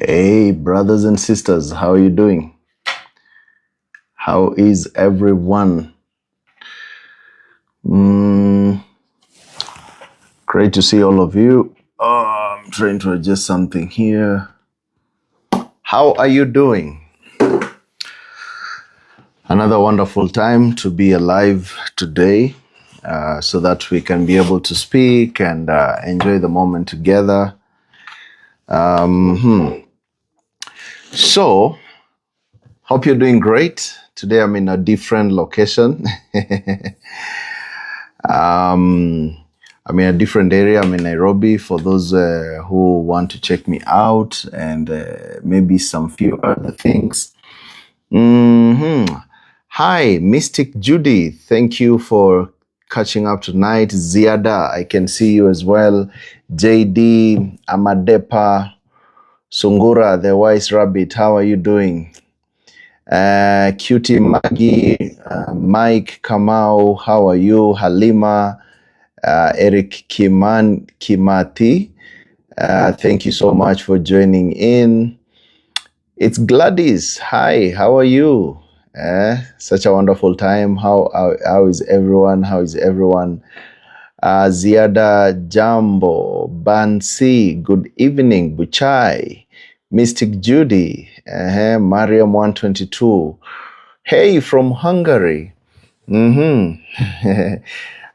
Hey, brothers and sisters, how are you doing? How is everyone? Great to see all of you. I'm trying to adjust something here. How are you doing? Another wonderful time to be alive today, so that we can be able to speak and enjoy the moment together. So, hope you're doing great. Today I'm in a different location. I'm in a different area. I'm in Nairobi for those who want to check me out and maybe some few other things. Hi, Mystic Judy. Thank you for catching up tonight. Ziada, I can see you as well. JD, Amadepa, Sungura, the Wise Rabbit. How are you doing? Cutie Maggie, Mike Kamau, how are you? Halima, Eric Kimati, thank you so much for joining in. It's Gladys. Hi, how are you? Such a wonderful time. How is everyone? How is everyone? Ziada Jambo, Bansi, good evening. Buchai, Mystic Judy, Mariam 122. Hey, from Hungary.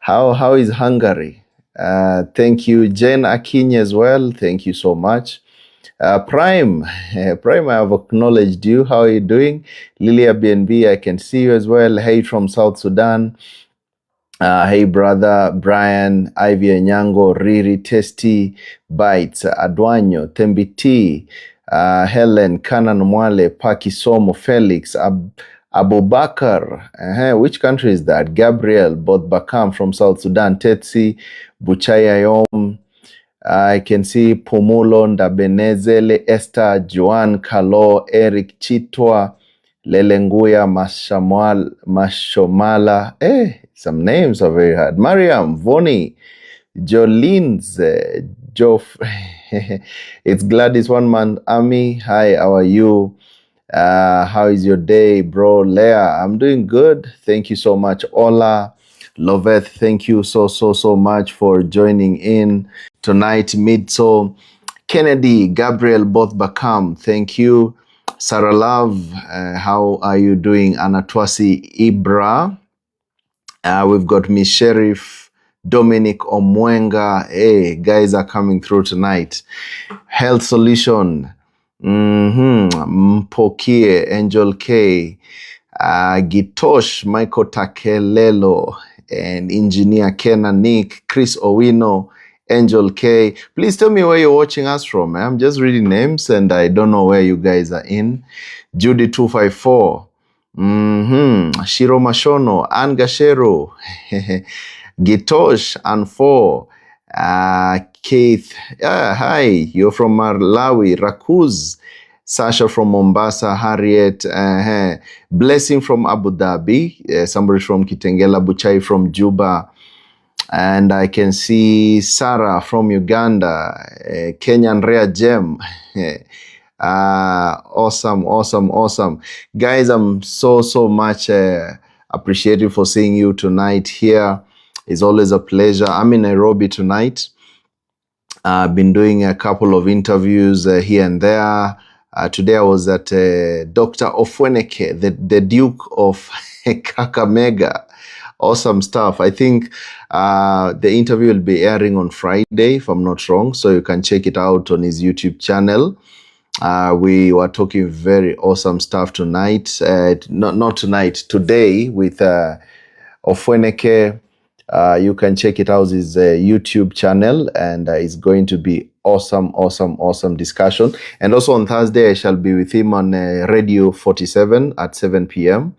How is Hungary? Thank you, Jen Akinyi as well. Thank you so much. Prime, Prime, I have acknowledged you. How are you doing? Lilia BNB, I can see you as well. Hey, from South Sudan. Hey, brother Brian, Ivy Anyango, Riri, Testy, Bites, Adwanyo, Tembiti, Helen, Kanan Mwale, Paki Somo, Felix, Abubakar, which country is that? Gabriel, both Bakam from South Sudan, Tetsi, Buchayayom, I can see Pumulo, Ndabenezele, Esther, Joan, Kalo, Eric Chitwa, Lelenguya, Mashomala. Some names are very hard. Mariam, Voni, Jolene's, Joff. It's Gladys One Man Army. Hi, how are you? How is your day, bro? Leah, I'm doing good. Thank you so much. Ola, Loveth, thank you so much for joining in tonight. Midso, Kennedy, Gabriel, both Bakam, thank you. Sarah Love, how are you doing? Anatwasi Ibra. We've got Miss Sheriff, Dominic Omwenga. Hey, guys are coming through tonight. Health Solution, Mpokie, Angel K, Gitosh, Michael Takelelo, and Engineer Kenna Nick, Chris Owino, Angel K. Please tell me where you're watching us from. I'm just reading names and I don't know where you guys are in. Judy 254. Shiro Mashono, Anne Gashero, Gitosh, Anfo, Keith, hi, you're from Malawi, Rakuz, Sasha from Mombasa, Harriet, Blessing from Abu Dhabi, somebody from Kitengela, Buchai from Juba, and I can see Sarah from Uganda, Kenyan Rare Gem. Awesome. Guys, I'm so much appreciative for seeing you tonight here. It's always a pleasure. I'm in Nairobi tonight. I've been doing a couple of interviews here and there. Today I was at Dr. Ofweneke, the Duke of Kakamega. Awesome stuff. I think the interview will be airing on Friday, if I'm not wrong, so you can check it out on his YouTube channel. We were talking very awesome stuff tonight. Not tonight, today with Ofweneke. You can check it out, his YouTube channel, and it's going to be awesome discussion. And also on Thursday, I shall be with him on Radio 47 at 7 p.m.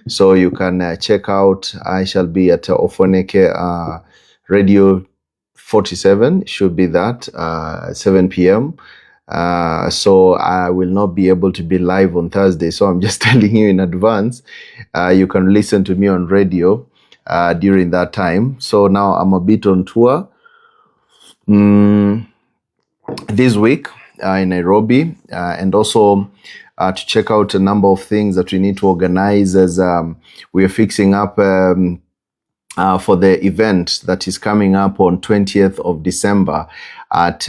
So you can check out. I shall be at Ofweneke Radio 47. Should be that 7 p.m. So I will not be able to be live on Thursday. So I'm just telling you in advance. You can listen to me on radio during that time. So now I'm a bit on tour this week. in Nairobi, and also to check out a number of things that we need to organize as we are fixing up for the event that is coming up on 20th of December at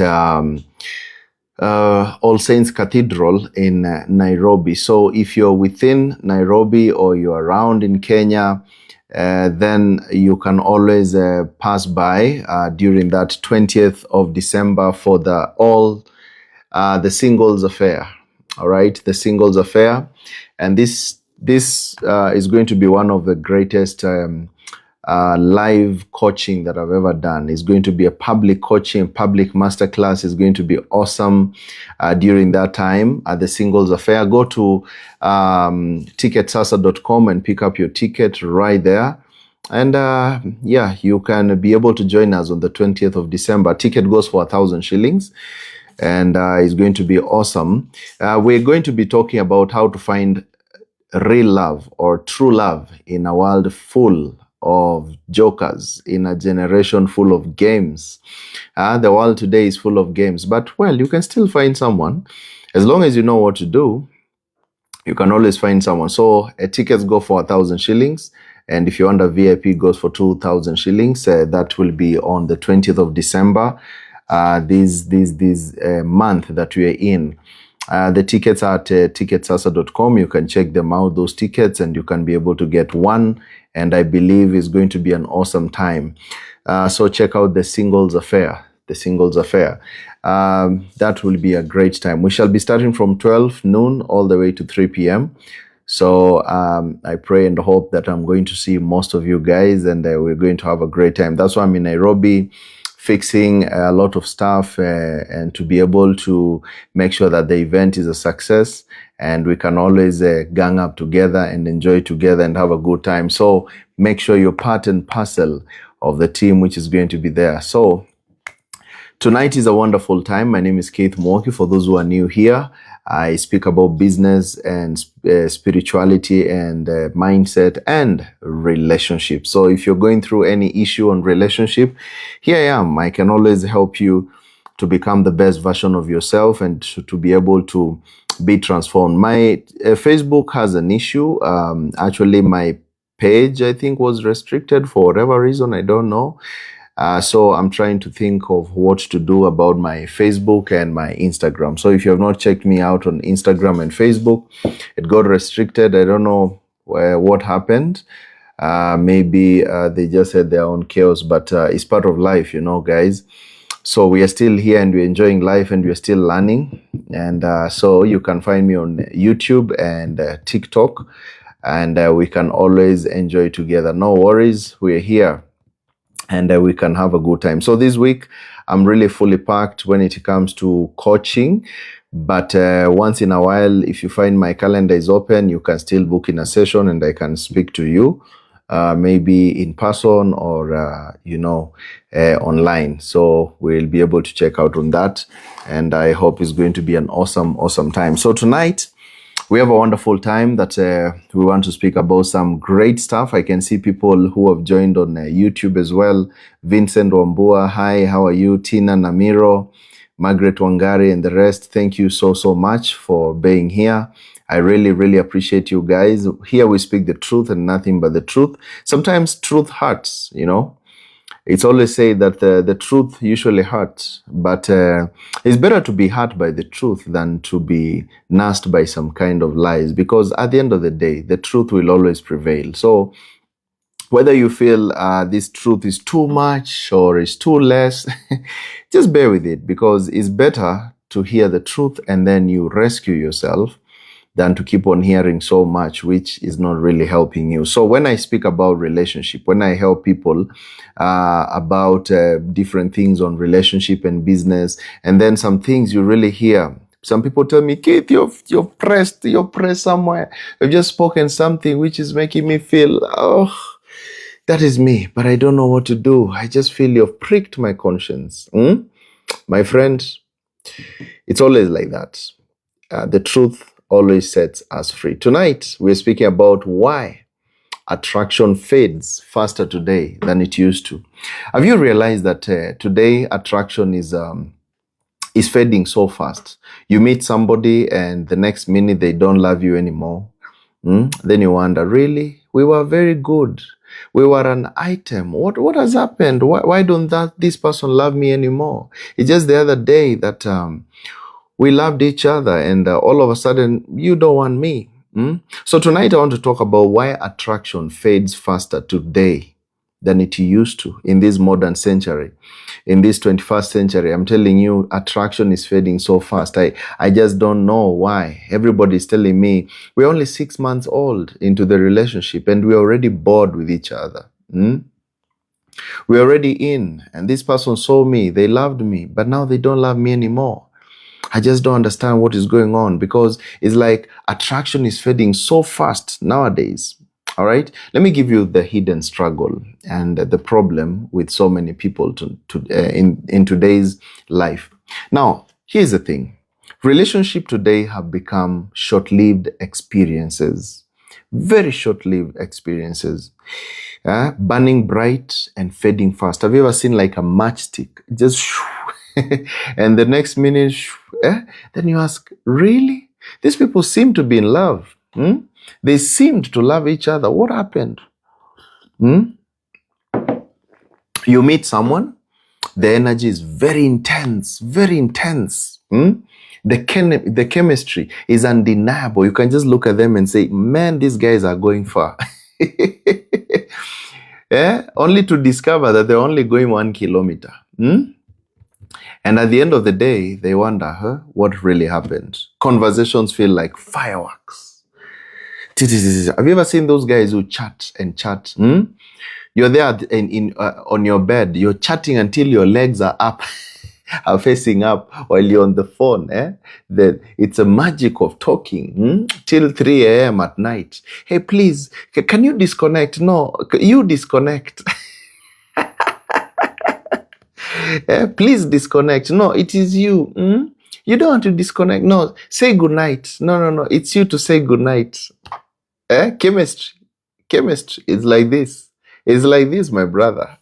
All Saints Cathedral in Nairobi. So if you're within Nairobi or you're around in Kenya, then you can always pass by during that 20th of December for the Singles Affair. All right, the Singles Affair. And this is going to be one of the greatest live coaching that I've ever done. It's going to be a public coaching, public masterclass. Is going to be awesome during that time at the Singles Affair. Go to ticketsasa.com and pick up your ticket right there. And yeah, you can be able to join us on the 20th of December. Ticket goes for 1,000 shillings. And it's going to be awesome. We're going to be talking about how to find real love or true love in a world full of jokers, in a generation full of games. The world today is full of games, but well, you can still find someone. As long as you know what to do, you can always find someone. So tickets go for 1,000 shillings. And if you want a VIP, goes for 2,000 shillings. That will be on the 20th of December. This month that we are in. The tickets are at ticketsasa.com. You can check them out, those tickets, and you can be able to get one. And I believe it's going to be an awesome time. So check out the Singles Affair. The Singles Affair. That will be a great time. We shall be starting from 12 noon all the way to 3 p.m. So I pray and hope that I'm going to see most of you guys, and we're going to have a great time. That's why I'm in Nairobi, fixing a lot of stuff and to be able to make sure that the event is a success and we can always gang up together and enjoy together and have a good time. So make sure you're part and parcel of the team which is going to be there. So tonight is a wonderful time. My name is Keith Mwoki. For those who are new here, I speak about business and spirituality and mindset and relationships. So if you're going through any issue on relationship, here I am. I can always help you to become the best version of yourself and to be able to be transformed. My Facebook has an issue. Actually, my page, I think, was restricted for whatever reason. I don't know. So I'm trying to think of what to do about my Facebook and my Instagram. So if you have not checked me out on Instagram and Facebook, it got restricted. I don't know what happened. Maybe they just had their own chaos, but it's part of life, you know, guys. So we are still here and we're enjoying life and we're still learning. And so you can find me on YouTube and TikTok, and we can always enjoy together. No worries, we're here. And we can have a good time. So this week, I'm really fully packed when it comes to coaching. But once in a while, if you find my calendar is open, you can still book in a session and I can speak to you, maybe in person or, online. So we'll be able to check out on that. And I hope it's going to be an awesome, awesome time. So tonight, we have a wonderful time that we want to speak about some great stuff. I can see people who have joined on YouTube as well. Vincent Wambua, hi, how are you? Tina Namiro, Margaret Wangari, and the rest. Thank you so, so much for being here. I really, really appreciate you guys. Here we speak the truth and nothing but the truth. Sometimes truth hurts, you know. It's always said that the truth usually hurts, but it's better to be hurt by the truth than to be nursed by some kind of lies, because at the end of the day, the truth will always prevail. So whether you feel this truth is too much or is too less, just bear with it, because it's better to hear the truth and then you rescue yourself than to keep on hearing so much, which is not really helping you. So when I speak about relationship, when I help people about different things on relationship and business, and then some things you really hear, some people tell me, Keith, you're pressed somewhere. You've just spoken something which is making me feel, oh, that is me, but I don't know what to do. I just feel you've pricked my conscience. My friend, it's always like that. The truth always sets us free. Tonight, we're speaking about why attraction fades faster today than it used to. Have you realized that today attraction is is fading so fast. You meet somebody and the next minute they don't love you anymore. Then you wonder, really? We were very good. We were an item. What has happened? Why don't this person love me anymore? It's just the other day that we loved each other and all of a sudden you don't want me. So tonight I want to talk about why attraction fades faster today than it used to in this modern century. In this 21st century, I'm telling you, attraction is fading so fast. I just don't know why. Everybody's telling me we're only 6 months old into the relationship and we're already bored with each other. We're already in, and this person saw me, they loved me, but now they don't love me anymore. I just don't understand what is going on, because it's like attraction is fading so fast nowadays. All right, let me give you the hidden struggle and the problem with so many people in today's life. Now, here's the thing. Relationships today have become short-lived experiences, very short-lived experiences, burning bright and fading fast. Have you ever seen like a matchstick? Just and the next minute, then you ask, really? These people seem to be in love. They seemed to love each other. What happened? You meet someone, the energy is very intense, very intense. The chemistry is undeniable. You can just look at them and say, man, these guys are going far. Only to discover that they're only going 1 kilometer. And at the end of the day, they wonder, what really happened? Conversations feel like fireworks. Have you ever seen those guys who chat and chat? You're there on your bed, you're chatting until your legs are up, are facing up while you're on the phone. It's a magic of talking till 3 a.m. at night. Hey, please, can you disconnect? No, you disconnect. Please disconnect. No, it is you. You don't want to disconnect. No, say goodnight. No. It's you to say goodnight. Chemistry is like this. It's like this, my brother.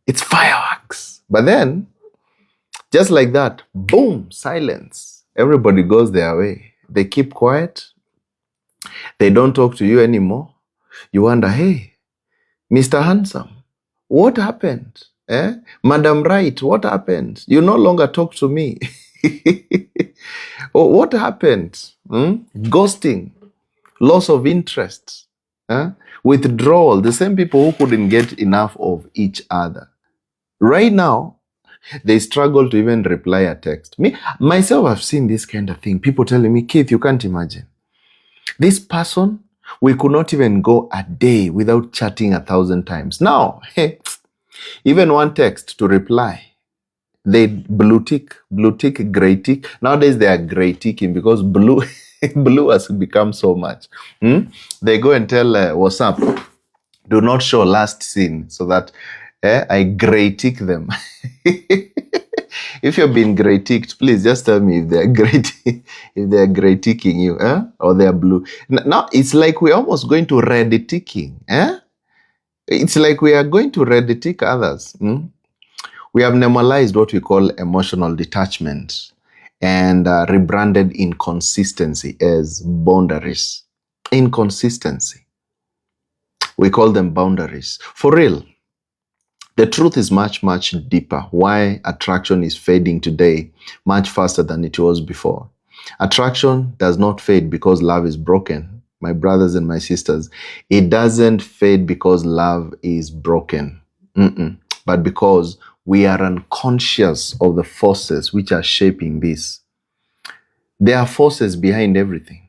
It's fireworks. But then, just like that, boom, silence. Everybody goes their way. They keep quiet. They don't talk to you anymore. You wonder, hey, Mr. Handsome, what happened? Madam Right, what happened? You no longer talk to me. Oh, what happened? Ghosting, loss of interest, withdrawal. The same people who couldn't get enough of each other. Right now, they struggle to even reply a text. Myself, I've seen this kind of thing. People telling me, Keith, you can't imagine. This person, we could not even go a day without chatting 1,000 times. Now, even one text to reply, they blue tick, gray tick. Nowadays they are gray ticking because blue has become so much. They go and tell WhatsApp, do not show last seen, so that I gray tick them. If you've been gray ticked, please just tell me if they're gray ticking you, or they're blue. Now it's like we're almost going to red ticking. It's like we are going to red tick others. We have normalized what we call emotional detachment and rebranded inconsistency as boundaries. Inconsistency. We call them boundaries. For real, the truth is much, much deeper. Why attraction is fading today much faster than it was before. Attraction does not fade because love is broken. My brothers and my sisters, it doesn't fade because love is broken, but because we are unconscious of the forces which are shaping this. There are forces behind everything.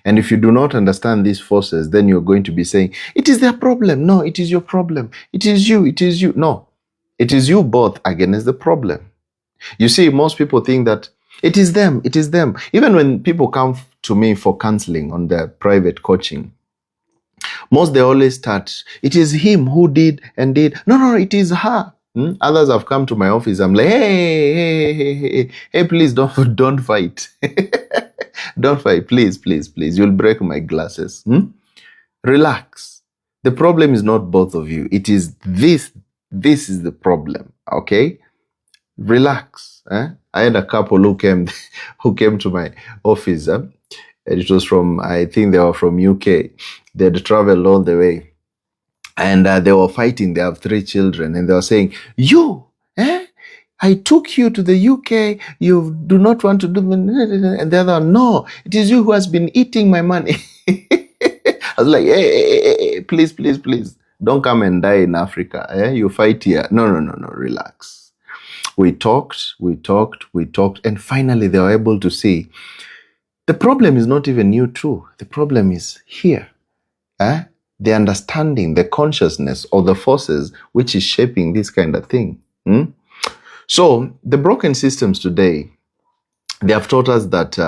And if you do not understand these forces, then you're going to be saying, it is their problem. No, it is your problem. It is you. No, it is you both against the problem. You see, most people think that it is them. Even when people come to me for counseling on their private coaching, they always start, it is him who did and did. No, it is her. Others have come to my office. I'm like, hey, please don't fight. Don't fight, please. You'll break my glasses. Relax. The problem is not both of you. It is this. This is the problem. Okay? Relax. I had a couple who came who came to my office. And it was from, I think they were from UK. They had traveled all the way. And they were fighting. They have 3 children. And they were saying, you, I took you to the UK. You do not want to do... And the other, no, it is you who has been eating my money. I was like, hey, please, please, please. Don't come and die in Africa. You fight here. No, relax. We talked. And finally they were able to see the problem is not even you two. The problem is here. The understanding, the consciousness of the forces which is shaping this kind of thing. So the broken systems today, they have taught us that,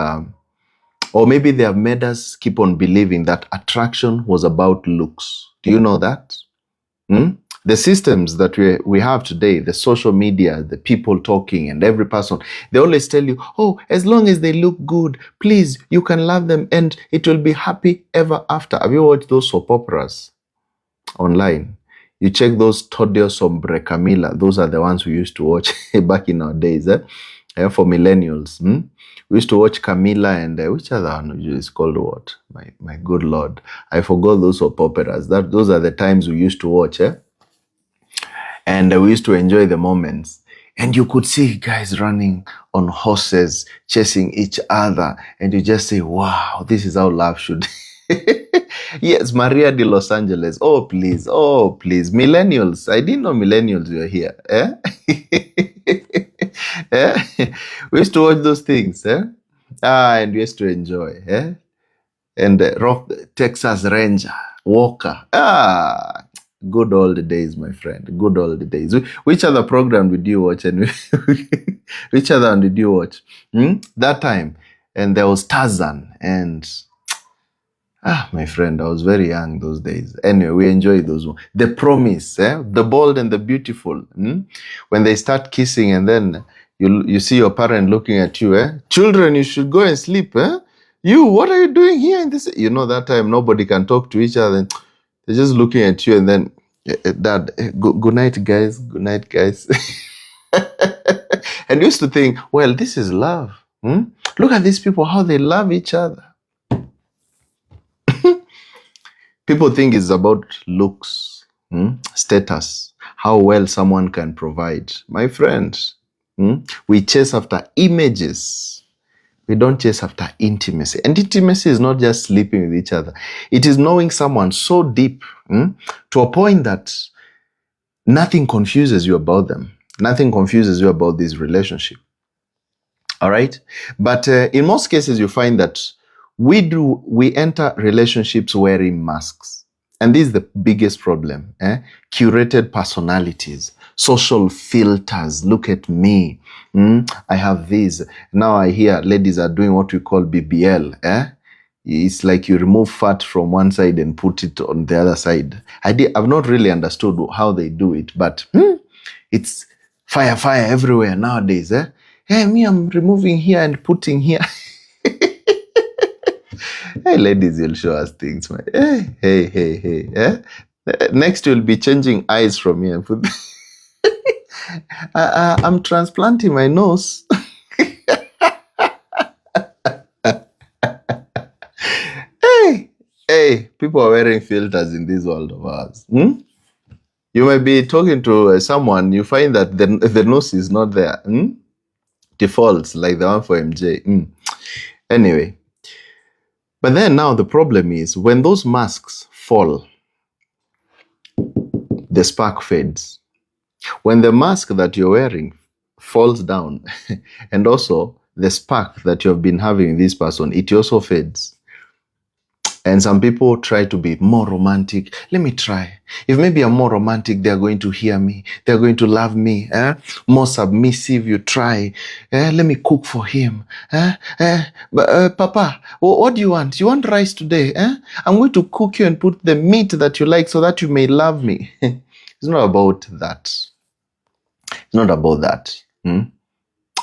or maybe they have made us keep on believing that attraction was about looks. Do you know that? The systems that we have today, the social media, the people talking and every person, they always tell you, oh, as long as they look good, please, you can love them and it will be happy ever after. Have you watched those soap operas online? You check those Todio Sombre Camila. Those are the ones we used to watch back in our days, for millennials. We used to watch Camila and which other one is called what? My good Lord. I forgot those soap operas. Those are the times we used to watch, And we used to enjoy the moments. And you could see guys running on horses, chasing each other. And you just say, wow, this is how love should. Yes, Maria de Los Angeles. Oh, please. Millennials. I didn't know millennials were here. We used to watch those things. And we used to enjoy. And Rock, Texas Ranger, Walker. Good old days, my friend. Good old days. Which other program did you watch? And which other one did you watch? That time. And there was Tarzan. And my friend, I was very young those days. Anyway, we enjoyed those ones. The Promise, The Bold and the Beautiful. When they start kissing and then you see your parent looking at you. Children, you should go and sleep. You, what are you doing here in this? You know, that time nobody can talk to each other. They're just looking at you and then, Dad, good night, guys. Good night, guys. And used to think, well, this is love. Look at these people, how they love each other. People think it's about looks, status, how well someone can provide. My friend, we chase after images. We don't chase after intimacy. And intimacy is not just sleeping with each other. It is knowing someone so deep to a point that nothing confuses you about them. Nothing confuses you about this relationship. All right? But in most cases, you find that we enter relationships wearing masks. And this is the biggest problem. Curated personalities, social filters. Look at me. I have this. Now I hear ladies are doing what we call BBL. It's like you remove fat from one side and put it on the other side. I've not really understood how they do it, but it's fire everywhere nowadays. Hey, me, I'm removing here and putting here. Hey, ladies, you'll show us things, man. Hey. Next, you'll be changing eyes from here. I'm transplanting my nose. Hey, people are wearing filters in this world of ours. You might be talking to someone, you find that the nose is not there. Defaults, like the one for MJ. Anyway. But then now the problem is when those masks fall, the spark fades. When the mask that you're wearing falls down and also the spark that you've been having with this person, it also fades. And some people try to be more romantic. Let me try. If maybe I'm more romantic, they're going to hear me. They're going to love me. More submissive, you try. Let me cook for him. Papa, what do you want? You want rice today? I'm going to cook you and put the meat that you like so that you may love me. It's not about that. It's not about that.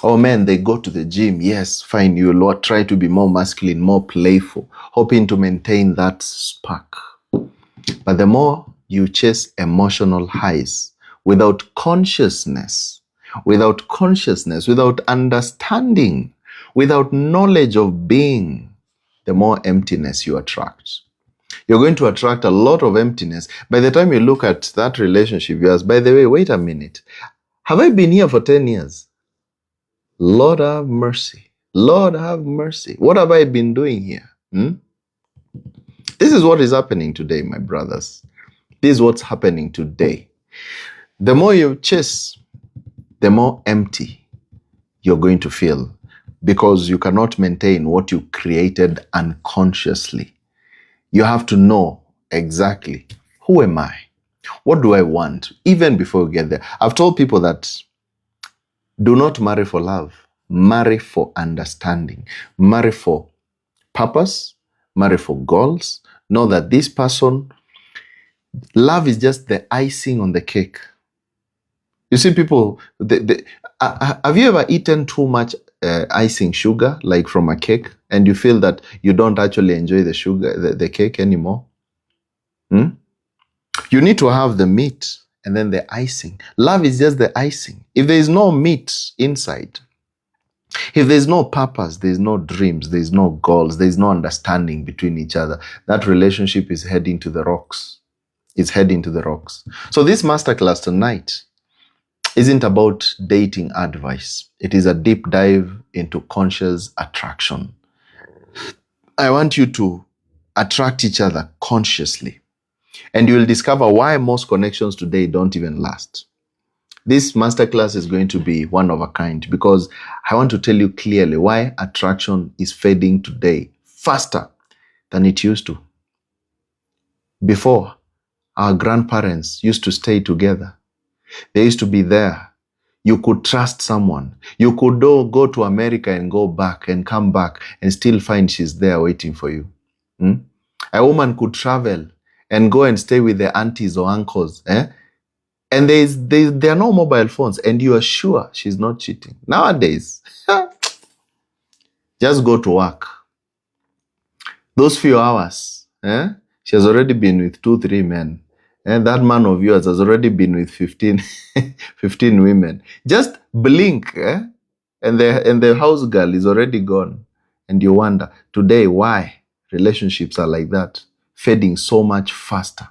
Oh man, they go to the gym. Yes, fine. You'll try to be more masculine, more playful, hoping to maintain that spark. But the more you chase emotional highs without consciousness without consciousness, without understanding, without knowledge of being, the more emptiness you attract. You're going to attract a lot of emptiness. By the time you look at that relationship, you ask, by the way, wait a minute. Have I been here for 10 years? Lord have mercy. Lord have mercy. What have I been doing here? This is what is happening today, my brothers. This is what's happening today. The more you chase, the more empty you're going to feel, because you cannot maintain what you created unconsciously. You have to know exactly, who am I? What do I want? Even before you get there. I've told people that do not marry for love. Marry for understanding. Marry for purpose. Marry for goals. Know that this person, love is just the icing on the cake. You see people, have you ever eaten too much icing sugar, like from a cake, and you feel that you don't actually enjoy the sugar, the cake anymore? You need to have the meat and then the icing. Love is just the icing. If there is no meat inside, if there's no purpose, there's no dreams, there's no goals, there's no understanding between each other, that relationship is heading to the rocks. It's heading to the rocks. So this masterclass tonight isn't about dating advice. It is a deep dive into conscious attraction. I want you to attract each other consciously. And you will discover why most connections today don't even last. This masterclass is going to be one of a kind, because I want to tell you clearly why attraction is fading today faster than it used to. Before, our grandparents used to stay together. They used to be there. You could trust someone. You could go to America and go back and come back and still find she's there waiting for you. A woman could travel and go and stay with their aunties or uncles. And there are no mobile phones, and you are sure she's not cheating. Nowadays, just go to work. Those few hours, she has already been with 2-3 men. And that man of yours has already been with 15 women. Just blink, and the house girl is already gone. And you wonder, today, why relationships are like that, fading so much faster.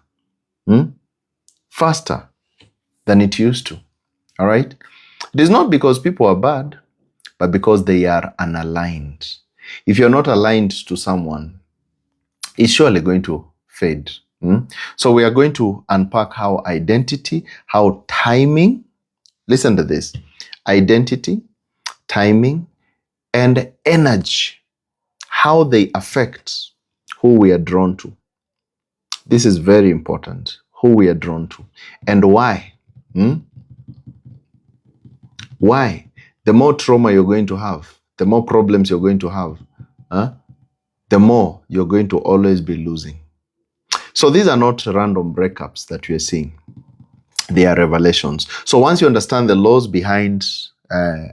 Faster than it used to. All right? It is not because people are bad, but because they are unaligned. If you're not aligned to someone, it's surely going to fade. So we are going to unpack how identity, how timing, listen to this, identity, timing, and energy, how they affect who we are drawn to. This is very important, who we are drawn to, and why. Why? The more trauma you're going to have, the more problems you're going to have, the more you're going to always be losing. So these are not random breakups that we are seeing. They are revelations. So once you understand the laws behind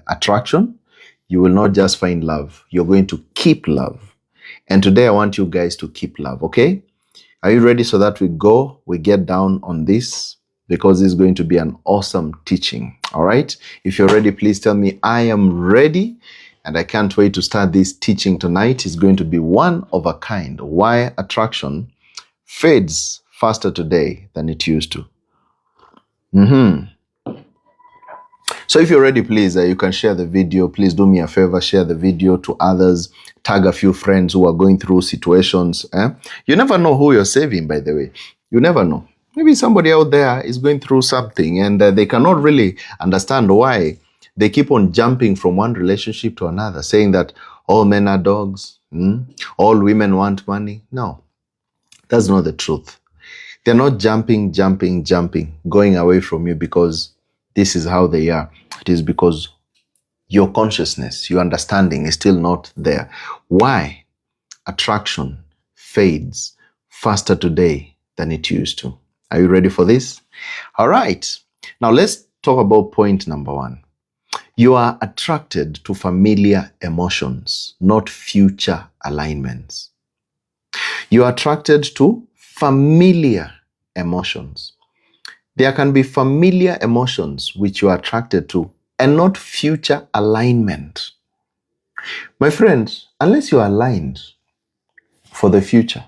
attraction, you will not just find love. You're going to keep love. And today I want you guys to keep love, okay? Are you ready so that we get down on this? Because this is going to be an awesome teaching, all right? If you're ready, please tell me I am ready. And I can't wait to start this teaching tonight. It's going to be one of a kind. Why attraction fades faster today than it used to. So if you're ready, please, you can share the video. Please do me a favor, share the video to others. Tag a few friends who are going through situations. You never know who you're saving, by the way. You never know. Maybe somebody out there is going through something and they cannot really understand why they keep on jumping from one relationship to another, saying that all men are dogs, all women want money. No. That's not the truth. They're not jumping, going away from you because this is how they are. It is because your consciousness, your understanding is still not there. Why attraction fades faster today than it used to? Are you ready for this? All right. Now let's talk about point number 1. You are attracted to familiar emotions, not future alignments. You are attracted to familiar emotions. There can be familiar emotions which you are attracted to, and not future alignment. My friends, unless you are aligned for the future,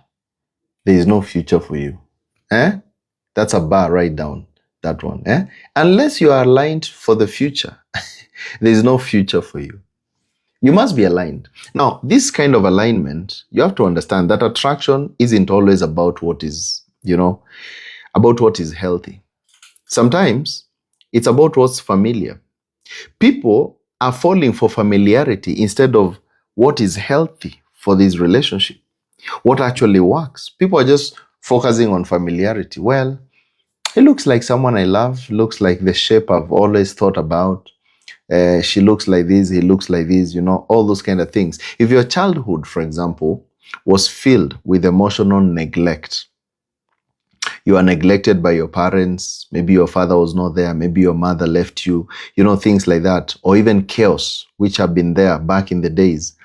there is no future for you. That's a bar, write down that one. Unless you are aligned for the future, there is no future for you. You must be aligned. Now, this kind of alignment, you have to understand that attraction isn't always about what is, about what is healthy. Sometimes it's about what's familiar. People are falling for familiarity instead of what is healthy for this relationship, what actually works. People are just focusing on familiarity. Well, he looks like someone I love, looks like the shape I've always thought about. She looks like this, he looks like this, all those kind of things. If your childhood, for example, was filled with emotional neglect, you are neglected by your parents, maybe your father was not there, maybe your mother left you, things like that, or even chaos, which have been there back in the days,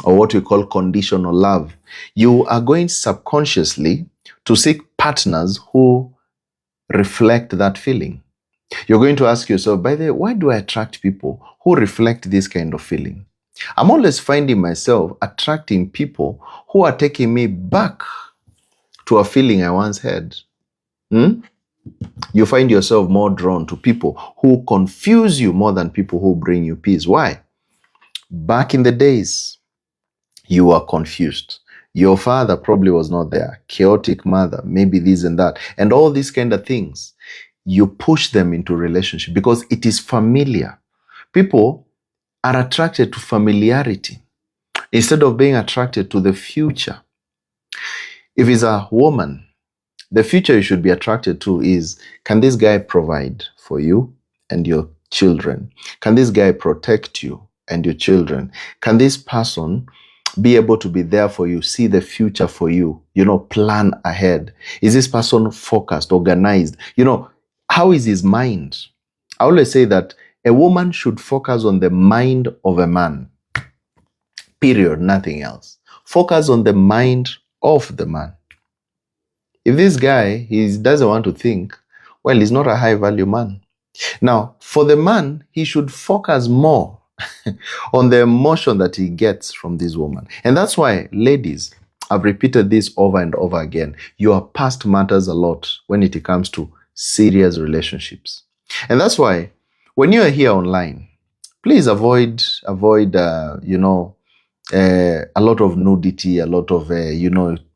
or what we call conditional love, you are going subconsciously to seek partners who reflect that feeling. You're going to ask yourself, by the way, why do I attract people who reflect this kind of feeling? I'm always finding myself attracting people who are taking me back to a feeling I once had. You find yourself more drawn to people who confuse you more than people who bring you peace. Why? Back in the days, you were confused. Your father probably was not there. Chaotic mother, maybe this and that. And all these kind of things. You push them into relationship because it is familiar. People are attracted to familiarity instead of being attracted to the future. If it's a woman, the future you should be attracted to is, can this guy provide for you and your children? Can this guy protect you and your children? Can this person be able to be there for you, see the future for you, plan ahead? Is this person focused, organized? How is his mind? I always say that a woman should focus on the mind of a man. Period, nothing else. Focus on the mind of the man. If this guy, he doesn't want to think, well, he's not a high value man. Now, for the man, he should focus more on the emotion that he gets from this woman. And that's why, ladies, I've repeated this over and over again. Your past matters a lot when it comes to serious relationships. And that's why when you are here online, please avoid a lot of nudity, a lot of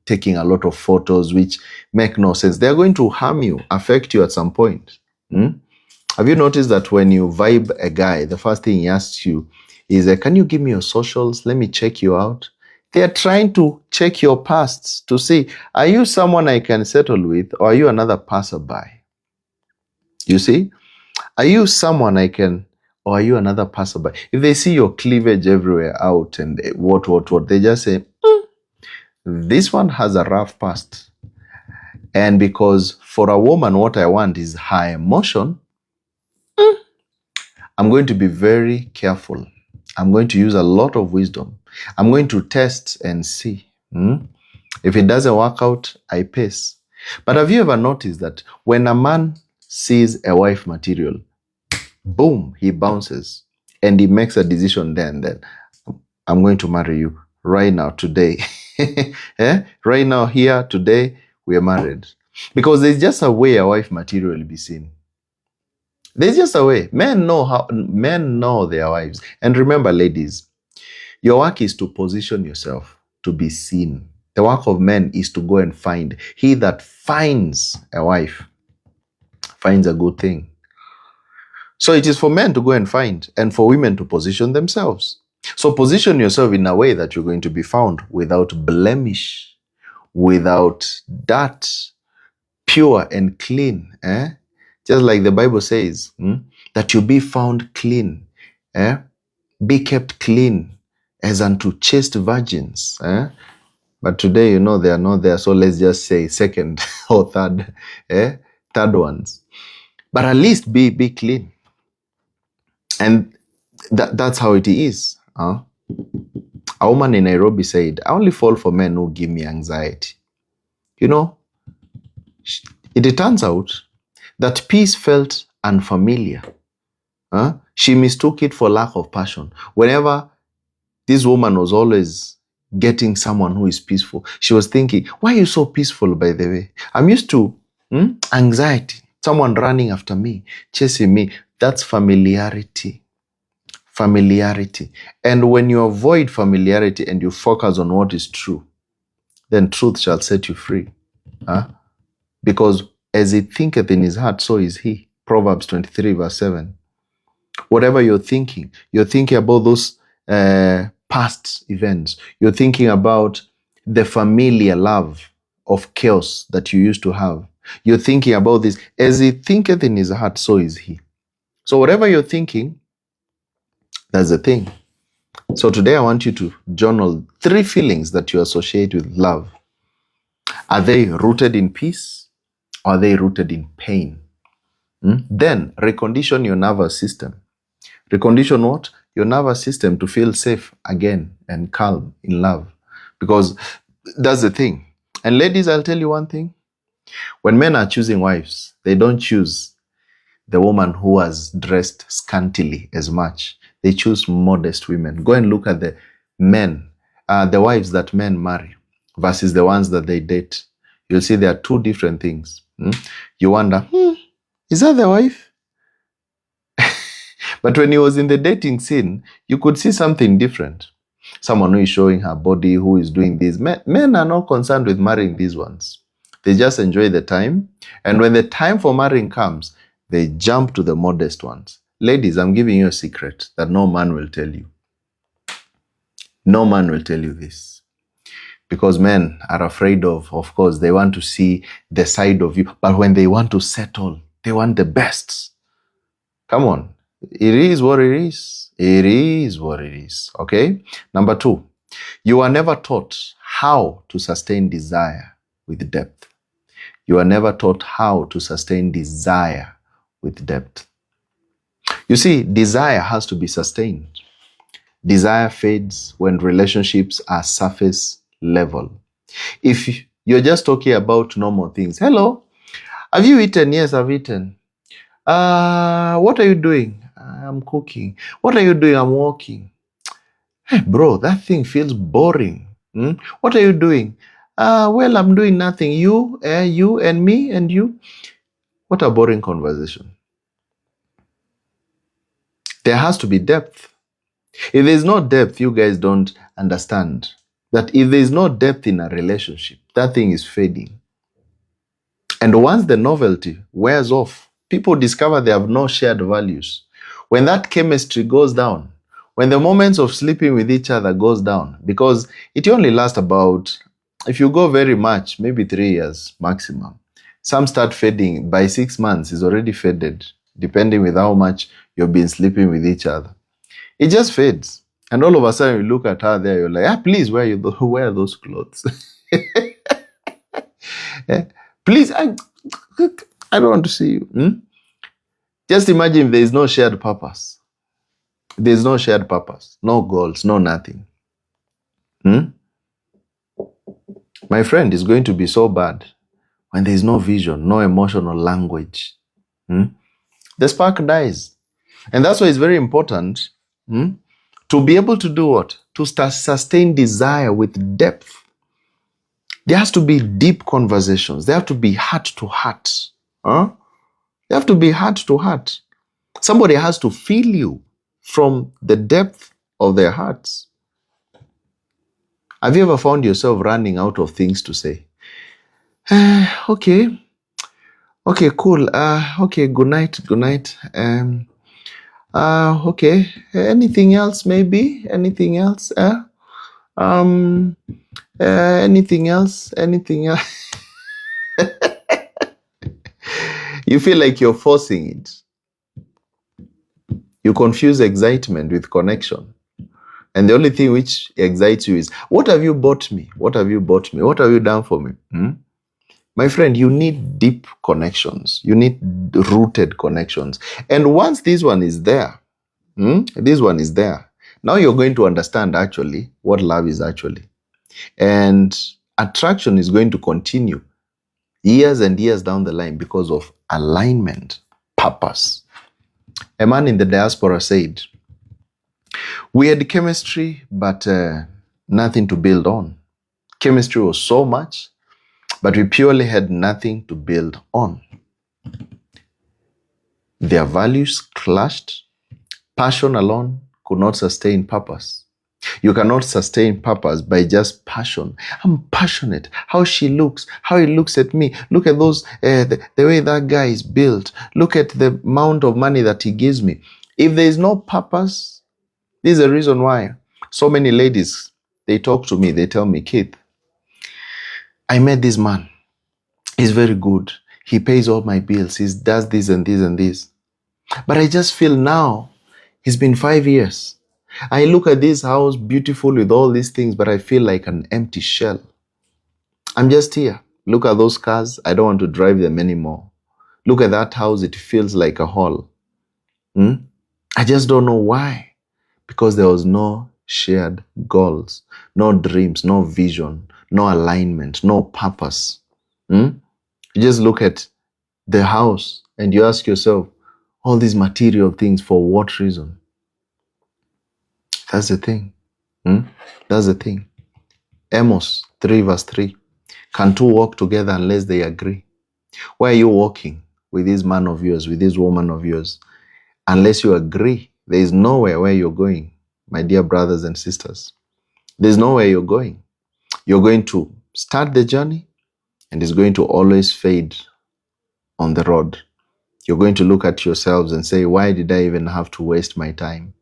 taking a lot of photos which make no sense. They're going to harm you, affect you at some point. Have you noticed that when you vibe a guy, the first thing he asks you is, can you give me your socials? Let me check you out. They are trying to check your past to see, are you someone I can settle with, or are you another passerby? You see? Are you someone I can, or are you another passerby? If they see your cleavage everywhere out and what, they just say, this one has a rough past. And because for a woman, what I want is her emotion, I'm going to be very careful. I'm going to use a lot of wisdom. I'm going to test and see. If it doesn't work out, I pace. But have you ever noticed that when a man sees a wife material, boom, he bounces and he makes a decision there and then. I'm going to marry you right now, today. Right now, here, today, we are married. Because there's just a way a wife material will be seen. There's just a way. Men know their wives. And remember, ladies, your work is to position yourself to be seen. The work of men is to go and find. He that finds a wife finds a good thing. So it is for men to go and find, and for women to position themselves. So position yourself in a way that you're going to be found without blemish, without dirt, pure and clean. Just like the Bible says, that you be found clean. Be kept clean as unto chaste virgins. But today, they are not there. So let's just say second or third ones. But at least be clean. And that's how it is. A woman in Nairobi said, I only fall for men who give me anxiety. It turns out that peace felt unfamiliar. She mistook it for lack of passion. Whenever this woman was always getting someone who is peaceful, she was thinking, why are you so peaceful, by the way? I'm used to anxiety, someone running after me, chasing me. That's familiarity. Familiarity. And when you avoid familiarity and you focus on what is true, then truth shall set you free. Huh? Because as he thinketh in his heart, so is he. Proverbs 23 verse 7. Whatever you're thinking about those past events. You're thinking about the familiar love of chaos that you used to have. You're thinking about this. As he thinketh in his heart, so is he. So whatever you're thinking, that's the thing. So today I want you to journal 3 feelings that you associate with love. Are they rooted in peace? Or are they rooted in pain? Then recondition your nervous system. Recondition what? Your nervous system to feel safe again and calm in love. Because that's the thing. And ladies, I'll tell you one thing. When men are choosing wives, they don't choose the woman who has dressed scantily as much. They choose modest women. Go and look at the men, the wives that men marry versus the ones that they date. You'll see there are 2 different things. You wonder, is that the wife? But when he was in the dating scene, you could see something different. Someone who is showing her body, who is doing this. Men are not concerned with marrying these ones. They just enjoy the time. And when the time for marrying comes, they jump to the modest ones. Ladies, I'm giving you a secret that no man will tell you. No man will tell you this. Because men are afraid of course, they want to see the side of you. But when they want to settle, they want the best. Come on. It is what it is. It is what it is. Okay? Number 2, you are never taught how to sustain desire with depth. You are never taught how to sustain desire with depth. You see, desire has to be sustained. Desire fades when relationships are surface level. If you're just talking about normal things, hello, have you eaten? Yes, I've eaten. What are you doing? I'm cooking. What are you doing? I'm walking. Hey, bro, that thing feels boring. What are you doing? Well, I'm doing nothing. You and me and you. What a boring conversation. There has to be depth. If there's no depth, you guys don't understand that if there's no depth in a relationship, that thing is fading. And once the novelty wears off, people discover they have no shared values. When that chemistry goes down, when the moments of sleeping with each other goes down, because it only lasts about, if you go very much, maybe 3 years maximum. Some start fading by 6 months, is already faded, depending with how much you've been sleeping with each other. It just fades. And all of a sudden you look at her there, you're like, please wear those clothes. Please, I don't want to see you. Just imagine if there is no shared purpose. There's no shared purpose, no goals, no nothing. My friend, is going to be so bad when there is no vision, no emotional language. The spark dies. And that's why it's very important to be able to do what? To sustain desire with depth. There has to be deep conversations. There have to be heart to heart. They have to be heart to heart. Somebody has to feel you from the depth of their hearts. Have you ever found yourself running out of things to say? Okay, cool. Okay, good night. Okay, anything else maybe? Anything else? Anything else? You feel like you're forcing it. You confuse excitement with connection. And the only thing which excites you is, what have you bought me? What have you bought me? What have you done for me? My friend, you need deep connections. You need rooted connections. And once this one is there, now you're going to understand actually what love is actually. And attraction is going to continue years and years down the line because of alignment, purpose. A man in the diaspora said, we had chemistry, but nothing to build on. Chemistry was so much, but we purely had nothing to build on. Their values clashed. Passion alone could not sustain purpose. You cannot sustain purpose by just passion. I'm passionate. How she looks, how he looks at me. Look at those, the way that guy is built. Look at the amount of money that he gives me. If there is no purpose, this is the reason why so many ladies, they talk to me, they tell me, Keith, I met this man. He's very good. He pays all my bills. He does this and this and this. But I just feel now, it's been 5 years. I look at this house, beautiful with all these things, but I feel like an empty shell. I'm just here. Look at those cars. I don't want to drive them anymore. Look at that house. It feels like a hall. I just don't know why. Because there was no shared goals, no dreams, no vision, no alignment, no purpose. You just look at the house and you ask yourself, all these material things, for what reason? That's the thing. That's the thing. Amos 3 verse 3. Can two walk together unless they agree? Why are you walking with this man of yours, with this woman of yours? Unless you agree, there is nowhere where you're going, my dear brothers and sisters. There's nowhere you're going. You're going to start the journey and it's going to always fade on the road. You're going to look at yourselves and say, why did I even have to waste my time?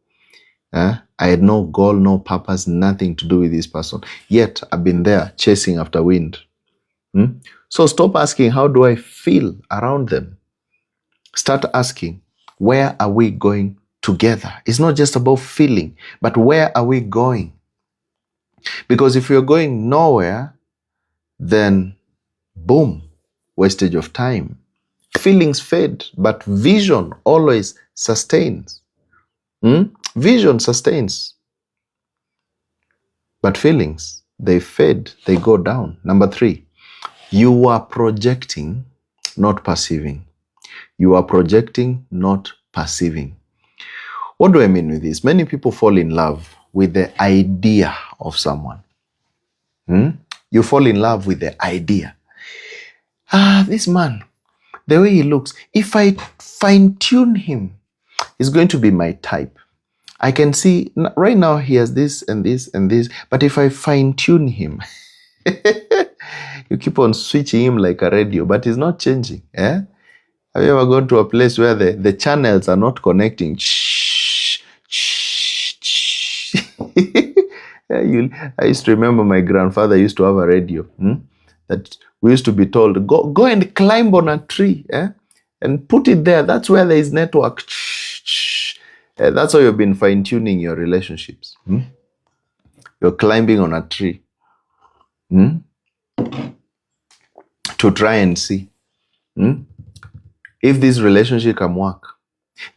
I had no goal, no purpose, nothing to do with this person. Yet I've been there chasing after wind. So stop asking, how do I feel around them? Start asking, where are we going together? It's not just about feeling, but where are we going? Because if you're going nowhere, then boom, wastage of time. Feelings fade, but vision always sustains. Vision sustains. But feelings, they fade, they go down. Number 3, you are projecting, not perceiving. You are projecting, not perceiving. What do I mean with this? Many people fall in love with the idea of someone. You fall in love with the idea. This man, the way he looks, if I fine-tune him, he's going to be my type. I can see right now he has this and this and this, but if I fine-tune him, you keep on switching him like a radio, but he's not changing. Have you ever gone to a place where the channels are not connecting? I used to remember my grandfather used to have a radio that we used to be told, go and climb on a tree and put it there. That's where there is network. That's how you've been fine-tuning your relationships. You're climbing on a tree to try and see if this relationship can work.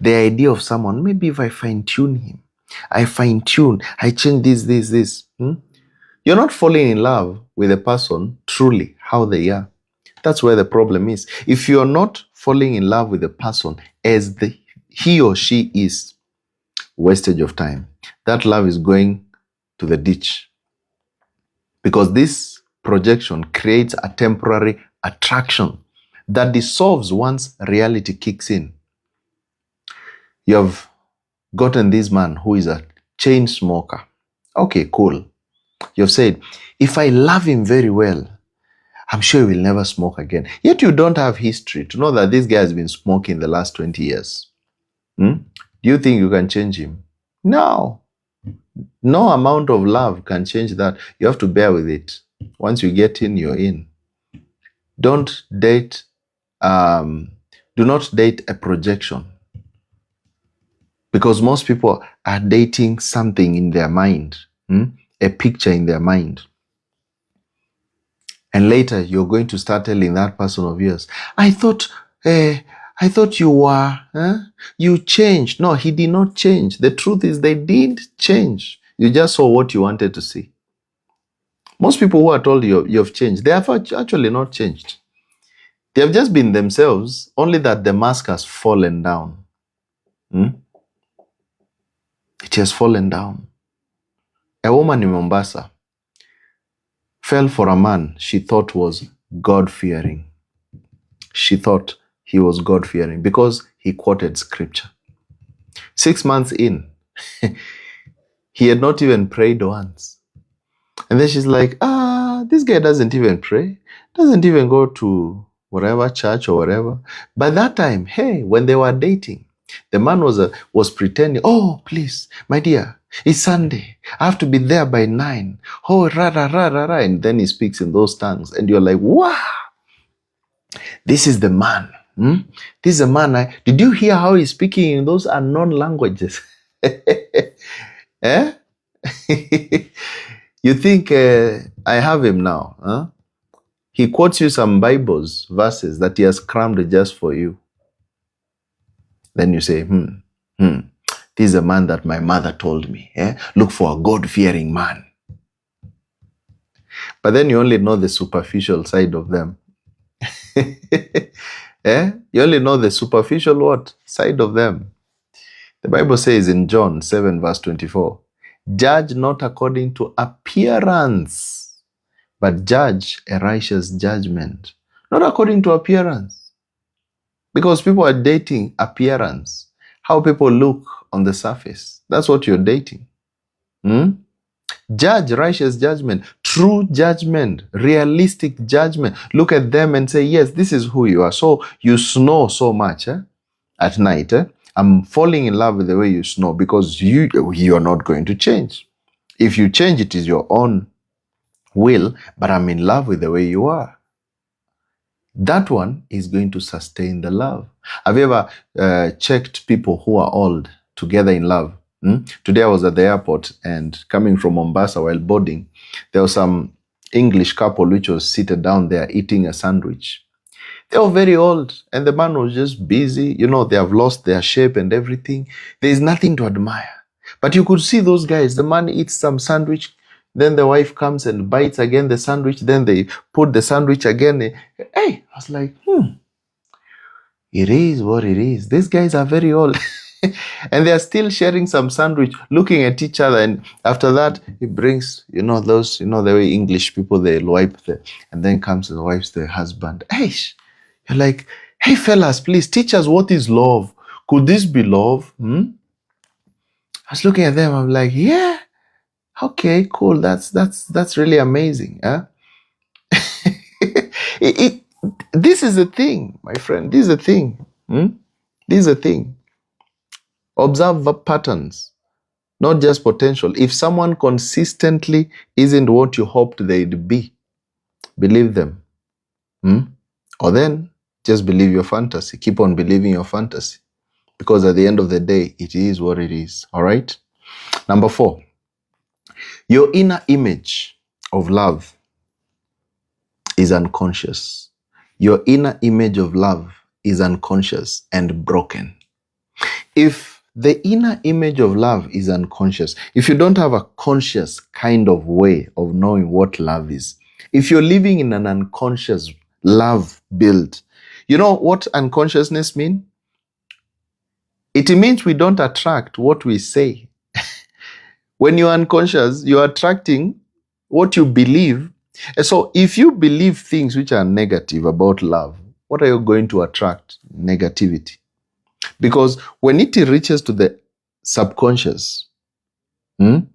The idea of someone, maybe if I fine-tune him, I change this. You're not falling in love with a person truly how they are. That's where the problem is. If you're not falling in love with a person as he or she is, wastage of time. That love is going to the ditch. Because this projection creates a temporary attraction that dissolves once reality kicks in. You have gotten this man who is a chain smoker. Okay, cool. You've said, if I love him very well, I'm sure he will never smoke again. Yet you don't have history to know that this guy has been smoking the last 20 years. Do you think you can change him? No. No amount of love can change that. You have to bear with it. Once you get in, you're in. Don't date, do not date a projection. Because most people are dating something in their mind, a picture in their mind. And later you're going to start telling that person of yours, I thought you were, you changed. No, he did not change. The truth is they did change. You just saw what you wanted to see. Most people who are told you've changed, they have actually not changed. They have just been themselves, only that the mask has fallen down. It has fallen down. A woman in Mombasa fell for a man she thought was God-fearing. She thought he was God-fearing because he quoted scripture. 6 months in, he had not even prayed once. And then she's like, this guy doesn't even pray, doesn't even go to whatever church or whatever. By that time, hey, when they were dating, the man was pretending, oh, please, my dear, it's Sunday. I have to be there by 9. Oh, ra, ra, ra, ra, ra. And then he speaks in those tongues. And you're like, wow, this is the man. This is the man. Did you hear how he's speaking in those unknown languages? Eh? You think I have him now? Huh? He quotes you some Bibles, verses that he has crammed just for you. Then you say, this is a man that my mother told me. Look for a God-fearing man. But then you only know the superficial side of them. You only know the superficial what? Side of them. The Bible says in John 7 verse 24, judge not according to appearance, but judge a righteous judgment. Not according to appearance. Because people are dating appearance. How people look on the surface. That's what you're dating. Judge righteous judgment, true judgment, realistic judgment. Look at them and say, yes, this is who you are. So you snore so much at night. I'm falling in love with the way you snore because you are not going to change. If you change, it is your own will, but I'm in love with the way you are. That one is going to sustain the love. Have you ever checked people who are old together in love? Today I was at the airport and coming from Mombasa while boarding, there was some English couple which was seated down there eating a sandwich. They were very old and the man was just busy. You know, they have lost their shape and everything. There is nothing to admire. But you could see those guys, the man eats some sandwich, then the wife comes and bites again the sandwich, then they put the sandwich again. Hey, I was like, it is what it is. These guys are very old. And they are still sharing some sandwich, looking at each other. And after that, he brings, those, the way English people, they wipe and then comes and wipes the husband. Hey, you're like, hey, fellas, please teach us what is love. Could this be love? I was looking at them. I'm like, yeah, okay, cool. That's really amazing. Huh? This is a thing, my friend. This is a thing. This is a thing. Observe the patterns, not just potential. If someone consistently isn't what you hoped they'd be, believe them. Or then just believe your fantasy. Keep on believing your fantasy. Because at the end of the day, it is what it is. All right? Number 4, your inner image of love is unconscious. Your inner image of love is unconscious and broken. If the inner image of love is unconscious, if you don't have a conscious kind of way of knowing what love is, if you're living in an unconscious love build, you know what unconsciousness means? It means we don't attract what we say. When you're unconscious, you're attracting what you believe. And so if you believe things which are negative about love, what are you going to attract? Negativity. Because when it reaches to the subconscious, when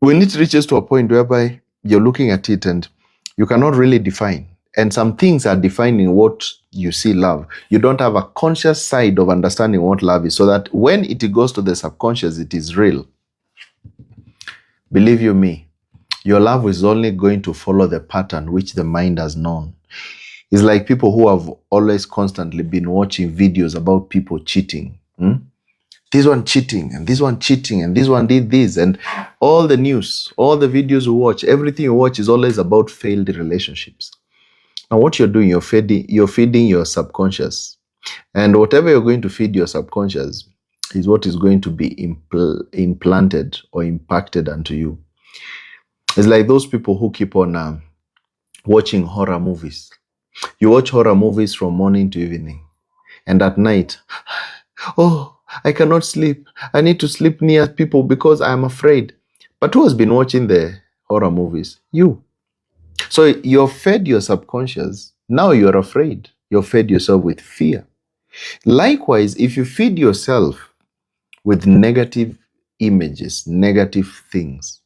it reaches to a point whereby you're looking at it and you cannot really define, and some things are defining what you see love, you don't have a conscious side of understanding what love is, so that when it goes to the subconscious, it is real. Believe you me, your love is only going to follow the pattern which the mind has known. It's like people who have always constantly been watching videos about people cheating. This one cheating, and this one cheating, and this one did this, and all the news, all the videos you watch, everything you watch is always about failed relationships. Now what you're doing, you're feeding your subconscious. And whatever you're going to feed your subconscious is what is going to be implanted or impacted onto you. It's like those people who keep on watching horror movies. You watch horror movies from morning to evening. And at night, oh, I cannot sleep. I need to sleep near people because I'm afraid. But who has been watching the horror movies? You. So you're fed your subconscious. Now you're afraid. You're fed yourself with fear. Likewise, if you feed yourself with negative images, negative things,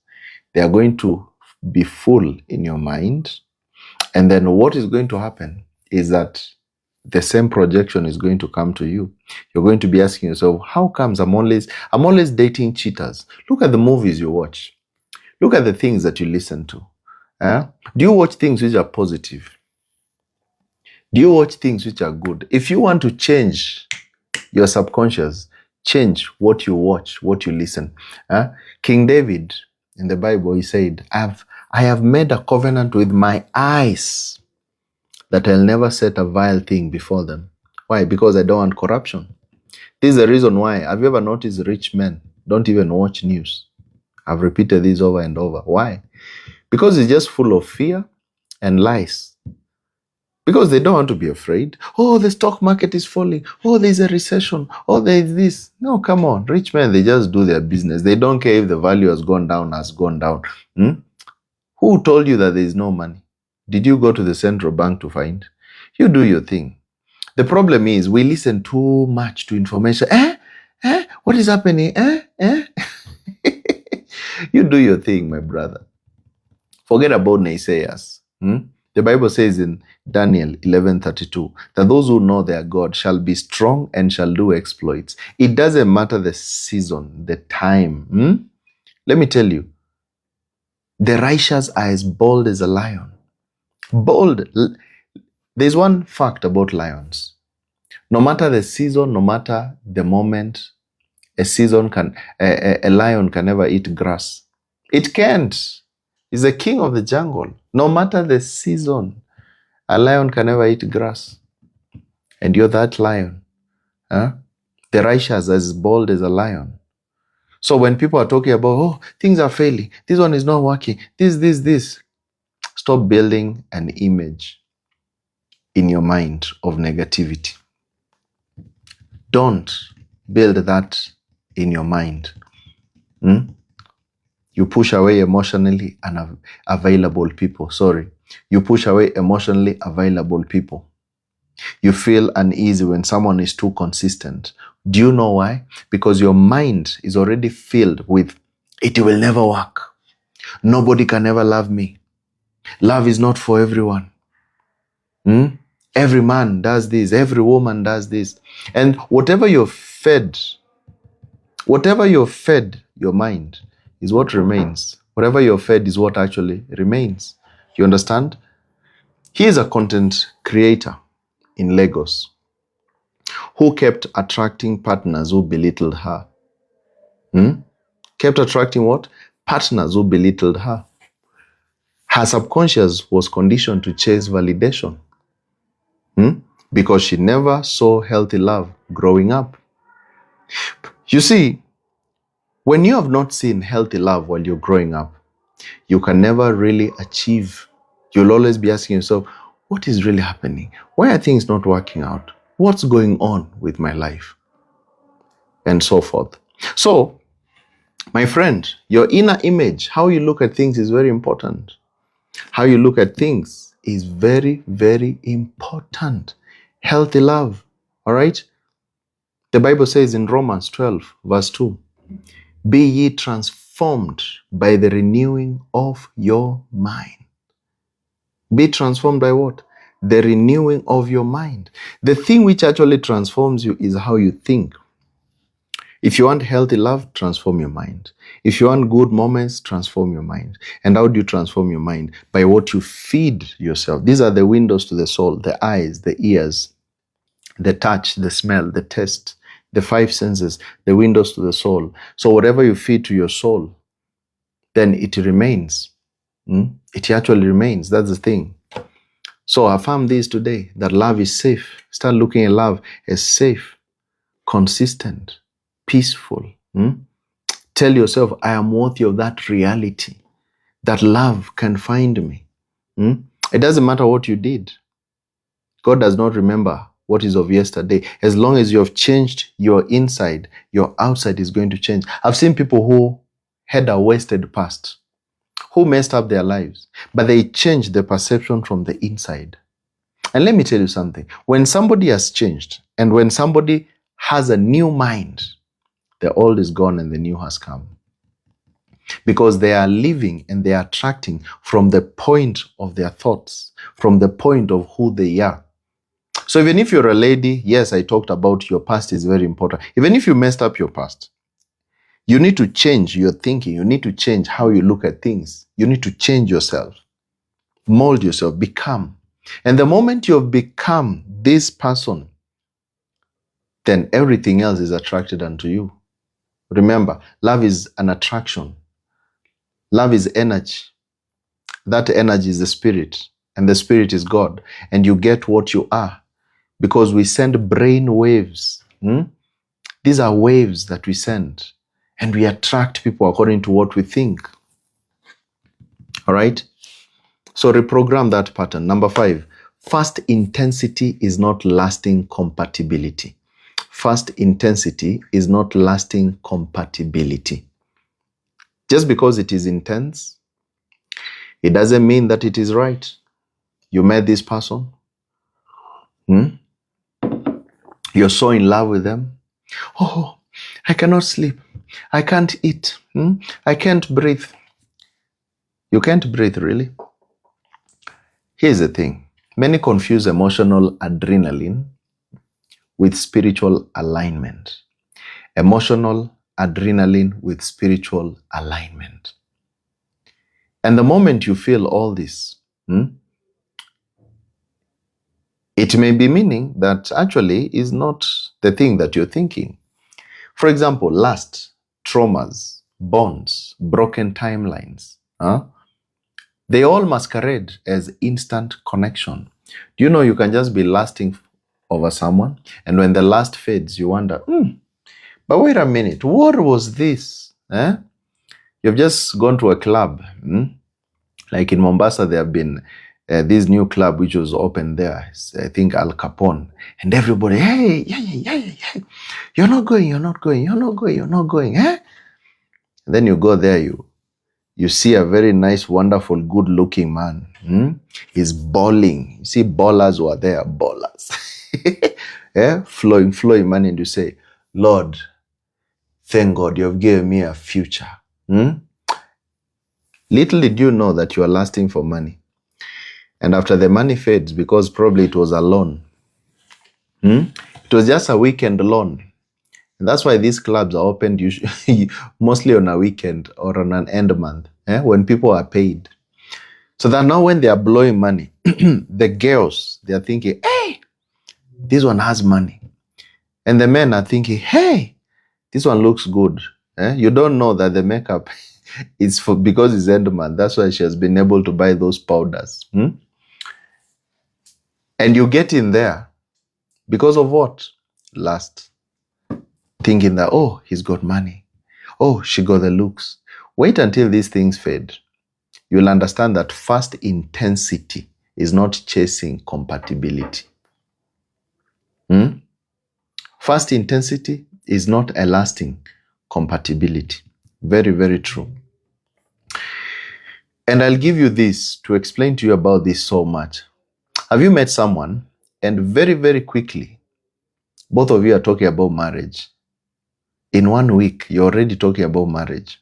they are going to be full in your mind. And then what is going to happen is that the same projection is going to come to you. You're going to be asking yourself, how comes I'm always dating cheaters? Look at the movies you watch. Look at the things that you listen to. Do you watch things which are positive? Do you watch things which are good? If you want to change your subconscious, change what you watch, what you listen. King David in the Bible, he said, I have made a covenant with my eyes that I'll never set a vile thing before them. Why? Because I don't want corruption. This is the reason why. Have you ever noticed rich men don't even watch news? I've repeated this over and over. Why? Because it's just full of fear and lies. Because they don't want to be afraid. Oh, the stock market is falling. Oh, there's a recession. Oh, there's this. No, come on. Rich men, they just do their business. They don't care if the value has gone down. Who told you that there is no money? Did you go to the central bank to find? You do your thing. The problem is we listen too much to information. What is happening? You do your thing, my brother. Forget about naysayers. The Bible says in Daniel 11:32 that those who know their God shall be strong and shall do exploits. It doesn't matter the season, the time. Let me tell you, the righteous are as bold as a lion. Bold. There's one fact about lions. No matter the season, no matter the moment, a lion can never eat grass. It can't. He's the king of the jungle. No matter the season, a lion can never eat grass. And you're that lion. The righteous are as bold as a lion. So when people are talking about, oh, things are failing, this one is not working, this. Stop building an image in your mind of negativity. Don't build that in your mind. You push away emotionally available people. You push away emotionally available people. You feel uneasy when someone is too consistent. Do you know why? Because your mind is already filled with, it will never work. Nobody can ever love me. Love is not for everyone. Every man does this. Every woman does this. And whatever you're fed your mind is what remains. Whatever you're fed is what actually remains. You understand? He is a content creator in Lagos who kept attracting partners who belittled her. Kept attracting what? Partners who belittled her. Her subconscious was conditioned to chase validation because she never saw healthy love growing up. You see, when you have not seen healthy love while you're growing up, you can never really achieve. You'll always be asking yourself, what is really happening? Why are things not working out? What's going on with my life? And so forth. So, my friend, your inner image, how you look at things is very important. How you look at things is very, very important. Healthy love, all right? The Bible says in Romans 12, verse 2, be ye transformed by the renewing of your mind. Be transformed by what? The renewing of your mind. The thing which actually transforms you is how you think. If you want healthy love, transform your mind. If you want good moments, transform your mind. And how do you transform your mind? By what you feed yourself. These are the windows to the soul, the eyes, the ears, the touch, the smell, the taste, the five senses, the windows to the soul. So whatever you feed to your soul, then it remains. It actually remains. That's the thing. So affirm this today, that love is safe. Start looking at love as safe, consistent, peaceful. Tell yourself, I am worthy of that reality, that love can find me. It doesn't matter what you did. God does not remember what is of yesterday. As long as you have changed your inside, your outside is going to change. I've seen people who had a wasted past, who messed up their lives, but they changed the perception from the inside. And let me tell you something. When somebody has changed and when somebody has a new mind, the old is gone and the new has come. Because they are living and they are attracting from the point of their thoughts, from the point of who they are. So even if you're a lady, yes, I talked about your past is very important. Even if you messed up your past, you need to change your thinking. You need to change how you look at things. You need to change yourself, mold yourself, become. And the moment you've become this person, then everything else is attracted unto you. Remember, love is an attraction. Love is energy. That energy is the spirit, and the spirit is God. And you get what you are because we send brain waves. These are waves that we send, and we attract people according to what we think. All right? So reprogram that pattern. Number 5, fast intensity is not lasting compatibility. Fast intensity is not lasting compatibility. Just because it is intense, it doesn't mean that it is right. You met this person. You're so in love with them. Oh, I cannot sleep. I can't eat. I can't breathe. You can't breathe, really? Here's the thing. Many confuse emotional adrenaline with spiritual alignment. Emotional adrenaline with spiritual alignment. And the moment you feel all this, it may be meaning that actually is not the thing that you're thinking. For example, lust, traumas, bonds, broken timelines. They all masquerade as instant connection. Do you know you can just be lusting over someone, and when the lust fades, you wonder, but wait a minute, what was this? You've just gone to a club. Like in Mombasa, there have been this new club which was open there. I think Al Capone. And everybody, hey, yeah. You're not going. And then you go there, you see a very nice, wonderful, good-looking man. He's balling. You see, ballers were there, ballers. Flowing money, and you say, Lord, thank God you've given me a future. Little did you know that you are lasting for money. And after the money fades, because probably it was a loan. It was just a weekend loan. And that's why these clubs are opened usually, mostly on a weekend or on an end month, when people are paid. So that now when they are blowing money, the girls, they are thinking, hey, this one has money. And the men are thinking, hey, this one looks good. You don't know that the makeup is because it's end month. That's why she has been able to buy those powders. And you get in there because of what? Lust. Thinking that, oh, he's got money. Oh, she got the looks. Wait until these things fade. You'll understand that fast intensity is not chasing compatibility. Fast intensity is not a lasting compatibility. Very, very true. And I'll give you this to explain to you about this so much. Have you met someone and very, very quickly, both of you are talking about marriage? In 1 week, you're already talking about marriage.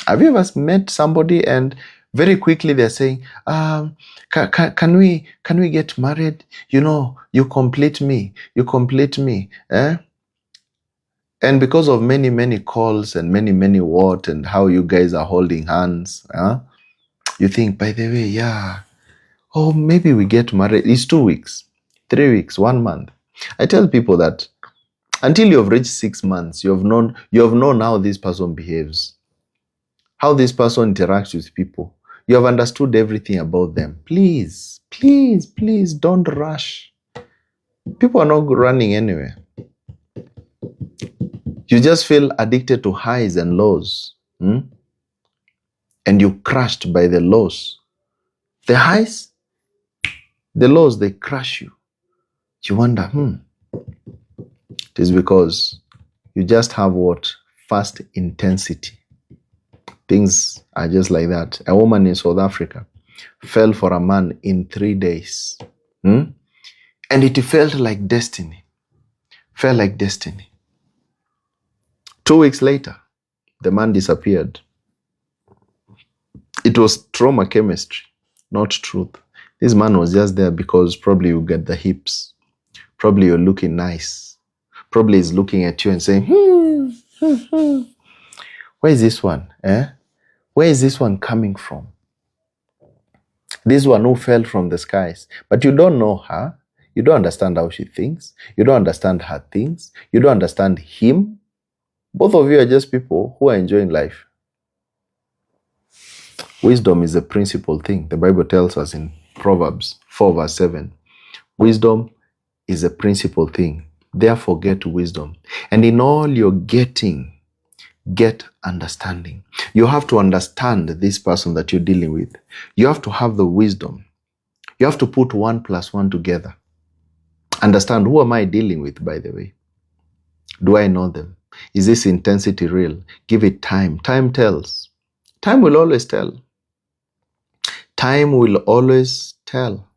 Have you ever met somebody and very quickly they're saying, can we get married? You complete me. And because of many, many calls and many what and how you guys are holding hands, you think, by the way, maybe we get married. It's 2 weeks, 3 weeks, 1 month. I tell people that until you have reached 6 months, you have known how this person behaves, how this person interacts with people. You have understood everything about them. Please don't rush. People are not running anywhere. You just feel addicted to highs and lows. And you're crushed by the lows. The highs, the lows, they crush you. You wonder, it is because you just have what? Fast intensity. Things are just like that. A woman in South Africa fell for a man in 3 days. And it felt like destiny. Felt like destiny. 2 weeks later, the man disappeared. It was trauma chemistry, not truth. This man was just there because probably you get the hips. Probably you're looking nice. Probably he's looking at you and saying, where is this one? Where is this one coming from? This one who fell from the skies. But you don't know her. You don't understand how she thinks. You don't understand her things. You don't understand him. Both of you are just people who are enjoying life. Wisdom is a principal thing. The Bible tells us in Proverbs 4 verse 7. Wisdom is a principal thing. Therefore get wisdom. And in all you're getting, get understanding. You have to understand this person that you're dealing with. You have to have the wisdom. You have to put 1 + 1 together. Understand, who am I dealing with, by the way? Do I know them? Is this intensity real? Give it time. Time tells. Time will always tell. Time will always tell.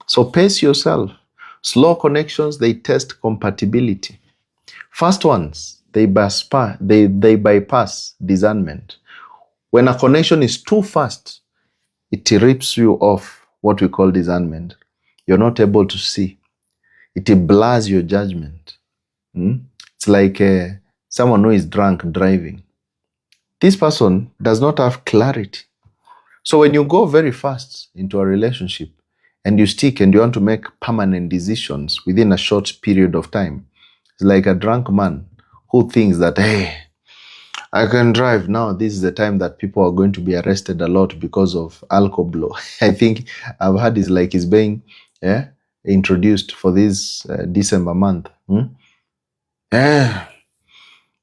So pace yourself. Slow connections, they test compatibility. Fast ones, they bypass discernment. When a connection is too fast, it rips you off what we call discernment. You're not able to see. It blurs your judgment. It's like someone who is drunk driving. This person does not have clarity. So when you go very fast into a relationship and you stick and you want to make permanent decisions within a short period of time, it's like a drunk man who thinks that, hey, I can drive now. This is the time that people are going to be arrested a lot because of alcohol. I think I've heard it's like it's being introduced for this December month.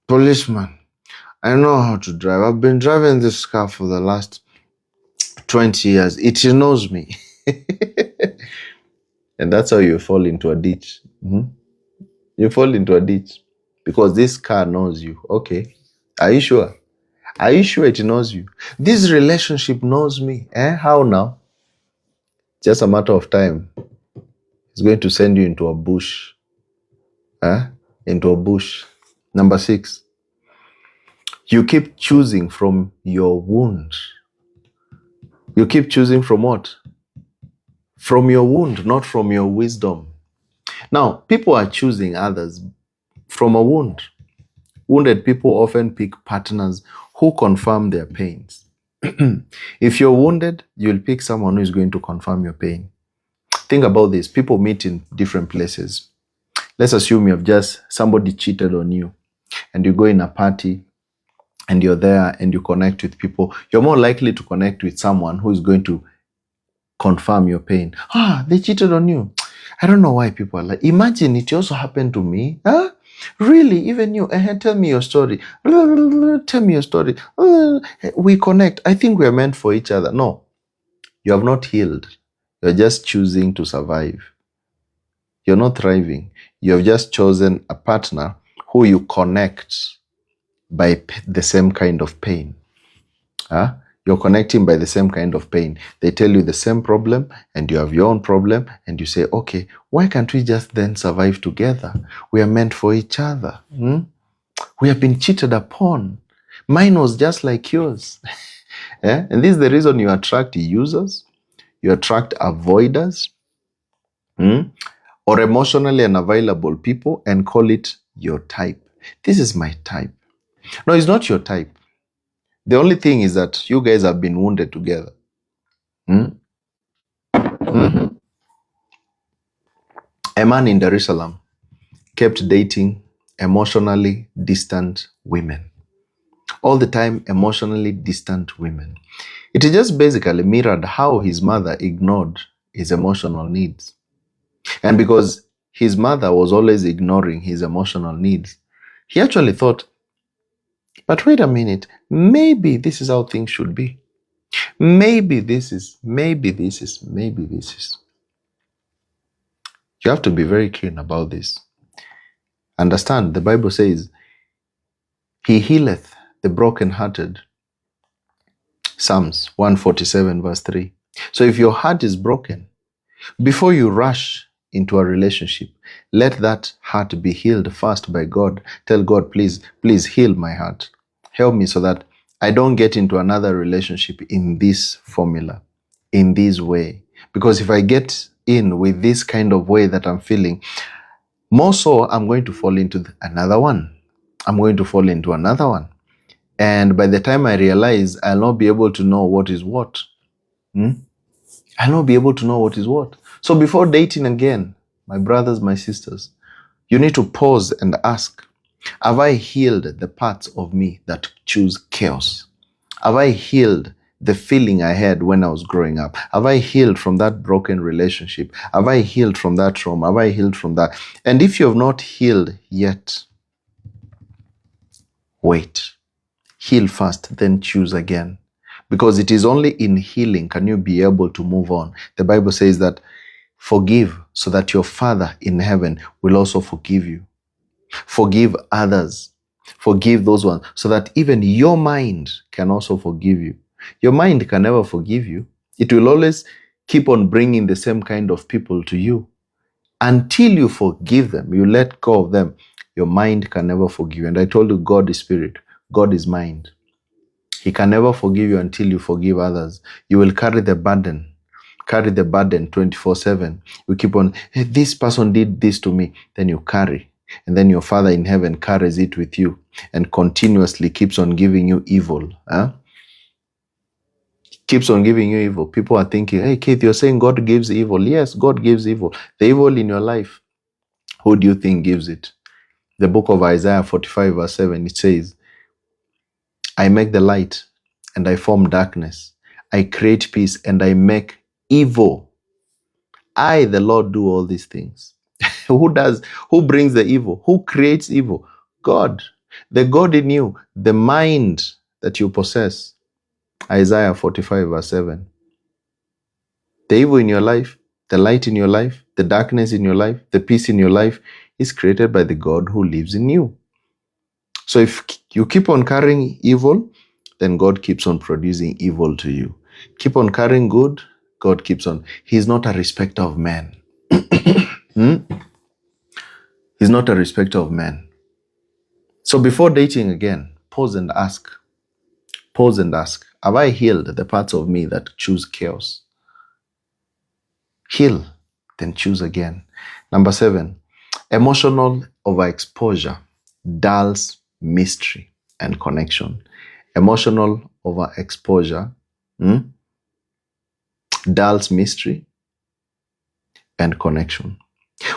Policeman, I know how to drive. I've been driving this car for the last 20 years. It knows me. And that's how you fall into a ditch. You fall into a ditch because this car knows you. Okay. Are you sure? Are you sure it knows you? This relationship knows me. How now? Just a matter of time. It's going to send you into a bush. Into a bush. Number 6. You keep choosing from your wound. You keep choosing from what? From your wound, not from your wisdom. Now, people are choosing others from a wound. Wounded people often pick partners who confirm their pains. If you're wounded, you'll pick someone who is going to confirm your pain. Think about this. People meet in different places. Let's assume somebody cheated on you and you go in a party and you're there and you connect with people. You're more likely to connect with someone who is going to confirm your pain. They cheated on you. I don't know why people are like, imagine it also happened to me. Really? Even you? Tell me your story. Tell me your story. We connect. I think we are meant for each other. No, you have not healed. You're just choosing to survive. You're not thriving. You have just chosen a partner who you connect by the same kind of pain. You're connecting by the same kind of pain. They tell you the same problem and you have your own problem and you say, okay, why can't we just then survive together? We are meant for each other. We have been cheated upon. Mine was just like yours. And this is the reason you attract users, you attract avoiders, or emotionally unavailable people and call it your type. This is my type. No, it's not your type. The only thing is that you guys have been wounded together. A man in Dar es Salaam kept dating emotionally distant women. All the time, emotionally distant women. It just basically mirrored how his mother ignored his emotional needs. And because his mother was always ignoring his emotional needs, he actually thought, but wait a minute, maybe this is how things should be. Maybe this is. You have to be very keen about this. Understand, the Bible says, He healeth the brokenhearted. Psalms 147 verse 3. So if your heart is broken, before you rush into a relationship, let that heart be healed first by God. Tell God, please heal my heart. Help me so that I don't get into another relationship in this formula, in this way. Because if I get in with this kind of way that I'm feeling, more so, I'm going to fall into another one. I'm going to fall into another one. And by the time I realize, I'll not be able to know what is what. I'll not be able to know what is what. So before dating again, my brothers, my sisters, you need to pause and ask, have I healed the parts of me that choose chaos? Have I healed the feeling I had when I was growing up? Have I healed from that broken relationship? Have I healed from that trauma? Have I healed from that? And if you have not healed yet, wait. Heal first, then choose again. Because it is only in healing can you be able to move on. The Bible says that forgive so that your Father in heaven will also forgive you. Forgive others. Forgive those ones so that even your mind can also forgive you. Your mind can never forgive you. It will always keep on bringing the same kind of people to you. Until you forgive them, you let go of them, your mind can never forgive you. And I told you, God is spirit. God is mind. He can never forgive you until you forgive others. You will carry the burden 24/7. You keep on, hey, this person did this to me. Then you carry. And then your Father in heaven carries it with you and continuously keeps on giving you evil. Keeps on giving you evil. People are thinking, hey, Keith, you're saying God gives evil. Yes, God gives evil. The evil in your life, who do you think gives it? The book of Isaiah 45 verse 7, it says, I make the light and I form darkness. I create peace and I make evil. I, the Lord, do all these things. Who brings the evil? Who creates evil? God. The God in you, the mind that you possess. Isaiah 45 verse 7. The evil in your life, the light in your life, the darkness in your life, the peace in your life is created by the God who lives in you. So if you keep on carrying evil, then God keeps on producing evil to you. Keep on carrying good, God keeps on. He's not a respecter of men. He's not a respecter of men. So before dating again, pause and ask. Pause and ask, have I healed the parts of me that choose chaos? Heal, then choose again. Number 7, emotional overexposure dulls mystery and connection. Emotional overexposure dulls mystery and connection.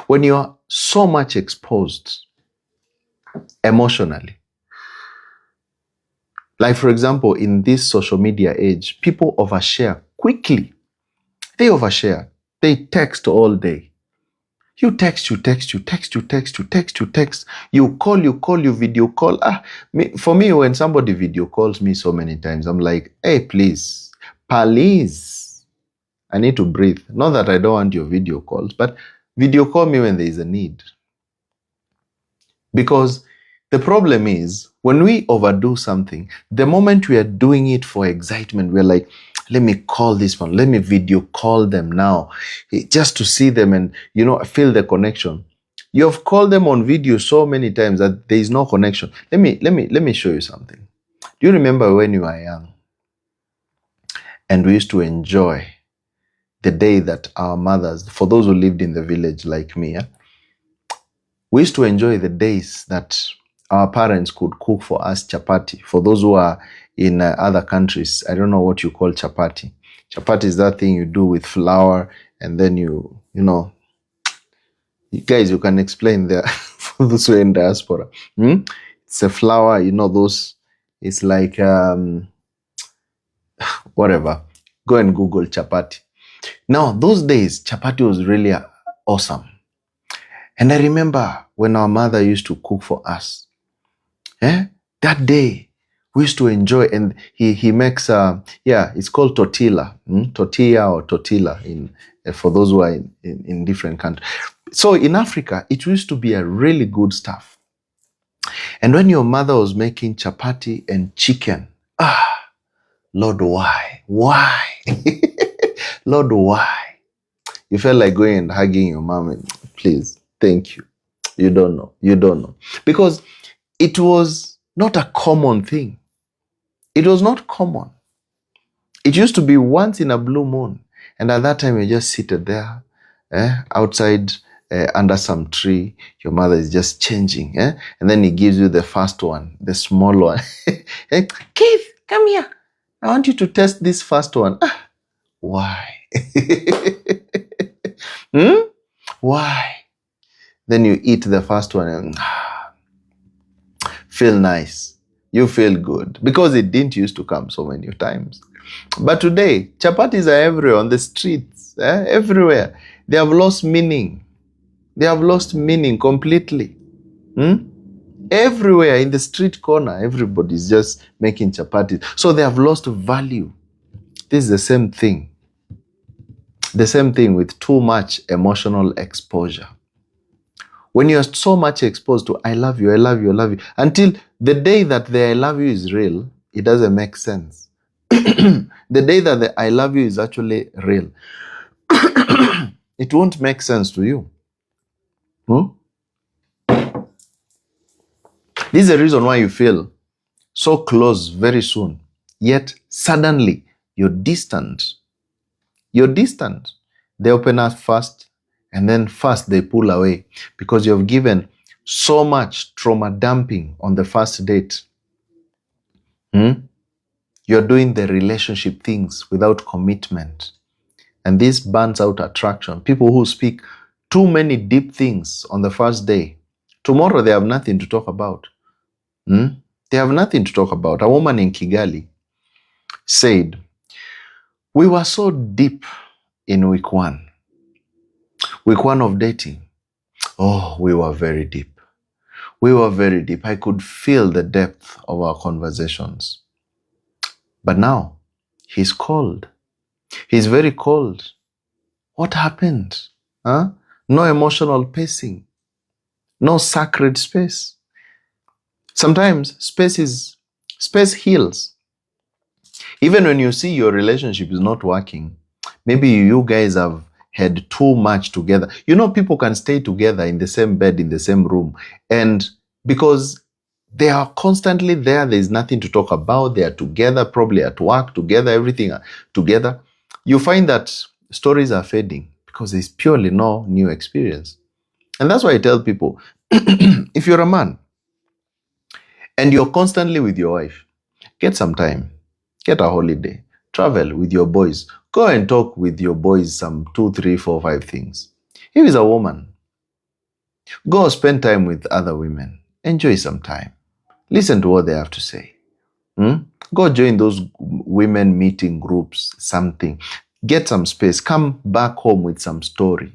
When you're so much exposed emotionally, like for example, in this social media age, people overshare quickly. They overshare. They text all day. You text. You call, you video call. For me, when somebody video calls me so many times, I'm like, hey, please, I need to breathe. Not that I don't want your video calls, but video call me when there is a need. Because the problem is, when we overdo something, the moment we are doing it for excitement, we're like, let me call this one, let me video call them now, just to see them and, feel the connection. You have called them on video so many times that there is no connection. Let me show you something. Do you remember when you were young and we used to enjoy the day that our mothers, for those who lived in the village like me, we used to enjoy the days that our parents could cook for us chapati. For those who are in other countries, I don't know what you call chapati. Chapati is that thing you do with flour and then you guys, you can explain there for those who are in diaspora. It's a flour, those, it's like, whatever. Go and Google chapati. Now, those days, chapati was really awesome. And I remember when our mother used to cook for us. That day, we used to enjoy, and he makes, it's called tortilla. Tortilla or tortilla for those who are in different countries. So in Africa, it used to be a really good stuff. And when your mother was making chapati and chicken, Lord, why? Why? Lord, why? You felt like going and hugging your mom and, please, thank you. You don't know. You don't know. Because it was not a common thing. It was not common. It used to be once in a blue moon. And at that time, you just seated there, outside, under some tree. Your mother is just changing. And then he gives you the first one, the small one. Hey, Keith, come here. I want you to test this first one. Why? Why? Then you eat the first one and feel nice. You feel good. Because it didn't used to come so many times. But today, chapatis are everywhere, on the streets, everywhere. They have lost meaning. They have lost meaning completely. Everywhere in the street corner, everybody's just making chapatis. So they have lost value. This is the same thing. The same thing with too much emotional exposure. When you're so much exposed to I love you, I love you, I love you, until the day that the I love you is real, it doesn't make sense. The day that the I love you is actually real, it won't make sense to you. This is the reason why you feel so close very soon, yet suddenly you're distant. You're distant. They open up first, and then first they pull away because you've given so much trauma dumping on the first date. You're doing the relationship things without commitment. And this burns out attraction. People who speak too many deep things on the first day, tomorrow they have nothing to talk about. They have nothing to talk about. A woman in Kigali said, we were so deep in week one of dating. Oh, we were very deep. We were very deep. I could feel the depth of our conversations. But now, he's cold. He's very cold. What happened? No emotional pacing. No sacred space. Sometimes space heals. Even when you see your relationship is not working, maybe you guys have had too much together. You know, people can stay together in the same bed, in the same room, and because they are constantly there, there's nothing to talk about. They are together, probably at work, together, everything together. You find that stories are fading because there's purely no new experience. And that's why I tell people, if you're a man and you're constantly with your wife, get some time, get a holiday, travel with your boys, go and talk with your boys some 2, 3, 4, 5 things. If it's a woman, go spend time with other women, enjoy some time. Listen to what they have to say. Go join those women meeting groups, something. Get some space. Come back home with some story.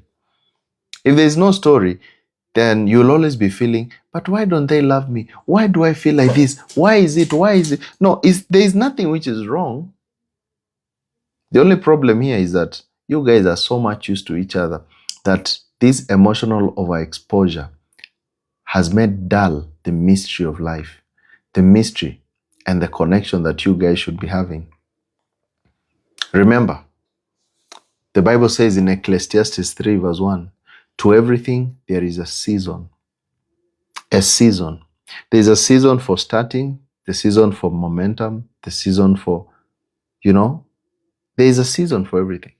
If there's no story, then you'll always be feeling, but why don't they love me? Why do I feel like this? Why is it? Why is it? No, there's nothing which is wrong. The only problem here is that you guys are so much used to each other that this emotional overexposure has made dull the mystery of life, the mystery and the connection that you guys should be having. Remember, the Bible says in Ecclesiastes 3 verse 1, to everything there is a season. A season. There's a season for starting, the season for momentum, the season for, there is a season for everything.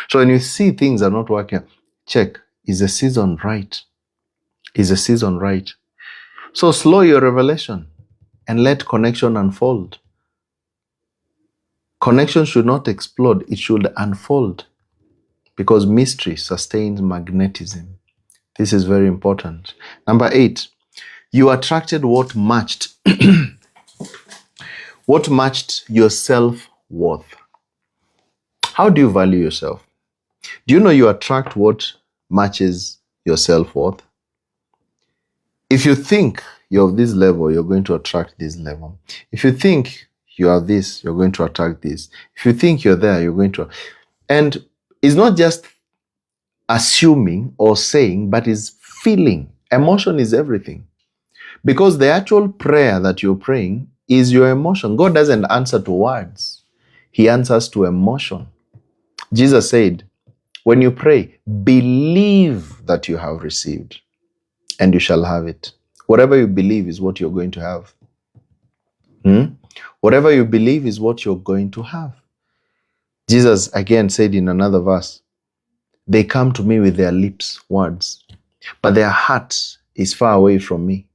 So when you see things are not working, check, is the season right? Is the season right? So slow your revelation and let connection unfold. Connection should not explode, it should unfold because mystery sustains magnetism. This is very important. Number 8, you attracted what matched your self-worth. How do you value yourself? Do you know you attract what matches your self-worth? If you think you're of this level, you're going to attract this level. If you think you are this, you're going to attract this. If you think you're there, you're going to. And it's not just assuming or saying, but is feeling. Emotion is everything. Because the actual prayer that you're praying is your emotion. God doesn't answer to words. He answers to emotion. Jesus said, when you pray, believe that you have received and you shall have it. Whatever you believe is what you're going to have. Whatever you believe is what you're going to have. Jesus again said in another verse, they come to me with their lips, words, but their heart is far away from me.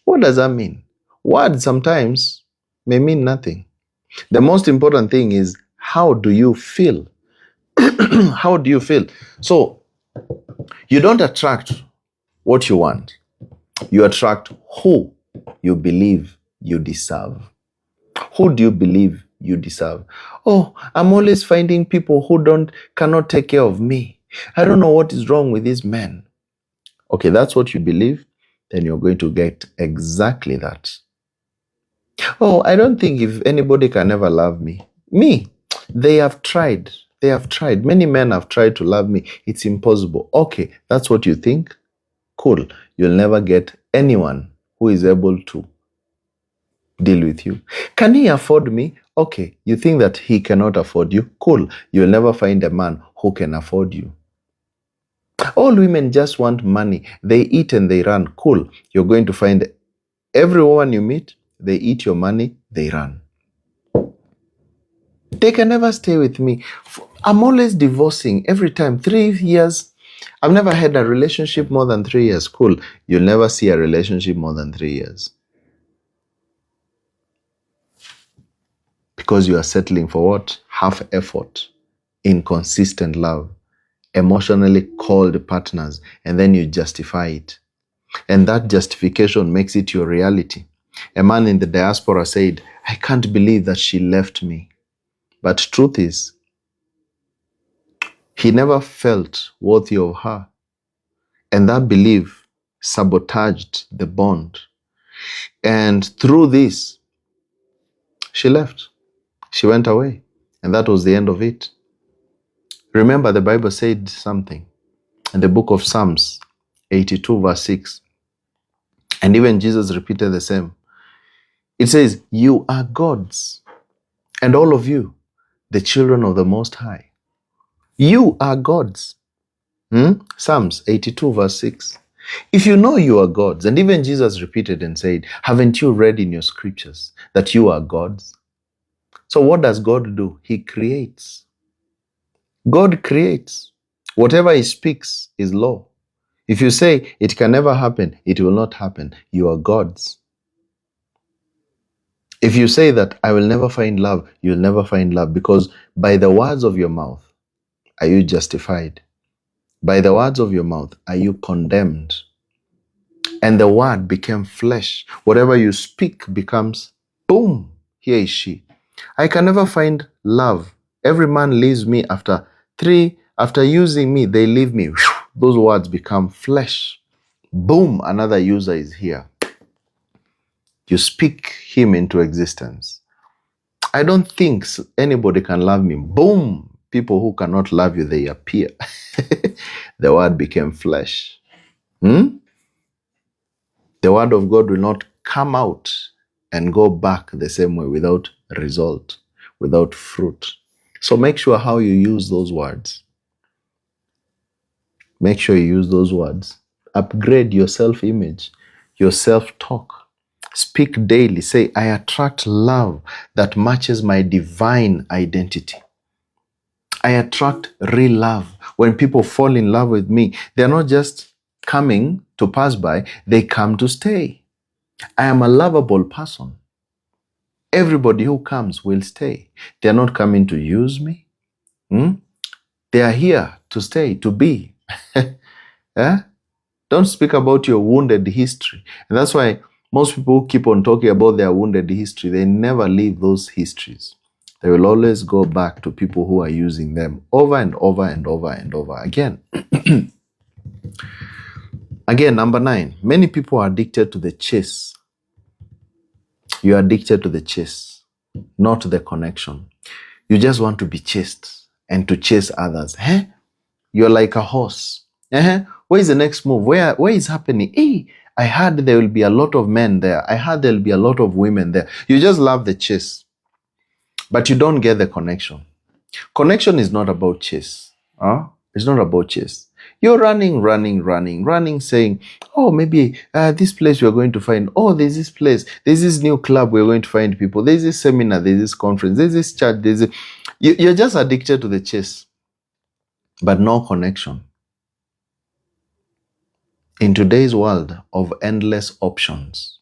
What does that mean? Words sometimes may mean nothing. The most important thing is, how do you feel? How do you feel? So, you don't attract what you want. You attract who you believe you deserve. Who do you believe you deserve? Oh, I'm always finding people who cannot take care of me. I don't know what is wrong with these men. Okay, that's what you believe, then you're going to get exactly that. Oh, I don't think if anybody can ever love me. Me, they have tried. They have tried. Many men have tried to love me. It's impossible. Okay, that's what you think? Cool. You'll never get anyone who is able to deal with you. Can he afford me? Okay, you think that he cannot afford you? Cool. You'll never find a man who can afford you. All women just want money. They eat and they run. Cool. You're going to find every woman you meet, they eat your money, they run. They can never stay with me. I'm always divorcing every time. 3 years. I've never had a relationship more than 3 years. Cool. You'll never see a relationship more than 3 years. Because you are settling for what? Half effort, inconsistent love, emotionally cold partners, and then you justify it. And that justification makes it your reality. A man in the diaspora said, I can't believe that she left me. But truth is, he never felt worthy of her. And that belief sabotaged the bond. And through this, she left. She went away. And that was the end of it. Remember, the Bible said something in the book of Psalms 82 verse 6. And even Jesus repeated the same. It says, you are gods, and all of you, the children of the Most High. You are gods. Psalms 82 verse 6. If you know you are gods, and even Jesus repeated and said, haven't you read in your scriptures that you are gods? So what does God do? He creates. God creates. Whatever he speaks is law. If you say it can never happen, it will not happen. You are gods. If you say that I will never find love, you'll never find love, because by the words of your mouth are you justified. By the words of your mouth are you condemned. And the word became flesh. Whatever you speak becomes, boom, here is she. I can never find love. Every man leaves me after using me, they leave me. Those words become flesh. Boom, another user is here. You speak him into existence. I don't think anybody can love me. Boom, people who cannot love you, they appear. The word became flesh. The word of God will not come out and go back the same way without result, without fruit. So make sure how you use those words. Make sure you use those words. Upgrade your self-image, your self-talk. Speak daily. Say, I attract love that matches my divine identity. I attract real love. When people fall in love with me, they're not just coming to pass by, they come to stay. I am a lovable person. Everybody who comes will stay. They're not coming to use me. They are here to stay, to be. Don't speak about your wounded history. And that's why most people who keep on talking about their wounded history, they never leave those histories. They will always go back to people who are using them over and over and over and over again. Again, number 9, many people are addicted to the chase. You are addicted to the chase, not the connection. You just want to be chased and to chase others. You're like a horse. Where is the next move? Where is happening? Hey, I heard there will be a lot of men there. I heard there will be a lot of women there. You just love the chase, but you don't get the connection. Connection is not about chase. It's not about chase. You're running, saying, oh, maybe this place we're going to find. Oh, there's this place. There's this new club we're going to find people. There's this seminar. There's this conference. There's this chat. You're just addicted to the chase, but no connection. In today's world of endless options,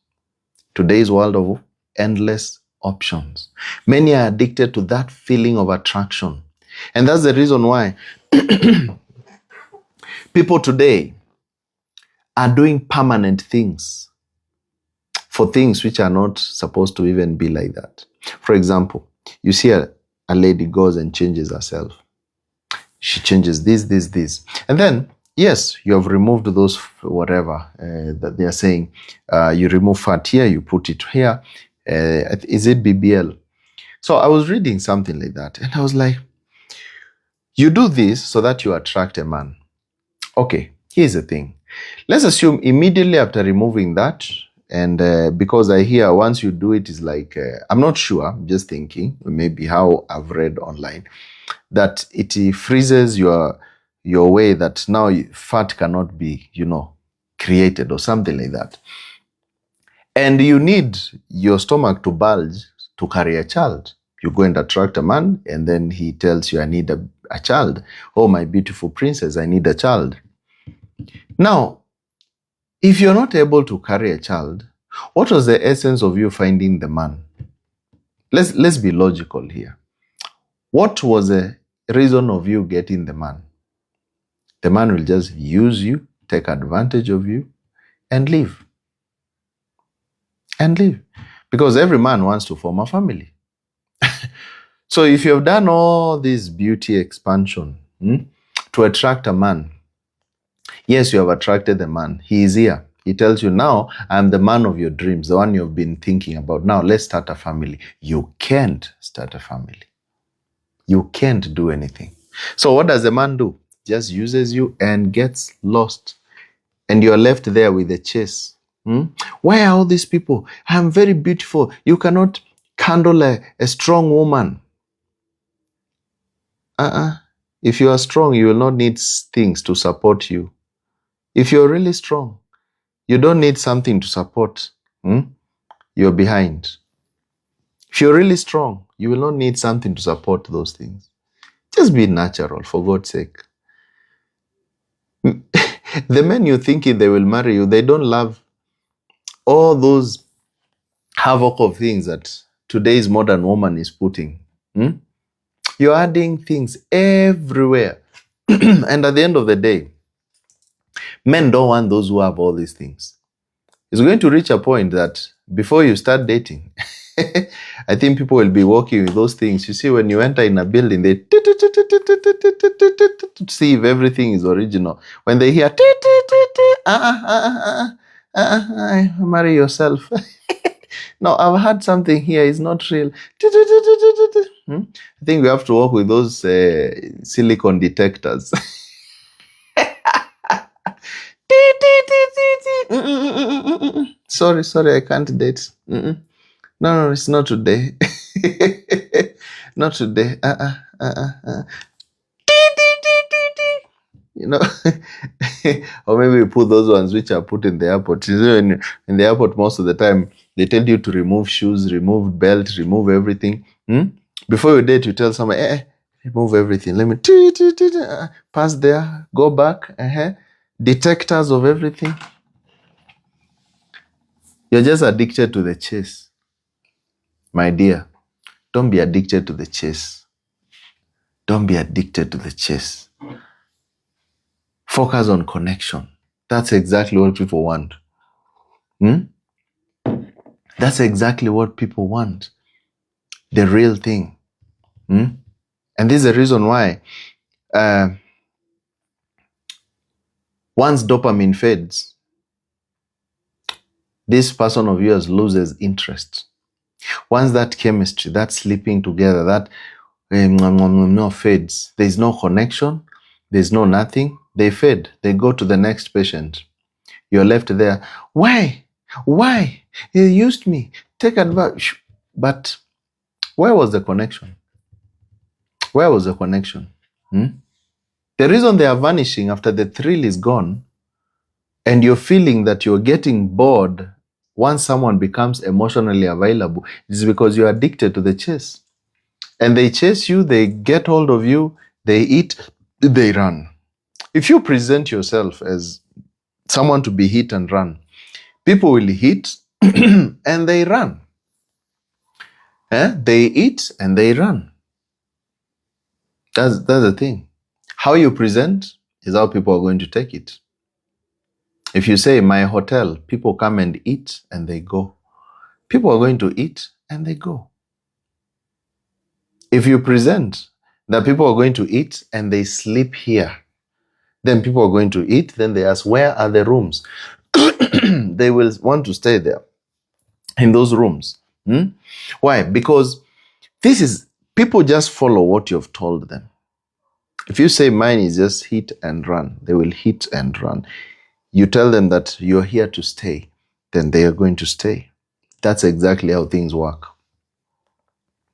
many are addicted to that feeling of attraction. And that's the reason why people today are doing permanent things for things which are not supposed to even be like that. For example, you see a lady goes and changes herself. She changes this. And then, yes, you have removed those whatever that they are saying. You remove fat here, you put it here. Is it BBL? So I was reading something like that, and I was like, you do this so that you attract a man. Okay, here's the thing. Let's assume immediately after removing that, and because I hear once you do it is like, I'm not sure, I'm just thinking, maybe how I've read online, that it freezes your way that now fat cannot be, created or something like that. And you need your stomach to bulge to carry a child. You go and attract a man, and then he tells you, I need a child. Oh, my beautiful princess, I need a child. Now, if you're not able to carry a child, what was the essence of you finding the man? Let's be logical here. What was the reason of you getting the man? The man will just use you, take advantage of you, and leave. Because every man wants to form a family. So if you have done all this beauty expansion to attract a man, yes, you have attracted the man. He is here. He tells you, now I'm the man of your dreams, the one you've been thinking about. Now let's start a family. You can't start a family. You can't do anything. So what does the man do? Just uses you and gets lost. And you're left there with the chase. Why are all these people? I'm very beautiful. You cannot handle a strong woman. If you are strong, you will not need things to support you. If you're really strong, you don't need something to support your behind. If you're really strong, you will not need something to support those things. Just be natural, for God's sake. The men you're thinking they will marry you, they don't love all those havoc of things that today's modern woman is putting. You're adding things everywhere. And at the end of the day, men don't want those who have all these things. It's going to reach a point that before you start dating, I think people will be walking with those things. You see, when you enter in a building, they see if everything is original. When they hear, marry yourself. No, I've had something here, it's not real. I think we have to work with those silicon detectors. Sorry, I can't date. No, it's not today. Not today. Or maybe we put those ones which are put in the airport. In the airport, most of the time, they tell you to remove shoes, remove belt, remove everything. Before you date, you tell someone, remove everything. Let me pass there, go back. Detectors of everything. You're just addicted to the chase. My dear, don't be addicted to the chase. Don't be addicted to the chase. Focus on connection. That's exactly what people want. That's exactly what people want. The real thing. And this is the reason why once dopamine fades, this person of yours loses interest. Once that chemistry, that sleeping together, that fades, there's no connection, There's no nothing. They fade. They go to the next patient. You're left there. Why? Why? He used me. Take advantage. But where was the connection? Where was the connection? The reason they are vanishing after the thrill is gone, and you're feeling that you're getting bored once someone becomes emotionally available, is because you're addicted to the chase. And they chase you, they get hold of you, they eat, they run. If you present yourself as someone to be hit and run, people will hit and they run. They eat and they run. That's the thing. How you present is how people are going to take it. If you say, my hotel, people come and eat and they go. People are going to eat and they go. If you present that people are going to eat and they sleep here, then people are going to eat, then they ask, where are the rooms? They will want to stay there in those rooms. Why? Because people just follow what you've told them. If you say mine is just hit and run, they will hit and run. You tell them that you're here to stay, then they are going to stay. That's exactly how things work.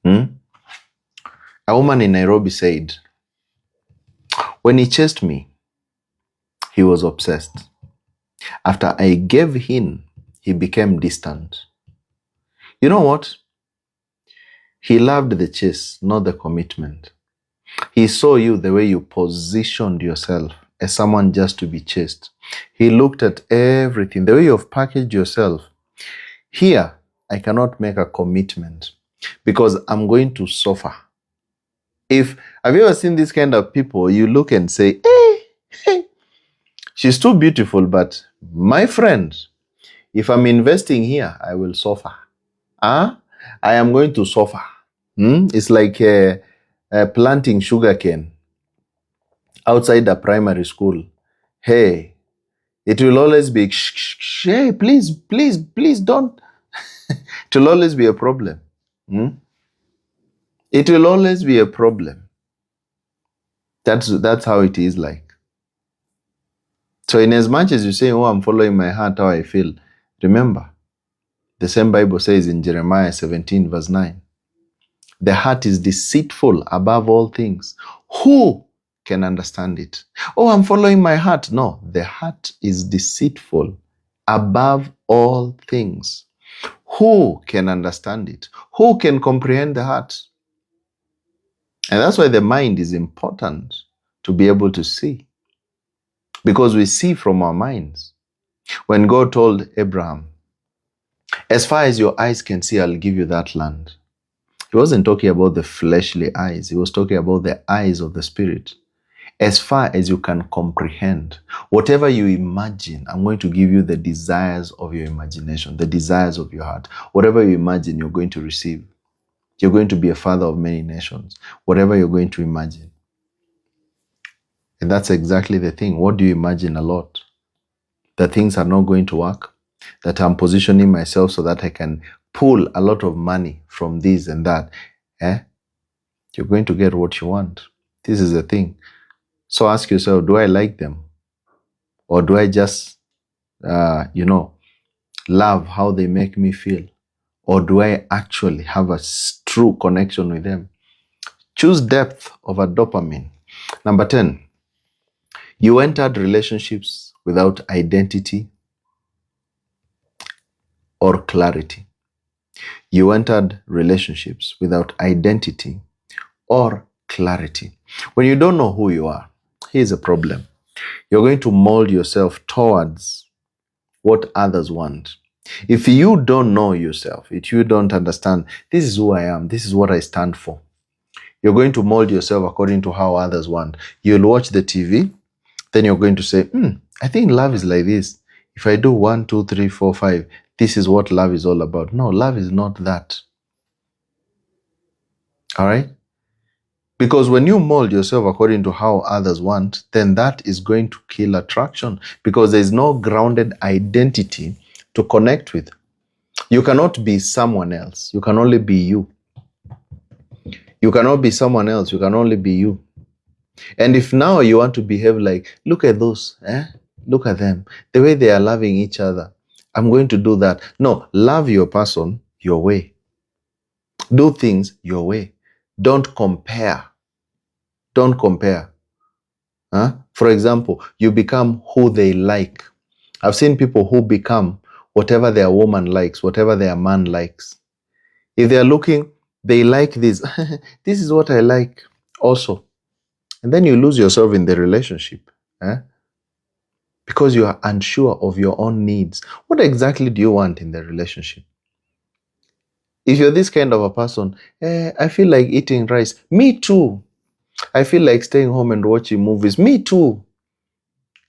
A woman in Nairobi said, when he chased me, he was obsessed. After I gave in, he became distant. You know what? He loved the chase, not the commitment. He saw you the way you positioned yourself as someone just to be chased. He looked at everything, the way you've packaged yourself. Here, I cannot make a commitment because I'm going to suffer. Have you ever seen this kind of people? You look and say, hey, she's too beautiful, but my friend, if I'm investing here, I will suffer. I am going to suffer. It's like planting sugarcane outside a primary school. Hey, it will always be, hey, please don't. It will always be a problem. It will always be a problem. That's how it is like. So in as much as you say, oh, I'm following my heart, how I feel, remember, the same Bible says in Jeremiah 17 verse 9, the heart is deceitful above all things. Who can understand it? Oh, I'm following my heart. No, the heart is deceitful above all things. Who can understand it? Who can comprehend the heart? And that's why the mind is important to be able to see. Because we see from our minds. When God told Abraham, as far as your eyes can see, I'll give you that land. He wasn't talking about the fleshly eyes. He was talking about the eyes of the spirit. As far as you can comprehend, whatever you imagine, I'm going to give you the desires of your imagination, the desires of your heart. Whatever you imagine, you're going to receive. You're going to be a father of many nations. Whatever you're going to imagine. And that's exactly the thing. What do you imagine a lot? That things are not going to work? That I'm positioning myself so that I can pull a lot of money from this and that? You're going to get what you want. This is the thing. So ask yourself, do I like them? Or do I just, love how they make me feel? Or do I actually have a true connection with them? Choose depth over dopamine. Number 10, you entered relationships without identity or clarity. You entered relationships without identity or clarity. When you don't know who you are, here's a problem. You're going to mold yourself towards what others want. If you don't know yourself, if you don't understand, this is who I am, this is what I stand for, you're going to mold yourself according to how others want. You'll watch the TV, then you're going to say, I think love is like this. If I do 1, 2, 3, 4, 5, this is what love is all about. No, love is not that. All right? Because when you mold yourself according to how others want, then that is going to kill attraction because there is no grounded identity to connect with. You cannot be someone else. You can only be you. You cannot be someone else. You can only be you. And if now you want to behave like, look at those, look at them, the way they are loving each other, I'm going to do that. No, love your person your way. Do things your way. Don't compare. Don't compare. For example, you become who they like. I've seen people who become whatever their woman likes, whatever their man likes. If they're looking, they like this. This is what I like also. And then you lose yourself in the relationship. Because you are unsure of your own needs. What exactly do you want in the relationship? If you're this kind of a person, I feel like eating rice. Me too. I feel like staying home and watching movies. Me too.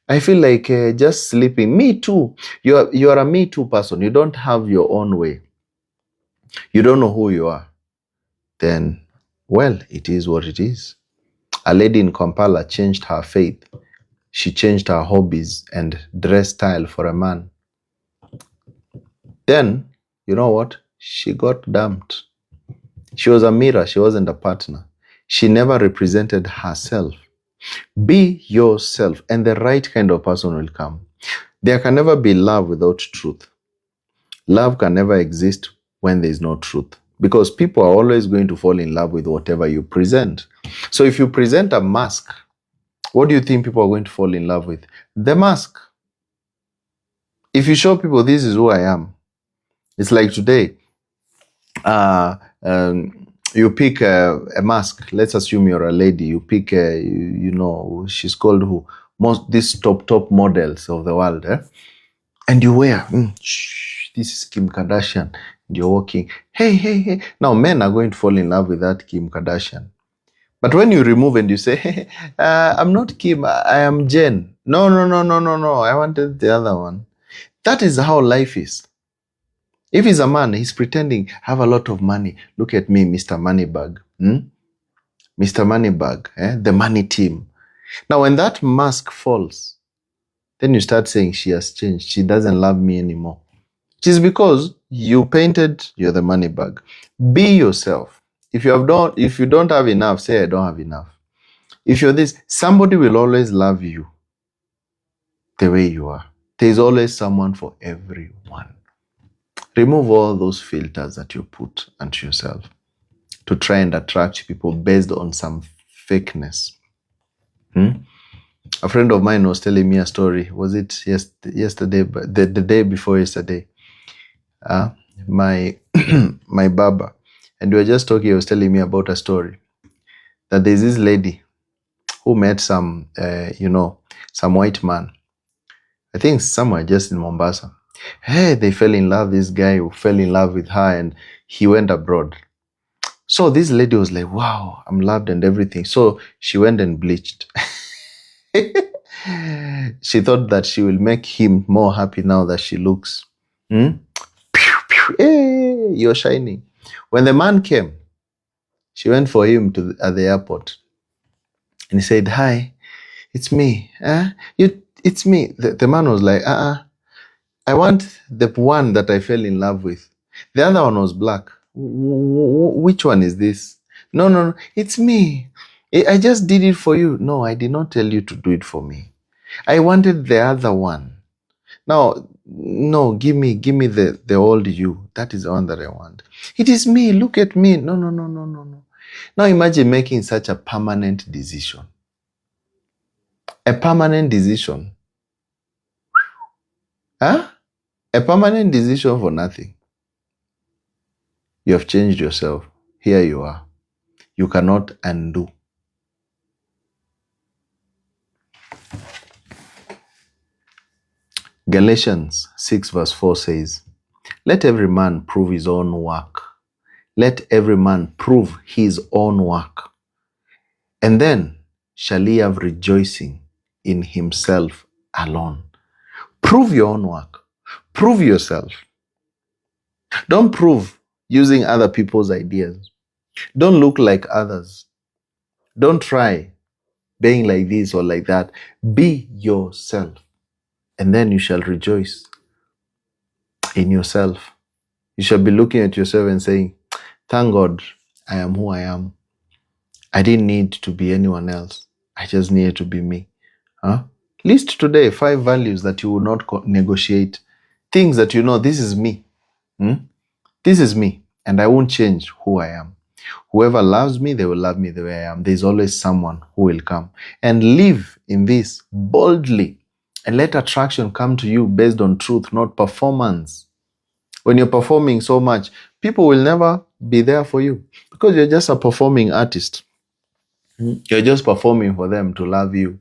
I feel like just sleeping. Me too. You are a me too person. You don't have your own way. You don't know who you are. Then, well, it is what it is. A lady in Kampala changed her faith. She changed her hobbies and dress style for a man. Then, you know what? She got dumped. She was a mirror. She wasn't a partner. She never represented herself. Be yourself, and the right kind of person will come. There can never be love without truth. Love can never exist when there is no truth, because people are always going to fall in love with whatever you present. So if you present a mask, what do you think people are going to fall in love with? The mask. If you show people this is who I am, it's like today, you pick a mask. Let's assume you're a lady. You pick, she's called who? These top models of the world. And you wear, this is Kim Kardashian. And you're walking, hey. Now men are going to fall in love with that Kim Kardashian. But when you remove and you say, hey, I'm not Kim, I am Jen. No, I wanted the other one. That is how life is. If he's a man, he's pretending, have a lot of money. Look at me, Mr. Moneybag. Mr. Moneybag, the money team. Now, when that mask falls, then you start saying she has changed. She doesn't love me anymore. It is because you painted, you're the money bag. Be yourself. If you don't have enough, say I don't have enough. If you're this, somebody will always love you the way you are. There's always someone for everyone. Remove all those filters that you put onto yourself to try and attract people based on some fakeness. A friend of mine was telling me a story. Was it yesterday? The day before yesterday. My baba. And we were just talking. He was telling me about a story. That there's this lady who met some white man. I think somewhere just in Mombasa. Hey, they fell in love. This guy who fell in love with her and he went abroad. So this lady was like, wow, I'm loved and everything. So she went and bleached. She thought that she will make him more happy now that she looks. Hey, you're shining. When the man came, she went for him at the airport. And he said, hi, it's me. It's me. The man was like, I want the one that I fell in love with. The other one was black. Which one is this? No, it's me. I just did it for you. No, I did not tell you to do it for me. I wanted the other one. Now, no, give me the old you. That is the one that I want. It is me. Look at me. No. Now imagine making such a permanent decision. A permanent decision. A permanent decision for nothing. You have changed yourself. Here you are. You cannot undo. Galatians 6 verse 4 says, let every man prove his own work. Let every man prove his own work. And then shall he have rejoicing in himself alone. Prove your own work. Prove yourself. Don't prove using other people's ideas. Don't look like others. Don't try being like this or like that. Be yourself. And then you shall rejoice in yourself. You shall be looking at yourself and saying, thank God I am who I am. I didn't need to be anyone else. I just need to be me. Huh? List today 5 values that you will not negotiate. Things that you know, this is me. This is me, and I won't change who I am. Whoever loves me, they will love me the way I am. There's always someone who will come. And live in this boldly, and let attraction come to you based on truth, not performance. When you're performing so much, people will never be there for you because you're just a performing artist. You're just performing for them to love you.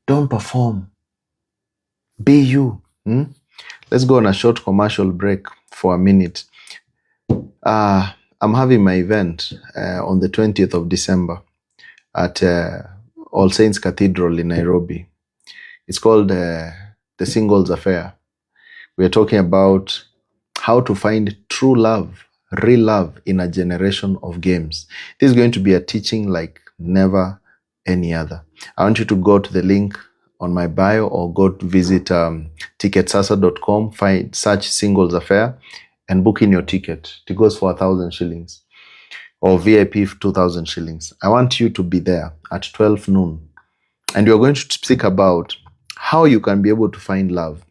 Don't perform. Be you. Let's go on a short commercial break for a minute. I'm having my event on the 20th of December at All Saints Cathedral in Nairobi. It's called The Singles Affair. We are talking about how to find true love, real love in a generation of games. This is going to be a teaching like never any other. I want you to go to the link on my bio or go to visit ticketsasa.com, search Singles Affair and book in your ticket. It goes for 1,000 shillings or VIP 2,000 shillings. I want you to be there at 12 noon. And you're going to speak about how you can be able to find love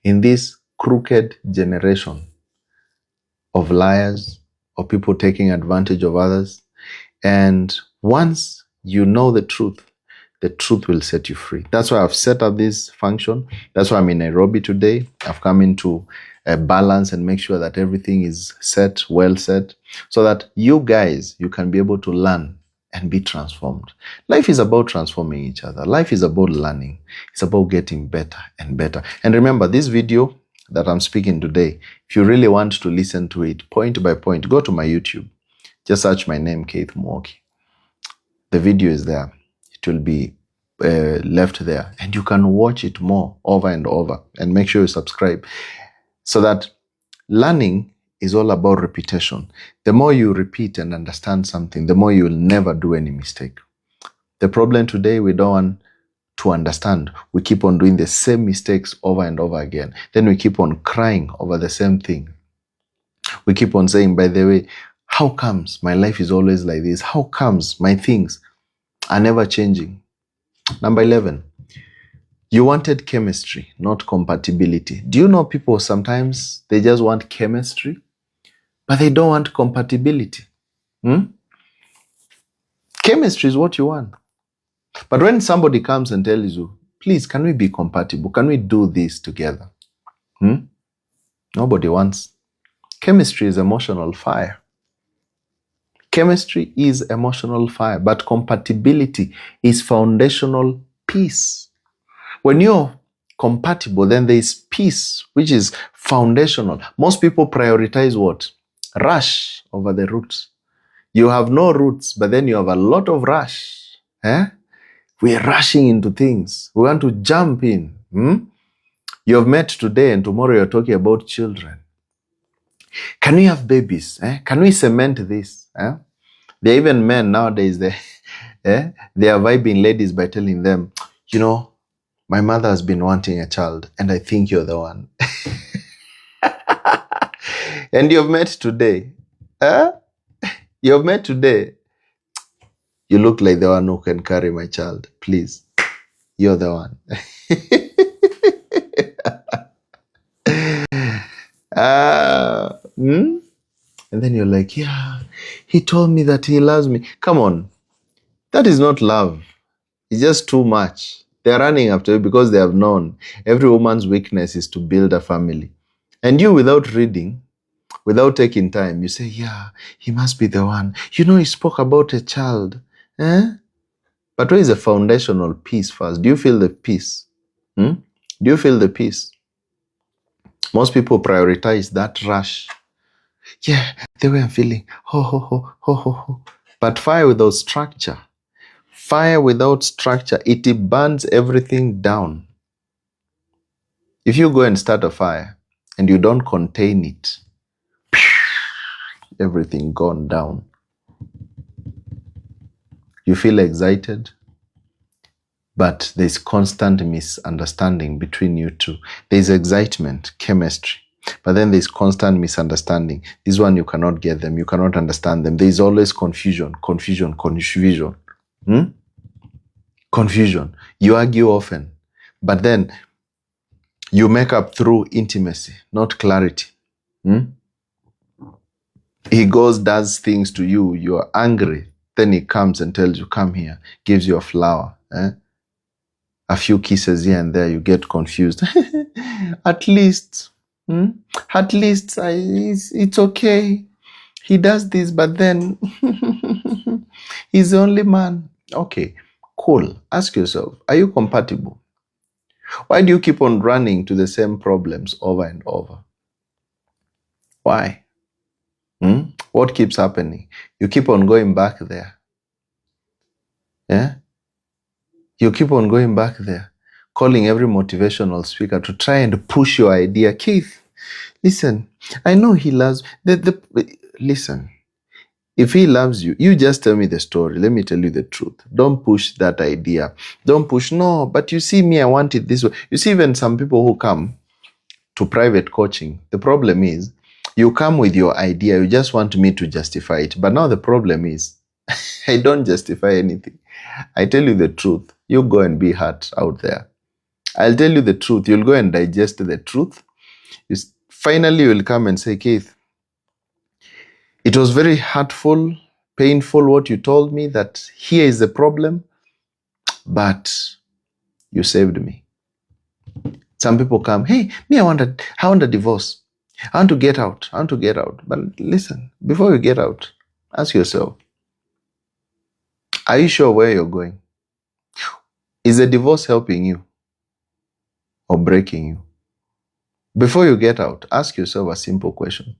in this crooked generation of liars, of people taking advantage of others. And once you know the truth will set you free. That's why I've set up this function. That's why I'm in Nairobi today. I've come into a balance and make sure that everything is set, well set, so that you guys, you can be able to learn and be transformed. Life is about transforming each other. Life is about learning. It's about getting better and better. And remember, this video that I'm speaking today, if you really want to listen to it point by point, go to my YouTube. Just search my name, Keith Mwoki. The video is there. It will be left there. And you can watch it more over and over. And make sure you subscribe. So that learning is all about repetition. The more you repeat and understand something, the more you will never do any mistake. The problem today, we don't want to understand. We keep on doing the same mistakes over and over again. Then we keep on crying over the same thing. We keep on saying, by the way, how comes my life is always like this? How comes my things are never changing? Number 11, you wanted chemistry, not compatibility. Do you know people sometimes, they just want chemistry, but they don't want compatibility? Chemistry is what you want. But when somebody comes and tells you, please, can we be compatible? Can we do this together? Nobody wants. Chemistry is emotional fire. Chemistry is emotional fire, but compatibility is foundational peace. When you're compatible, then there is peace, which is foundational. Most people prioritize what? Rush over the roots. You have no roots, but then you have a lot of rush. We're rushing into things. We want to jump in. You have met today and tomorrow you're talking about children. Can we have babies? Can we cement this? There are even men nowadays, they are vibing ladies by telling them, you know, my mother has been wanting a child and I think you're the one. And you've met today. You've met today. You look like the one who can carry my child. Please, you're the one. And then you're like, yeah, he told me that he loves me. Come on. That is not love. It's just too much. They're running after you because they have known every woman's weakness is to build a family. And you, without reading, without taking time, you say, yeah, he must be the one. You know, he spoke about a child. But what is the foundational peace first? Do you feel the peace? Do you feel the peace? Most people prioritize that rush. Yeah, the way I'm feeling. Ho, ho, ho, ho, ho, ho. But fire without structure. Fire without structure, it burns everything down. If you go and start a fire and you don't contain it, everything gone down. You feel excited, but there's constant misunderstanding between you two. There's excitement, chemistry, but then there's constant misunderstanding. This one, you cannot get them. You cannot understand them. There's always confusion. Confusion. You argue often, but then you make up through intimacy, not clarity. He goes, does things to you, you're angry. Then he comes and tells you, come here, gives you a flower. A few kisses here and there, you get confused. At least, it's okay. He does this, but then he's the only man. Okay, cool. Ask yourself, are you compatible? Why do you keep on running to the same problems over and over? Why? What keeps happening? You keep on going back there. Yeah? You keep on going back there, calling every motivational speaker to try and push your idea. Keith, listen, I know he loves listen. If he loves you, you just tell me the story. Let me tell you the truth. Don't push that idea. Don't push, no, but you see me, I want it this way. You see, even some people who come to private coaching, the problem is, you come with your idea, you just want me to justify it. But now the problem is, I don't justify anything. I tell you the truth. You go and be hurt out there. I'll tell you the truth. You'll go and digest the truth. Finally, you'll come and say, Keith, it was very hurtful, painful what you told me, that here is the problem, but you saved me. Some people come, hey, me, I want a divorce. I want to get out. But listen, before you get out, ask yourself, are you sure where you're going? Is the divorce helping you or breaking you? Before you get out, ask yourself a simple question.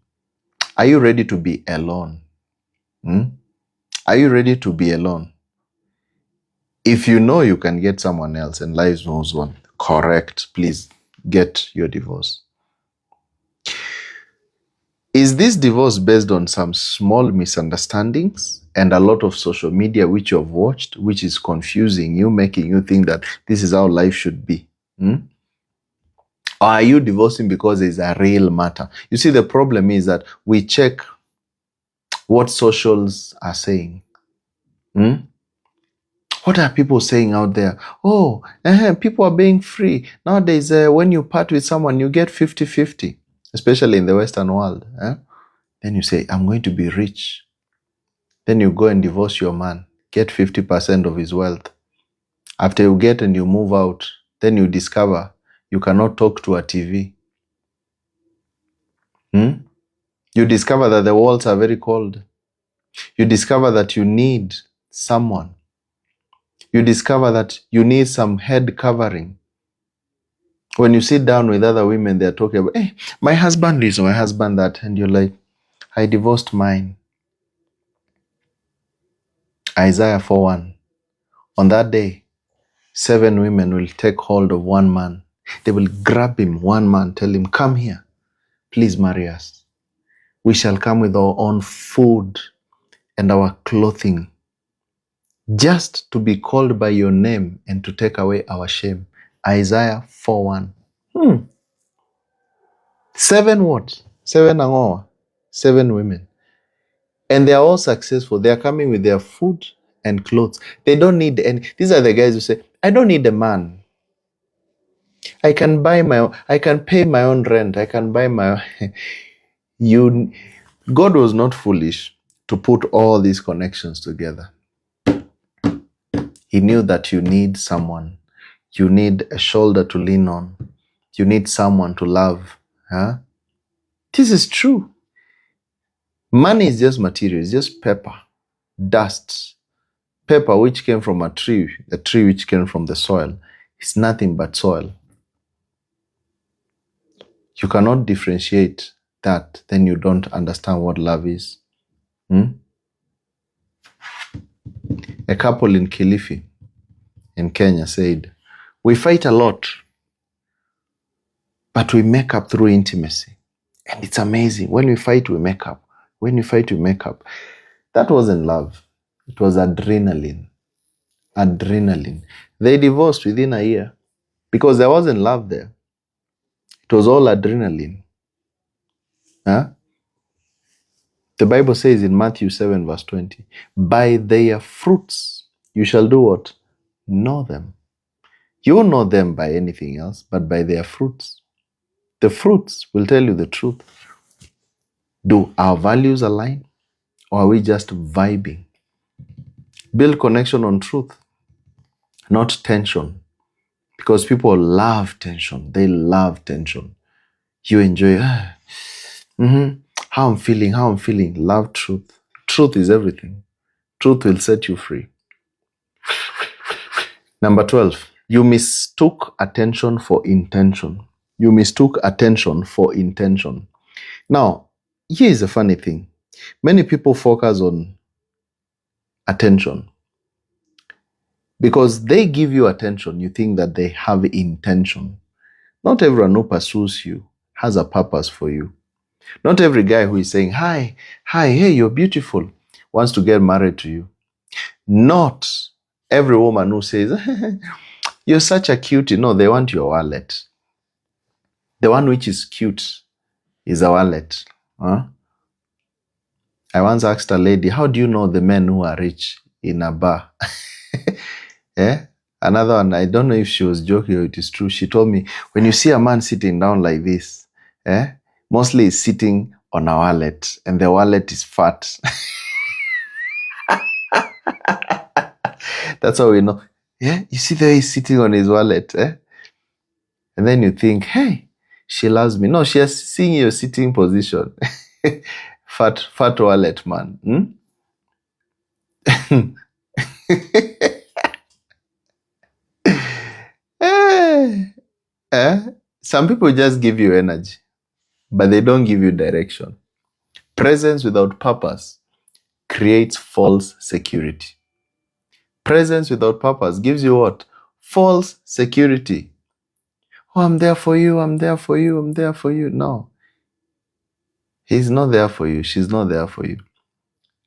Are you ready to be alone? Are you ready to be alone? If you know you can get someone else and life moves on, correct, please get your divorce. Is this divorce based on some small misunderstandings and a lot of social media which you've watched, which is confusing you, making you think that this is how life should be? Or are you divorcing because it's a real matter? You see, the problem is that we check what socials are saying. What are people saying out there? Oh, people are being free. Nowadays, when you part with someone, you get 50-50, especially in the Western world. Then you say, I'm going to be rich. Then you go and divorce your man, get 50% of his wealth. After you get and you move out, then you discover you cannot talk to a TV. You discover that the walls are very cold. You discover that you need someone. You discover that you need some head covering. When you sit down with other women, they're talking about, hey, my husband this, my husband that. And you're like, I divorced mine. Isaiah 4:1. On that day, 7 women will take hold of one man. They will grab him, one man, tell him, come here, please marry us. We shall come with our own food and our clothing, just to be called by your name and to take away our shame. Isaiah 4:1. 7 what? 7 angoa. 7 women. And they are all successful. They are coming with their food and clothes. They don't need any. These are the guys who say, I don't need a man. I can buy my own, I can pay my own rent. I can buy my own. God was not foolish to put all these connections together. He knew that you need someone. You need a shoulder to lean on. You need someone to love. This is true. Money is just material. It's just paper, dust. Paper which came from a tree which came from the soil. It's nothing but soil. You cannot differentiate that, then you don't understand what love is. A couple in Kilifi, in Kenya, said, we fight a lot, but we make up through intimacy. And it's amazing. When we fight, we make up. When we fight, we make up. That wasn't love. It was adrenaline. Adrenaline. They divorced within a year because there wasn't love there. It was all adrenaline. The Bible says in Matthew 7:20, by their fruits you shall do what? Know them. You won't know them by anything else, but by their fruits. The fruits will tell you the truth. Do our values align, or are we just vibing? Build connection on truth, not tension. Because people love tension. They love tension. You enjoy, how I'm feeling. Love truth. Truth is everything. Truth will set you free. Number 12, you mistook attention for intention. You mistook attention for intention. Now, here is a funny thing. Many people focus on attention. Because they give you attention, you think that they have intention. Not everyone who pursues you has a purpose for you. Not every guy who is saying, hi, hey, you're beautiful, wants to get married to you. Not every woman who says, you're such a cutie. No, they want your wallet. The one which is cute is a wallet. Huh? I once asked a lady, how do you know the men who are rich in a bar? Yeah? Another one, I don't know if she was joking or it is true. She told me, when you see a man sitting down like this, mostly he's sitting on a wallet and the wallet is fat. That's how we know. Yeah, you see there he's sitting on his wallet. And then you think, hey, she loves me. No, she has seen your sitting position. fat wallet, man. Some people just give you energy, but they don't give you direction. Presence without purpose creates false security. Presence without purpose gives you what? False security. Oh, I'm there for you, I'm there for you, I'm there for you. No. He's not there for you, she's not there for you.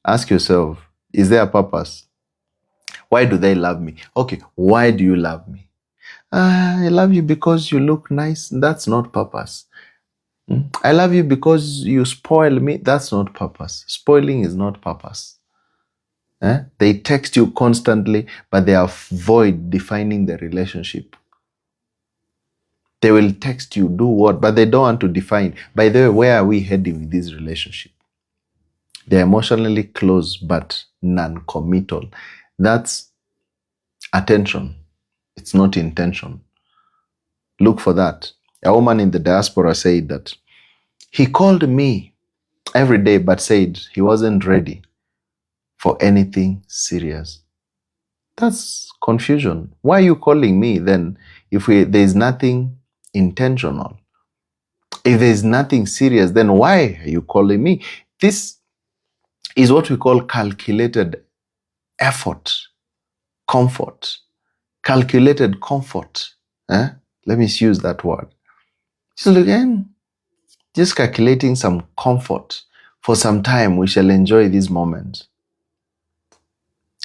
Ask yourself, is there a purpose? Why do they love me? Okay, why do you love me? I love you because you look nice. That's not purpose. I love you because you spoil me. That's not purpose. Spoiling is not purpose. They text you constantly, but they avoid defining the relationship. They will text you, do what, but they don't want to define. By the way, where are we heading with this relationship? They're emotionally close, but non-committal. That's attention. It's not intention. Look for that. A woman in the diaspora said that he called me every day, but said he wasn't ready for anything serious. That's confusion. Why are you calling me then if there's nothing intentional? If there's nothing serious, then why are you calling me? This is what we call calculated effort, comfort, calculated comfort. Let me use that word. So again, just calculating some comfort. For some time, we shall enjoy this moment.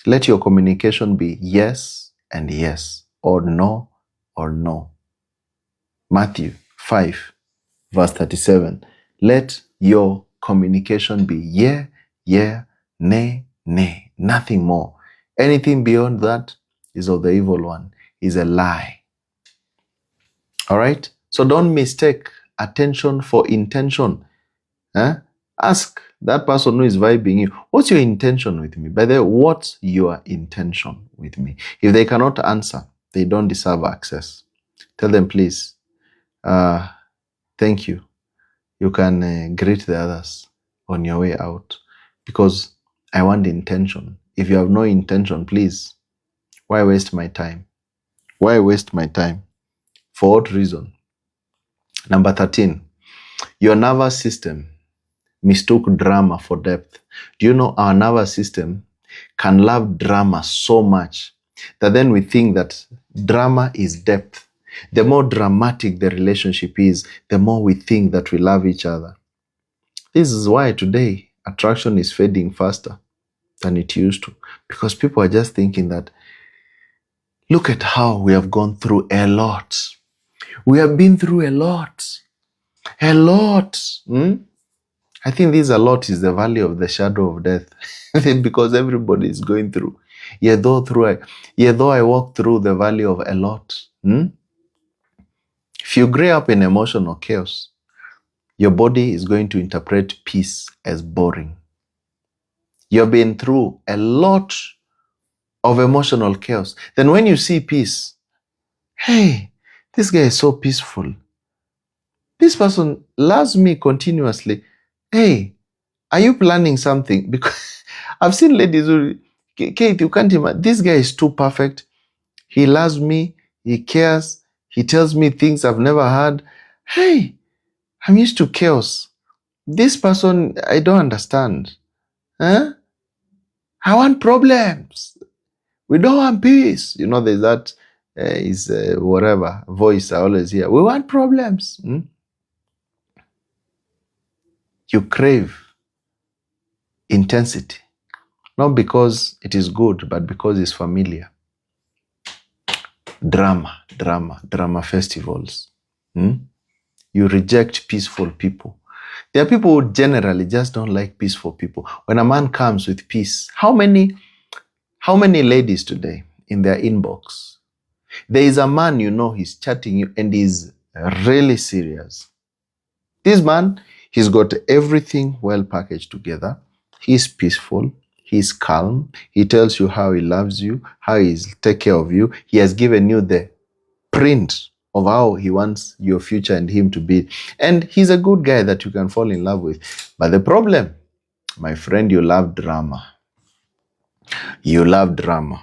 Let your communication be yes and yes, or no or no. Matthew 5, verse 37. Let your communication be yeah, nay, nay, nothing more. Anything beyond that is of the evil one, is a lie. All right? So don't mistake attention for intention. Ask that person who is vibing you, what's your intention with me? By the way, what's your intention with me? If they cannot answer, they don't deserve access. Tell them, please, thank you. You can greet the others on your way out because I want intention. If you have no intention, please, why waste my time? Why waste my time? For what reason? Number 13, your nervous system mistook drama for depth. Do you know our nervous system can love drama so much that then we think that drama is depth. The more dramatic the relationship is, the more we think that we love each other. This is why today attraction is fading faster than it used to, because people are just thinking that, look at how we have gone through a lot. We have been through a lot. A lot. I think this a lot is the valley of the shadow of death because everybody is going through. Yet though I walk through the valley of a lot. If you grow up in emotional chaos, your body is going to interpret peace as boring. You've been through a lot of emotional chaos. Then when you see peace, hey, this guy is so peaceful. This person loves me continuously. Hey, are you planning something? Because I've seen ladies who, Kate, you can't imagine. This guy is too perfect. He loves me. He cares. He tells me things I've never heard. Hey, I'm used to chaos. This person, I don't understand. Huh? I want problems. We don't want peace. You know, there's that whatever voice I always hear. We want problems. You crave intensity, not because it is good, but because it's familiar. Drama festivals. You reject peaceful people. There are people who generally just don't like peaceful people. When a man comes with peace, how many ladies today in their inbox, there is a man you know he's chatting you and he's really serious. This man, he's got everything well packaged together. He's peaceful. He's calm. He tells you how he loves you, how he'll take care of you. He has given you the print of how he wants your future and him to be. And he's a good guy that you can fall in love with. But the problem, my friend, you love drama. You love drama.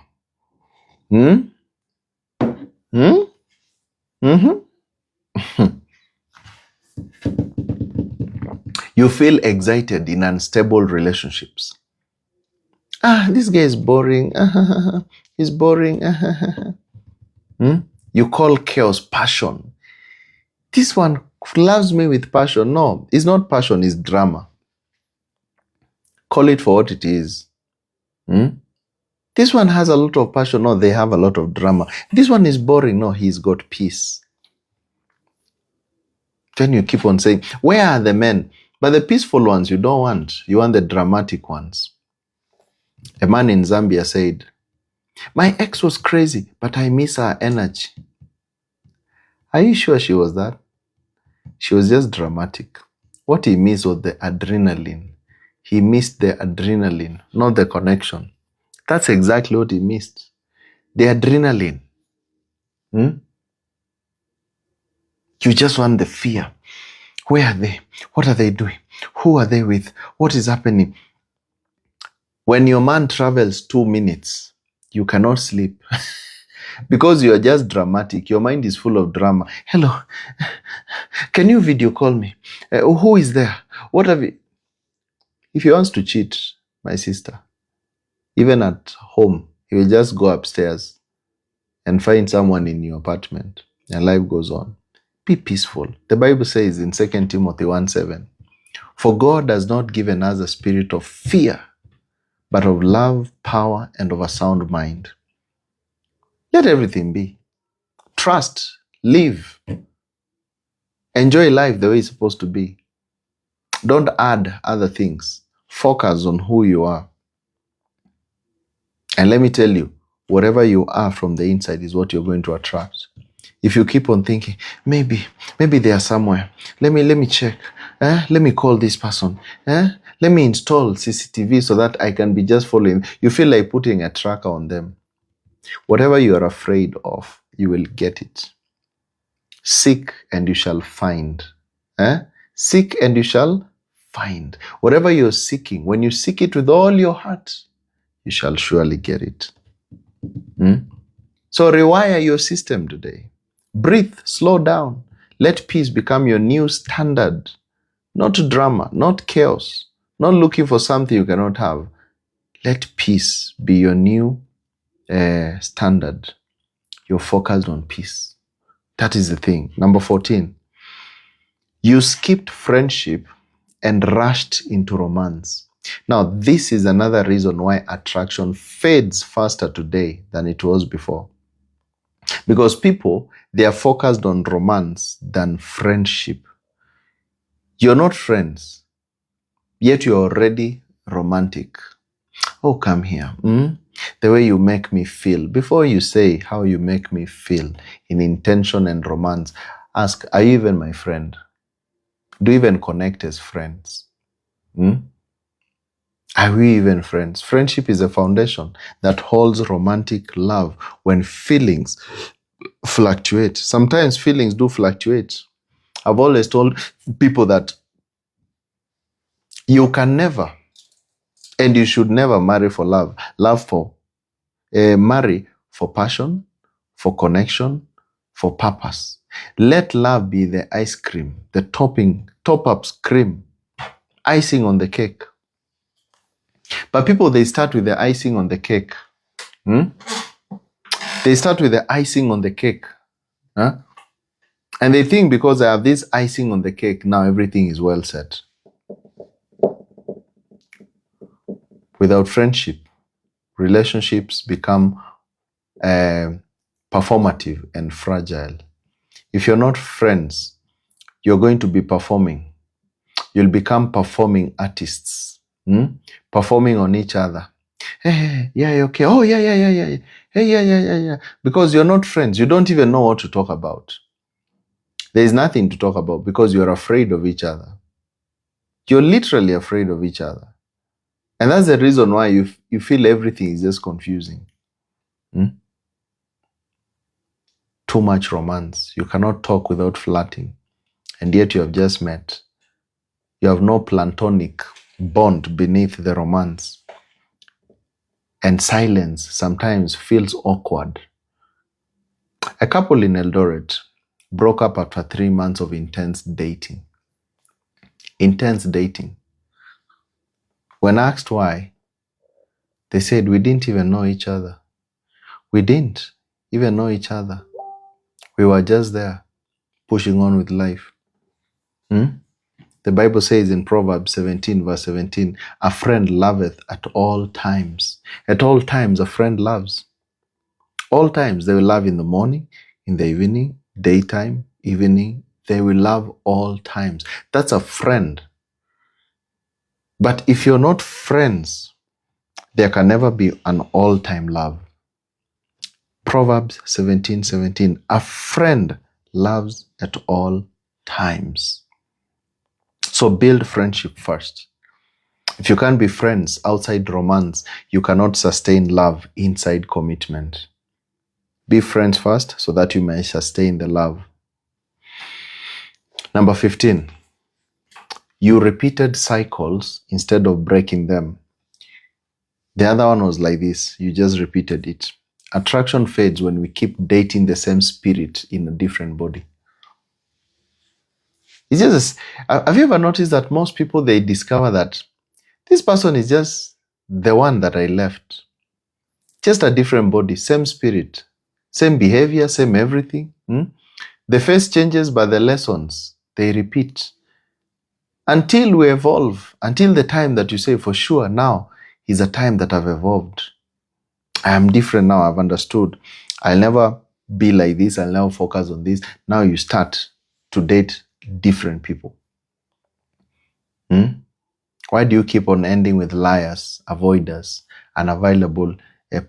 You feel excited in unstable relationships. This guy is boring. He's boring. You call chaos passion. This one loves me with passion. No, it's not passion, it's drama. Call it for what it is. This one has a lot of passion. No, they have a lot of drama. This one is boring. No, he's got peace. Then you keep on saying, where are the men? But the peaceful ones you don't want. You want the dramatic ones. A man in Zambia said, my ex was crazy, but I miss her energy. Are you sure she was that? She was just dramatic. What he missed was the adrenaline. He missed the adrenaline, not the connection. That's exactly what he missed. The adrenaline. You just want the fear. Where are they? What are they doing? Who are they with? What is happening? When your man travels 2 minutes, you cannot sleep. Because you are just dramatic. Your mind is full of drama. Hello, can you video call me? Who is there? What have you? If he wants to cheat, my sister, even at home, he will just go upstairs and find someone in your apartment, and life goes on. Be peaceful. The Bible says in 2 Timothy 1:7, for God has not given us a spirit of fear, but of love, power, and of a sound mind. Let everything be. Trust, live, enjoy life the way it's supposed to be. Don't add other things. Focus on who you are. And let me tell you, whatever you are from the inside is what you're going to attract. If you keep on thinking, maybe they are somewhere. Let me check. Let me call this person. Let me install CCTV so that I can be just following. You feel like putting a tracker on them. Whatever you are afraid of, you will get it. Seek and you shall find. Seek and you shall find. Whatever you're seeking, when you seek it with all your heart, you shall surely get it. So rewire your system today. Breathe, slow down. Let peace become your new standard. Not drama, not chaos, not looking for something you cannot have. Let peace be your new standard. You're focused on peace. That is the thing. Number 14. You skipped friendship and rushed into romance. Now, this is another reason why attraction fades faster today than it was before. Because people, they are focused on romance than friendship. You're not friends, yet you're already romantic. Oh, come here. The way you make me feel. Before you say how you make me feel in intention and romance, ask, are you even my friend? Do you even connect as friends? Are we even friends? Friendship is a foundation that holds romantic love when feelings fluctuate. Sometimes feelings do fluctuate. I've always told people that you can never and you should never marry for love. Marry for passion, for connection, for purpose. Let love be the ice cream, the top-up cream, icing on the cake. But people, they start with the icing on the cake. They start with the icing on the cake. And they think because I have this icing on the cake, now everything is well set. Without friendship, relationships become performative and fragile. If you're not friends, you're going to be performing. You'll become performing artists, performing on each other. Hey, yeah, okay. Oh, yeah. Hey, yeah. Because you're not friends. You don't even know what to talk about. There is nothing to talk about because you're afraid of each other. You're literally afraid of each other. And that's the reason why you feel everything is just confusing. Too much romance. You cannot talk without flirting. And yet you have just met. You have no platonic bond beneath the romance. And silence sometimes feels awkward. A couple in Eldoret broke up after 3 months of intense dating. Intense dating. When asked why, they said, we didn't even know each other. We didn't even know each other. We were just there, pushing on with life. The Bible says in Proverbs 17, verse 17, a friend loveth at all times. At all times, a friend loves. All times, they will love in the morning, in the evening, daytime, evening. They will love all times. That's a friend. But if you're not friends, there can never be an all-time love. Proverbs 17:17, a friend loves at all times. So build friendship first. If you can't be friends outside romance, you cannot sustain love inside commitment. Be friends first so that you may sustain the love. Number 15, you repeated cycles instead of breaking them. The other one was like this, you just repeated it. Attraction fades when we keep dating the same spirit in a different body. It's just, have you ever noticed that most people, they discover that this person is just the one that I left. Just a different body, same spirit, same behavior, same everything. The face changes, but the lessons, they repeat. Until we evolve, until the time that you say, for sure, now is a time that I've evolved. I am different now, I've understood. I'll never be like this, I'll never focus on this. Now you start to date different people. Why do you keep on ending with liars, avoiders, unavailable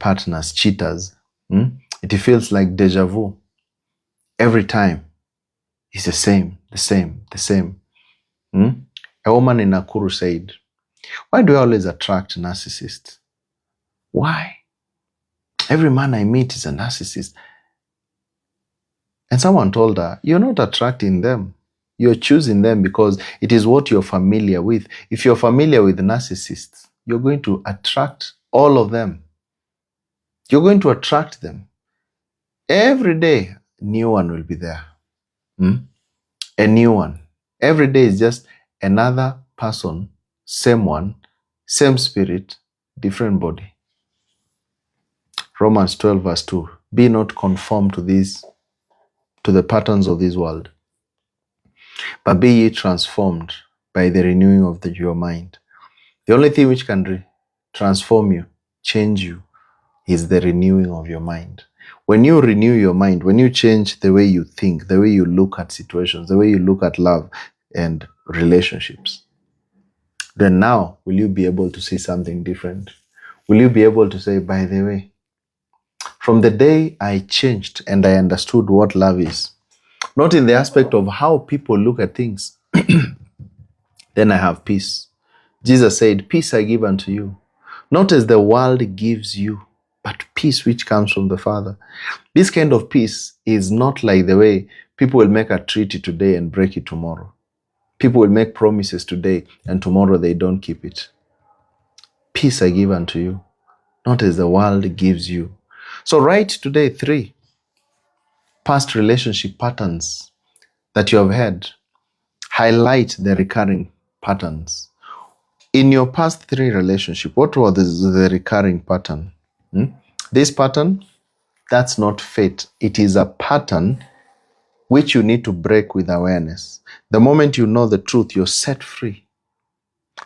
partners, cheaters? It feels like deja vu. Every time, it's the same. A woman in Nakuru said, why do I always attract narcissists? Why? Every man I meet is a narcissist. And someone told her, you're not attracting them. You're choosing them because it is what you're familiar with. If you're familiar with narcissists, you're going to attract all of them. You're going to attract them. Every day, a new one will be there. A new one. Every day is just another person, same one, same spirit, different body. Romans 12 verse 2. Be not conformed to the patterns of this world, but be ye transformed by the renewing of your mind. The only thing which can transform you, change you, is the renewing of your mind. When you renew your mind, when you change the way you think, the way you look at situations, the way you look at love and relationships, then now will you be able to see something different. Will you be able to say, by the way, from the day I changed and I understood what love is, not in the aspect of how people look at things, then I have peace. Jesus said, peace I give unto you, not as the world gives you, but peace which comes from the Father. This kind of peace is not like the way people will make a treaty today and break it tomorrow. People will make promises today and tomorrow they don't keep it. Peace I give unto you, not as the world gives you. So write today 3 past relationship patterns that you have had. Highlight the recurring patterns. In your past 3 relationships, what was the recurring pattern? This pattern, that's not fate. It is a pattern which you need to break with awareness. The moment you know the truth, you're set free.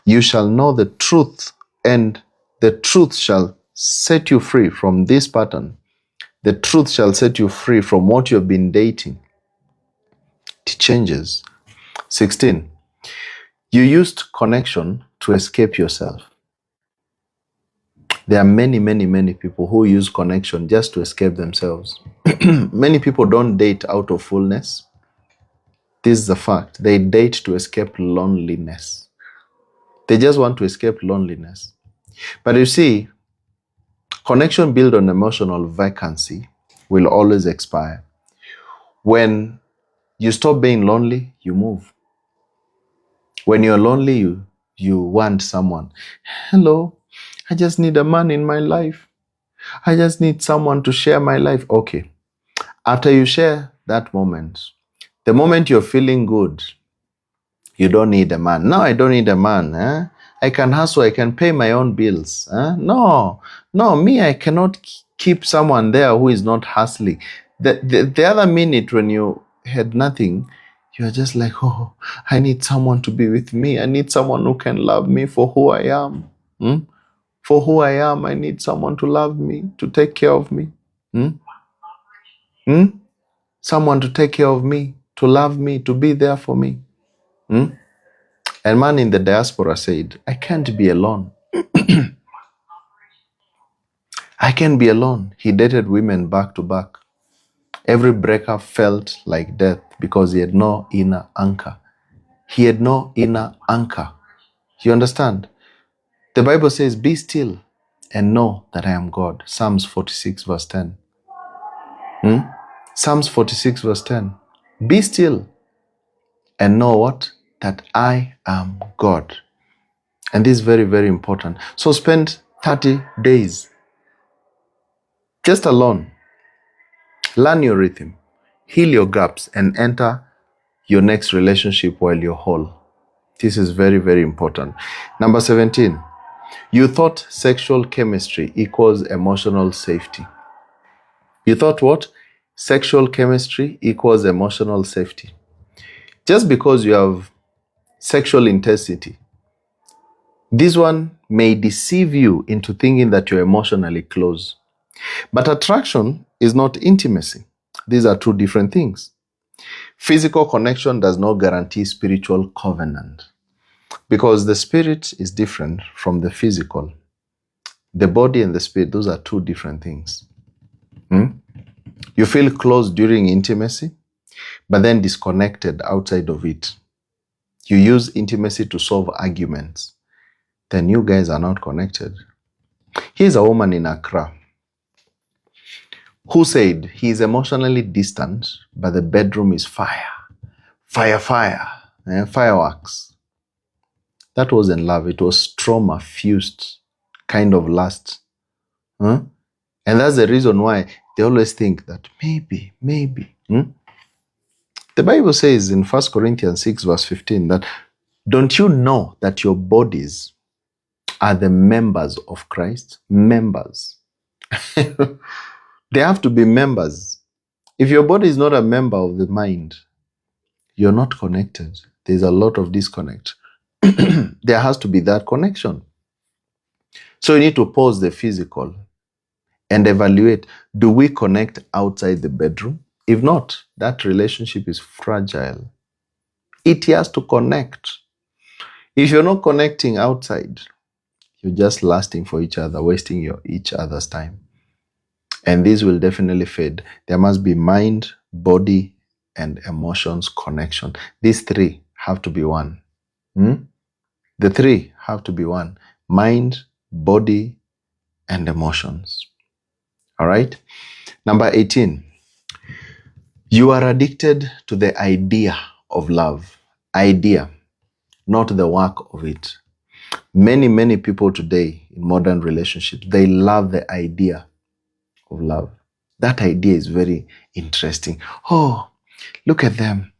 You shall know the truth, and the truth shall set you free from this pattern. The truth shall set you free from what you've been dating. It changes. 16. You used connection to escape yourself. There are many, many, many people who use connection just to escape themselves. Many people don't date out of fullness. This is the fact. They date to escape loneliness. They just want to escape loneliness. But you see, connection built on emotional vacancy will always expire. When you stop being lonely, you move. When you're lonely, you want someone. Hello, I just need a man in my life. I just need someone to share my life. Okay. After you share that moment, the moment you're feeling good, you don't need a man. No, I don't need a man. I can hustle. I can pay my own bills. No, me, I cannot keep someone there who is not hustling. The other minute when you had nothing, you're just like, oh, I need someone to be with me. I need someone who can love me for who I am. For who I am, I need someone to love me, to take care of me. Someone to take care of me, to love me, to be there for me. A man in the diaspora said, I can't be alone. I can't be alone. He dated women back to back. Every breakup felt like death because he had no inner anchor. He had no inner anchor. You understand? The Bible says, be still and know that I am God. Psalms 46 verse 10. Psalms 46 verse 10. Be still and know what? That I am God. And this is very, very important. So spend 30 days just alone. Learn your rhythm. Heal your gaps and enter your next relationship while you're whole. This is very, very important. Number 17. You thought sexual chemistry equals emotional safety. You thought what? Sexual chemistry equals emotional safety. Just because you have sexual intensity, this one may deceive you into thinking that you're emotionally close. But attraction is not intimacy. These are 2 different things. Physical connection does not guarantee spiritual covenant because the spirit is different from the physical. The body and the spirit, those are 2 different things. You feel close during intimacy, but then disconnected outside of it. You use intimacy to solve arguments. Then you guys are not connected. Here's a woman in Accra who said he is emotionally distant, but the bedroom is fire. Fireworks. That wasn't love. It was trauma-fused kind of lust. And that's the reason why they always think that maybe. The Bible says in 1 Corinthians 6 verse 15 that, don't you know that your bodies are the members of Christ? Members. They have to be members. If your body is not a member of the mind, you're not connected. There's a lot of disconnect. There has to be that connection. So you need to pause the physical and evaluate, do we connect outside the bedroom? If not, that relationship is fragile. It has to connect. If you're not connecting outside, You're just lusting for each other, wasting each other's time. And these will definitely fade. There must be mind, body, and emotions connection. These three have to be one. The three have to be one. Mind, body, and emotions. All right? Number 18. You are addicted to the idea of love. Idea, not the work of it. Many people today in modern relationships, they love the idea of love. That idea is very interesting. Oh, look at them.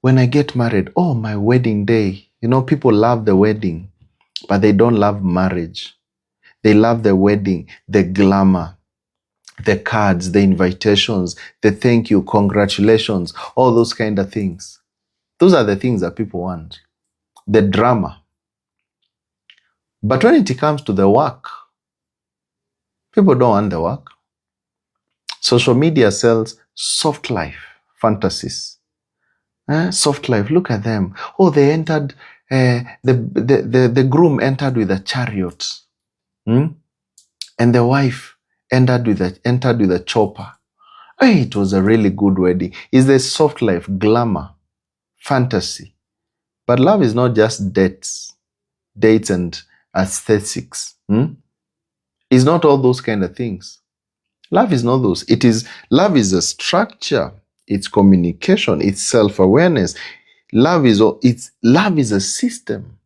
When I get married, oh, my wedding day. You know, people love the wedding, but they don't love marriage. They love the wedding, the glamour, the cards, the invitations, the thank you, congratulations, all those kind of things. Those are the things that people want. The drama. But when it comes to the work, people don't want the work. Social media sells soft life fantasies. Soft life, look at them. Oh, they entered, the groom entered with a chariot. And the wife entered with a chopper. Hey, it was a really good wedding. It's the soft life, glamour, fantasy. But love is not just dates and aesthetics. It's not all those kind of things. Love is not those. Love is a structure. It's communication. It's self-awareness. Love is a system.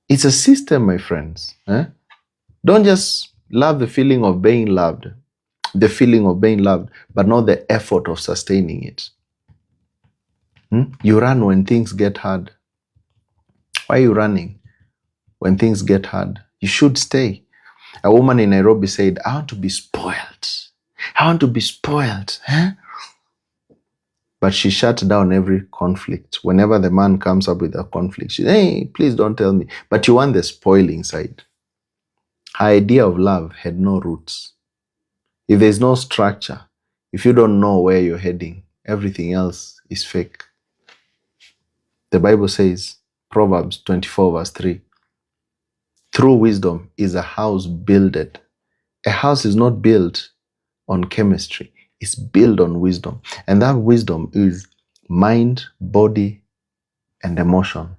It's a system, my friends. Don't just love the feeling of being loved, but not the effort of sustaining it. You run when things get hard. Why are you running when things get hard? You should stay. A woman in Nairobi said, I want to be spoiled. I want to be spoiled. But she shut down every conflict. Whenever the man comes up with a conflict, she says, hey, please don't tell me. But you want the spoiling side. Her idea of love had no roots. If there's no structure, if you don't know where you're heading, everything else is fake. The Bible says, Proverbs 24 verse 3, through wisdom is a house builded. A house is not built on chemistry. It's built on wisdom. And that wisdom is mind, body, and emotion.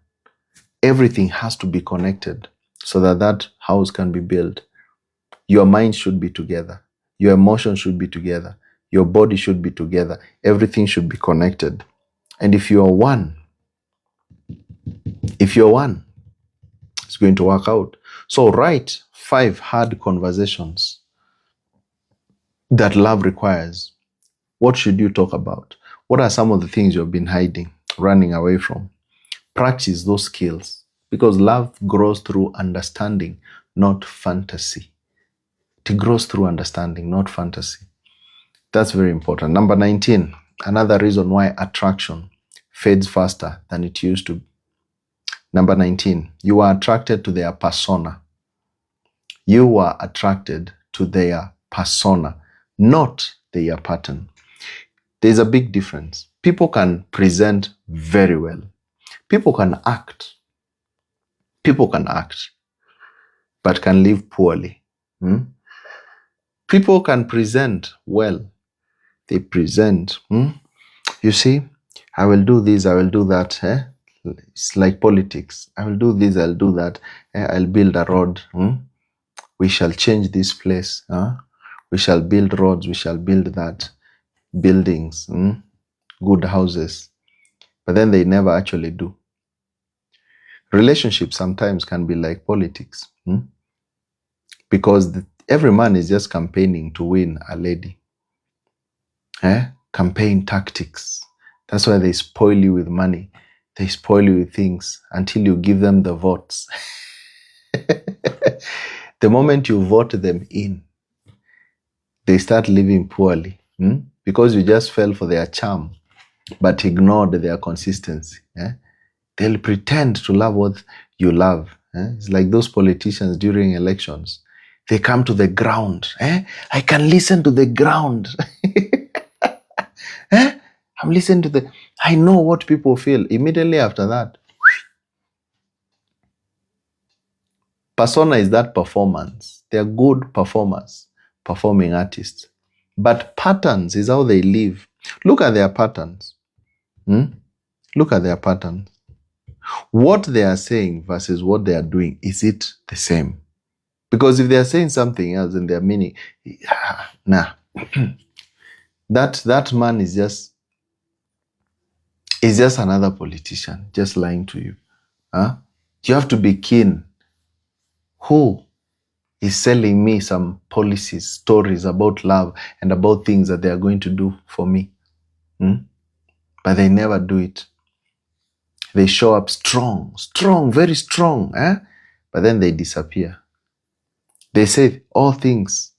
Everything has to be connected so that that house can be built. Your mind should be together. Your emotions should be together. Your body should be together. Everything should be connected. And if you're one, it's going to work out. So write 5 hard conversations that love requires. What should you talk about? What are some of the things you've been hiding, running away from? Practice those skills, because love grows through understanding, not fantasy. It grows through understanding, not fantasy. That's very important. Number 19, another reason why attraction fades faster than it used to. Number 19, you are attracted to their persona. You are attracted to their persona, not their pattern. There's a big difference. People can present very well. People can act, but can live poorly. People can present well. They present. You see, I will do this, I will do that. It's like politics. I will do this, I'll do that. I'll build a road. We shall change this place. We shall build roads, we shall build that. Buildings, good houses. But then they never actually do. Relationships sometimes can be like politics. Because every man is just campaigning to win a lady. Campaign tactics. That's why they spoil you with money. They spoil you with things until you give them the votes. The moment you vote them in, they start living poorly. Because you just fell for their charm, but ignored their consistency. They'll pretend to love what you love. It's like those politicians during elections. They come to the ground. I can listen to the ground. I'm listening to I know what people feel. Immediately after that, Persona is that performance. They are good performers, performing artists. But patterns is how they live. Look at their patterns. Look at their patterns. What they are saying versus what they are doing, is it the same? Because if they are saying something else and their meaning, nah. that man is just another politician, just lying to you. You have to be keen. Who is selling me some policies, stories about love and about things that they are going to do for me? But they never do it. They show up strong, very strong, but then they disappear. They say all things,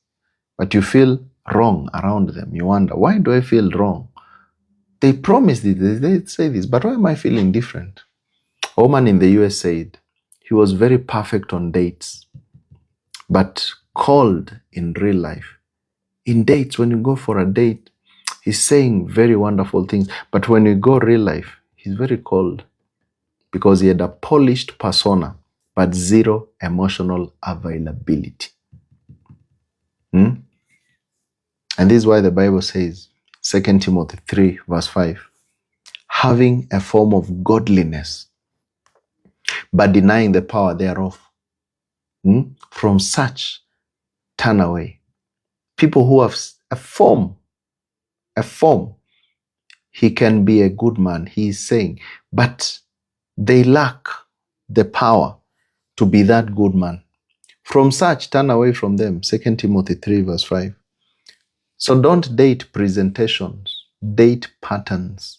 but you feel wrong around them. You wonder, why do I feel wrong? They promised it, they say this, but why am I feeling different? A woman in the US said he was very perfect on dates, but cold in real life. In dates, when you go for a date, he's saying very wonderful things, but when you go real life, he's very cold because he had a polished persona, but zero emotional availability. And this is why the Bible says, 2 Timothy 3 verse 5, having a form of godliness, but denying the power thereof. From such, turn away. People who have a form, he can be a good man, he is saying, but they lack the power to be that good man. From such, turn away from them. 2 Timothy 3 verse 5. So don't date presentations, date patterns.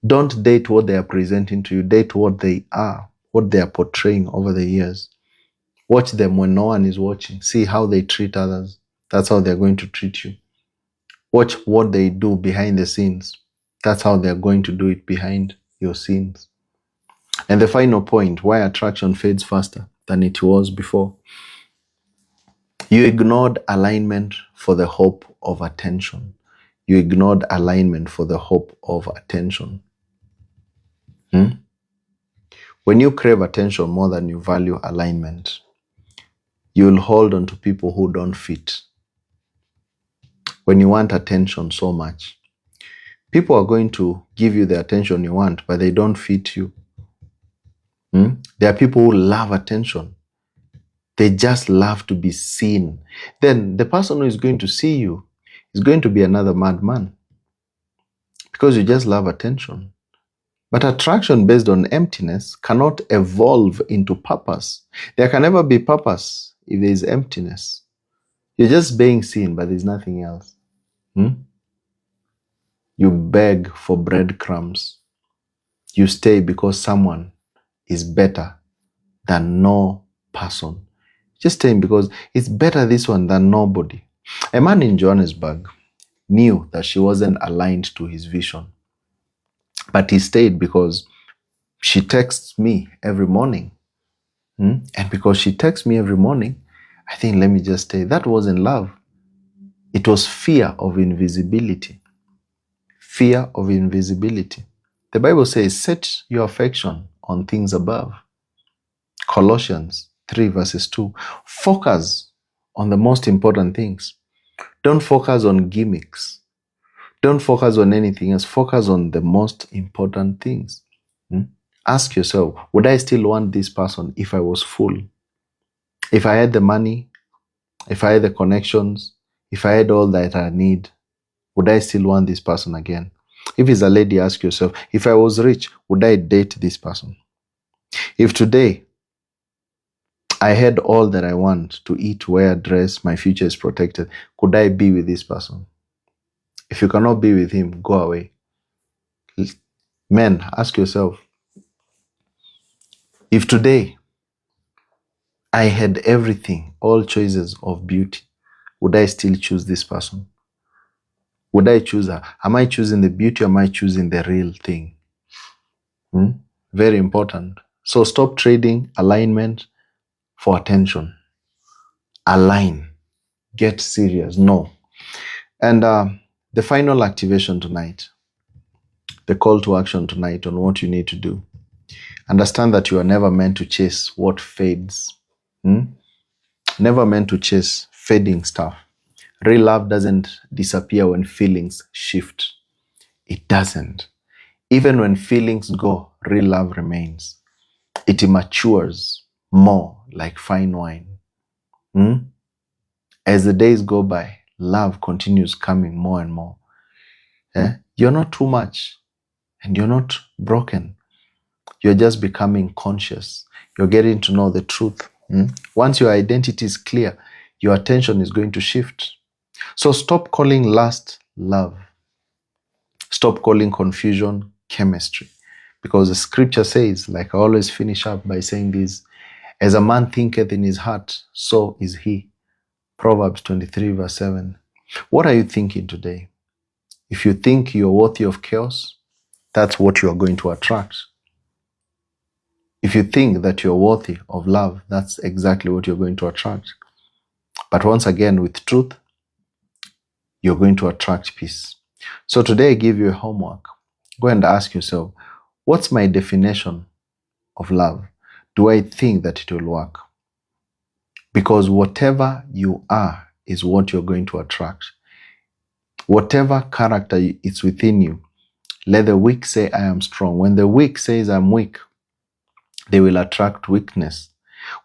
Don't date what they are presenting to you, date what they are, what they are portraying over the years. Watch them when no one is watching. See how they treat others. That's how they're going to treat you. Watch what they do behind the scenes. That's how they're going to do it behind your scenes. And the final point, why attraction fades faster than it was before. You ignored alignment for the hope of attention. You ignored alignment for the hope of attention. When you crave attention more than you value alignment, you'll hold on to people who don't fit. When you want attention so much, people are going to give you the attention you want, but they don't fit you. There are people who love attention. They just love to be seen. Then the person who is going to see you is going to be another madman because you just love attention. But attraction based on emptiness cannot evolve into purpose. There can never be purpose if there is emptiness. You're just being seen, but there's nothing else. You beg for breadcrumbs. You stay because someone is better than no person. Just staying because it's better this one than nobody. A man in Johannesburg knew that she wasn't aligned to his vision. But he stayed because she texts me every morning. And because she texts me every morning, I think, let me just stay. That wasn't love. It was fear of invisibility. Fear of invisibility. The Bible says, set your affection on things above. Colossians 3 verses 2. Focus on the most important things. Don't focus on gimmicks. Don't focus on anything else. Focus on the most important things. Ask yourself, would I still want this person if I was full? If I had the money, if I had the connections, if I had all that I need, would I still want this person again? If it's a lady, ask yourself, if I was rich, would I date this person? If today I had all that I want to eat, wear, dress, my future is protected, could I be with this person? If you cannot be with him, go away. Men, ask yourself, if today I had everything, all choices of beauty, would I still choose this person? Would I choose her? Am I choosing the beauty or am I choosing the real thing? Very important. So stop trading alignment for attention. Align. Get serious. No. And the final activation tonight, the call to action tonight on what you need to do. Understand that you are never meant to chase what fades. Never meant to chase fading stuff. Real love doesn't disappear when feelings shift. It doesn't. Even when feelings go, real love remains. It matures more like fine wine. As the days go by, love continues coming more and more. You're not too much and you're not broken. You're just becoming conscious. You're getting to know the truth. Once your identity is clear, your attention is going to shift. So stop calling lust love. Stop calling confusion chemistry. Because the scripture says, like I always finish up by saying this, as a man thinketh in his heart, so is he. Proverbs 23 verse 7. What are you thinking today? If you think you're worthy of chaos, that's what you are going to attract. If you think that you're worthy of love, that's exactly what you're going to attract. But once again, with truth, you're going to attract peace. So today I give you a homework. Go and ask yourself, what's my definition of love? Do I think that it will work? Because whatever you are is what you're going to attract. Whatever character is within you, let the weak say, I am strong. When the weak says, I'm weak, they will attract weakness.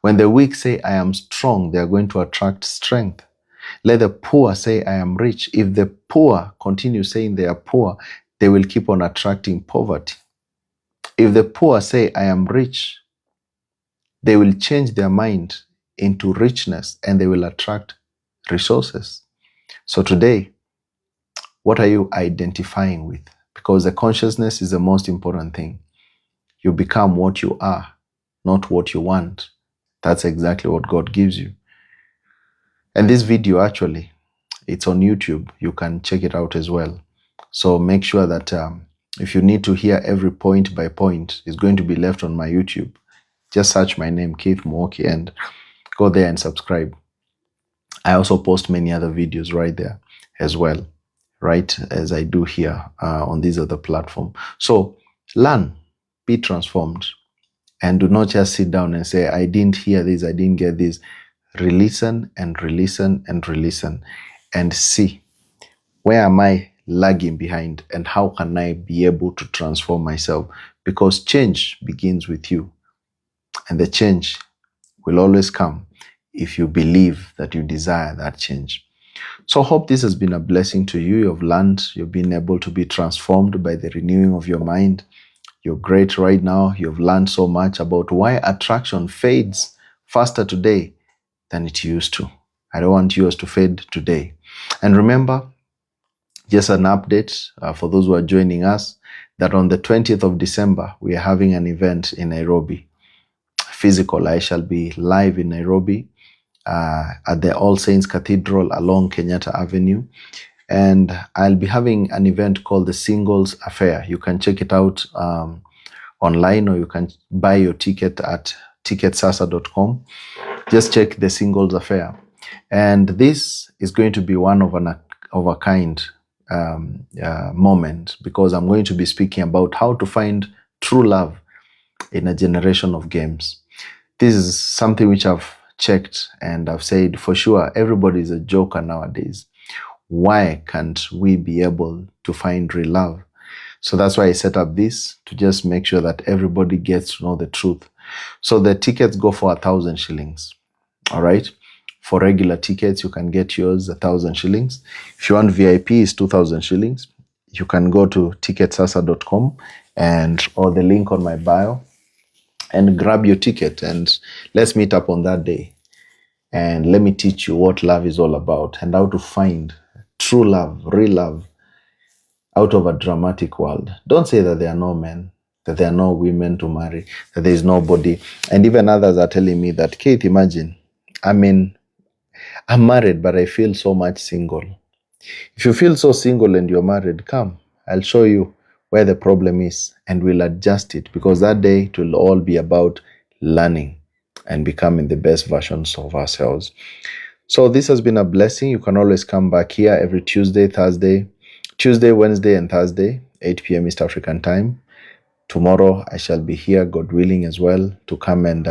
When the weak say, I am strong, they are going to attract strength. Let the poor say, I am rich. If the poor continue saying they are poor, they will keep on attracting poverty. If the poor say, I am rich, they will change their mind into richness and they will attract resources. So today, what are you identifying with? Because the consciousness is the most important thing. You become what you are, not what you want. That's exactly what God gives you. And this video, actually, it's on YouTube. You can check it out as well. So make sure that if you need to hear every point by point, it's going to be left on my YouTube. Just search my name, Keith Mwoki, and go there and subscribe. I also post many other videos right there as well, right, as I do here on these other platforms. So learn, be transformed, and do not just sit down and say, I didn't hear this, I didn't get this. Re-listen and re-listen and re-listen and see, where am I lagging behind and how can I be able to transform myself? Because change begins with you, and the change will always come if you believe that you desire that change. So I hope this has been a blessing to you. You've learned, you've been able to be transformed by the renewing of your mind. You're great right now. You've learned so much about why attraction fades faster today than it used to. I don't want yours to fade today. And remember, just an update for those who are joining us, that on the 20th of December, we are having an event in Nairobi. Physical. I shall be live in Nairobi at the All Saints Cathedral along Kenyatta Avenue. And I'll be having an event called the Singles Affair. You can check it out online, or you can buy your ticket at ticketsasa.com. Just check the Singles Affair. And this is going to be one of a kind moment, because I'm going to be speaking about how to find true love in a generation of games. This is something which I've checked and I've said, for sure, everybody is a joker nowadays. Why can't we be able to find real love? So that's why I set up this, to just make sure that everybody gets to know the truth. So the tickets go for 1,000 shillings. All right. For regular tickets, you can get yours 1,000 shillings. If you want VIP, it's 2,000 shillings. You can go to ticketsasa.com or the link on my bio and grab your ticket, and let's meet up on that day. And let me teach you what love is all about and how to find true love, real love, out of a dramatic world. Don't say that there are no men, that there are no women to marry, that there is nobody. And even others are telling me that, Keith, imagine, I'm married, but I feel so much single. If you feel so single and you're married, come, I'll show you where the problem is and we'll adjust it, because that day it will all be about learning and becoming the best versions of ourselves. So this has been a blessing. You can always come back here every Tuesday, Wednesday, and Thursday, 8 p.m. East African time. Tomorrow I shall be here, God willing, as well, to come and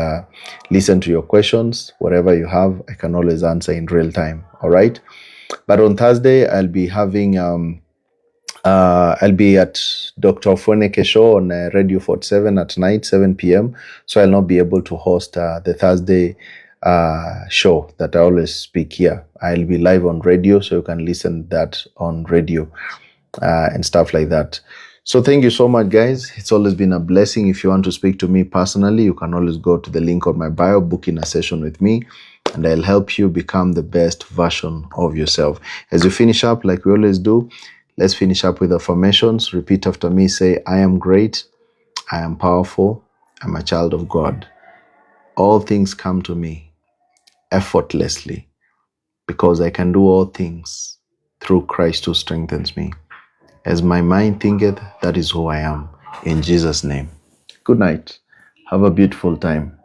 listen to your questions. Whatever you have, I can always answer in real time. All right. But on Thursday, I'll be having I'll be at Dr. Foneke show on Radio 47 at night, 7 p.m. So I'll not be able to host the Thursday show that I always speak here. I'll be live on radio, so you can listen that on radio and stuff like that. So thank you so much, guys. It's always been a blessing. If you want to speak to me personally, you can always go to the link on my bio, book in a session with me, and I'll help you become the best version of yourself. As you finish up, like we always do, let's finish up with affirmations. Repeat after me. Say, I am great. I am powerful. I'm a child of God. All things come to me effortlessly because I can do all things through Christ who strengthens me. As my mind thinketh, that is who I am. In Jesus' name. Good night. Have a beautiful time.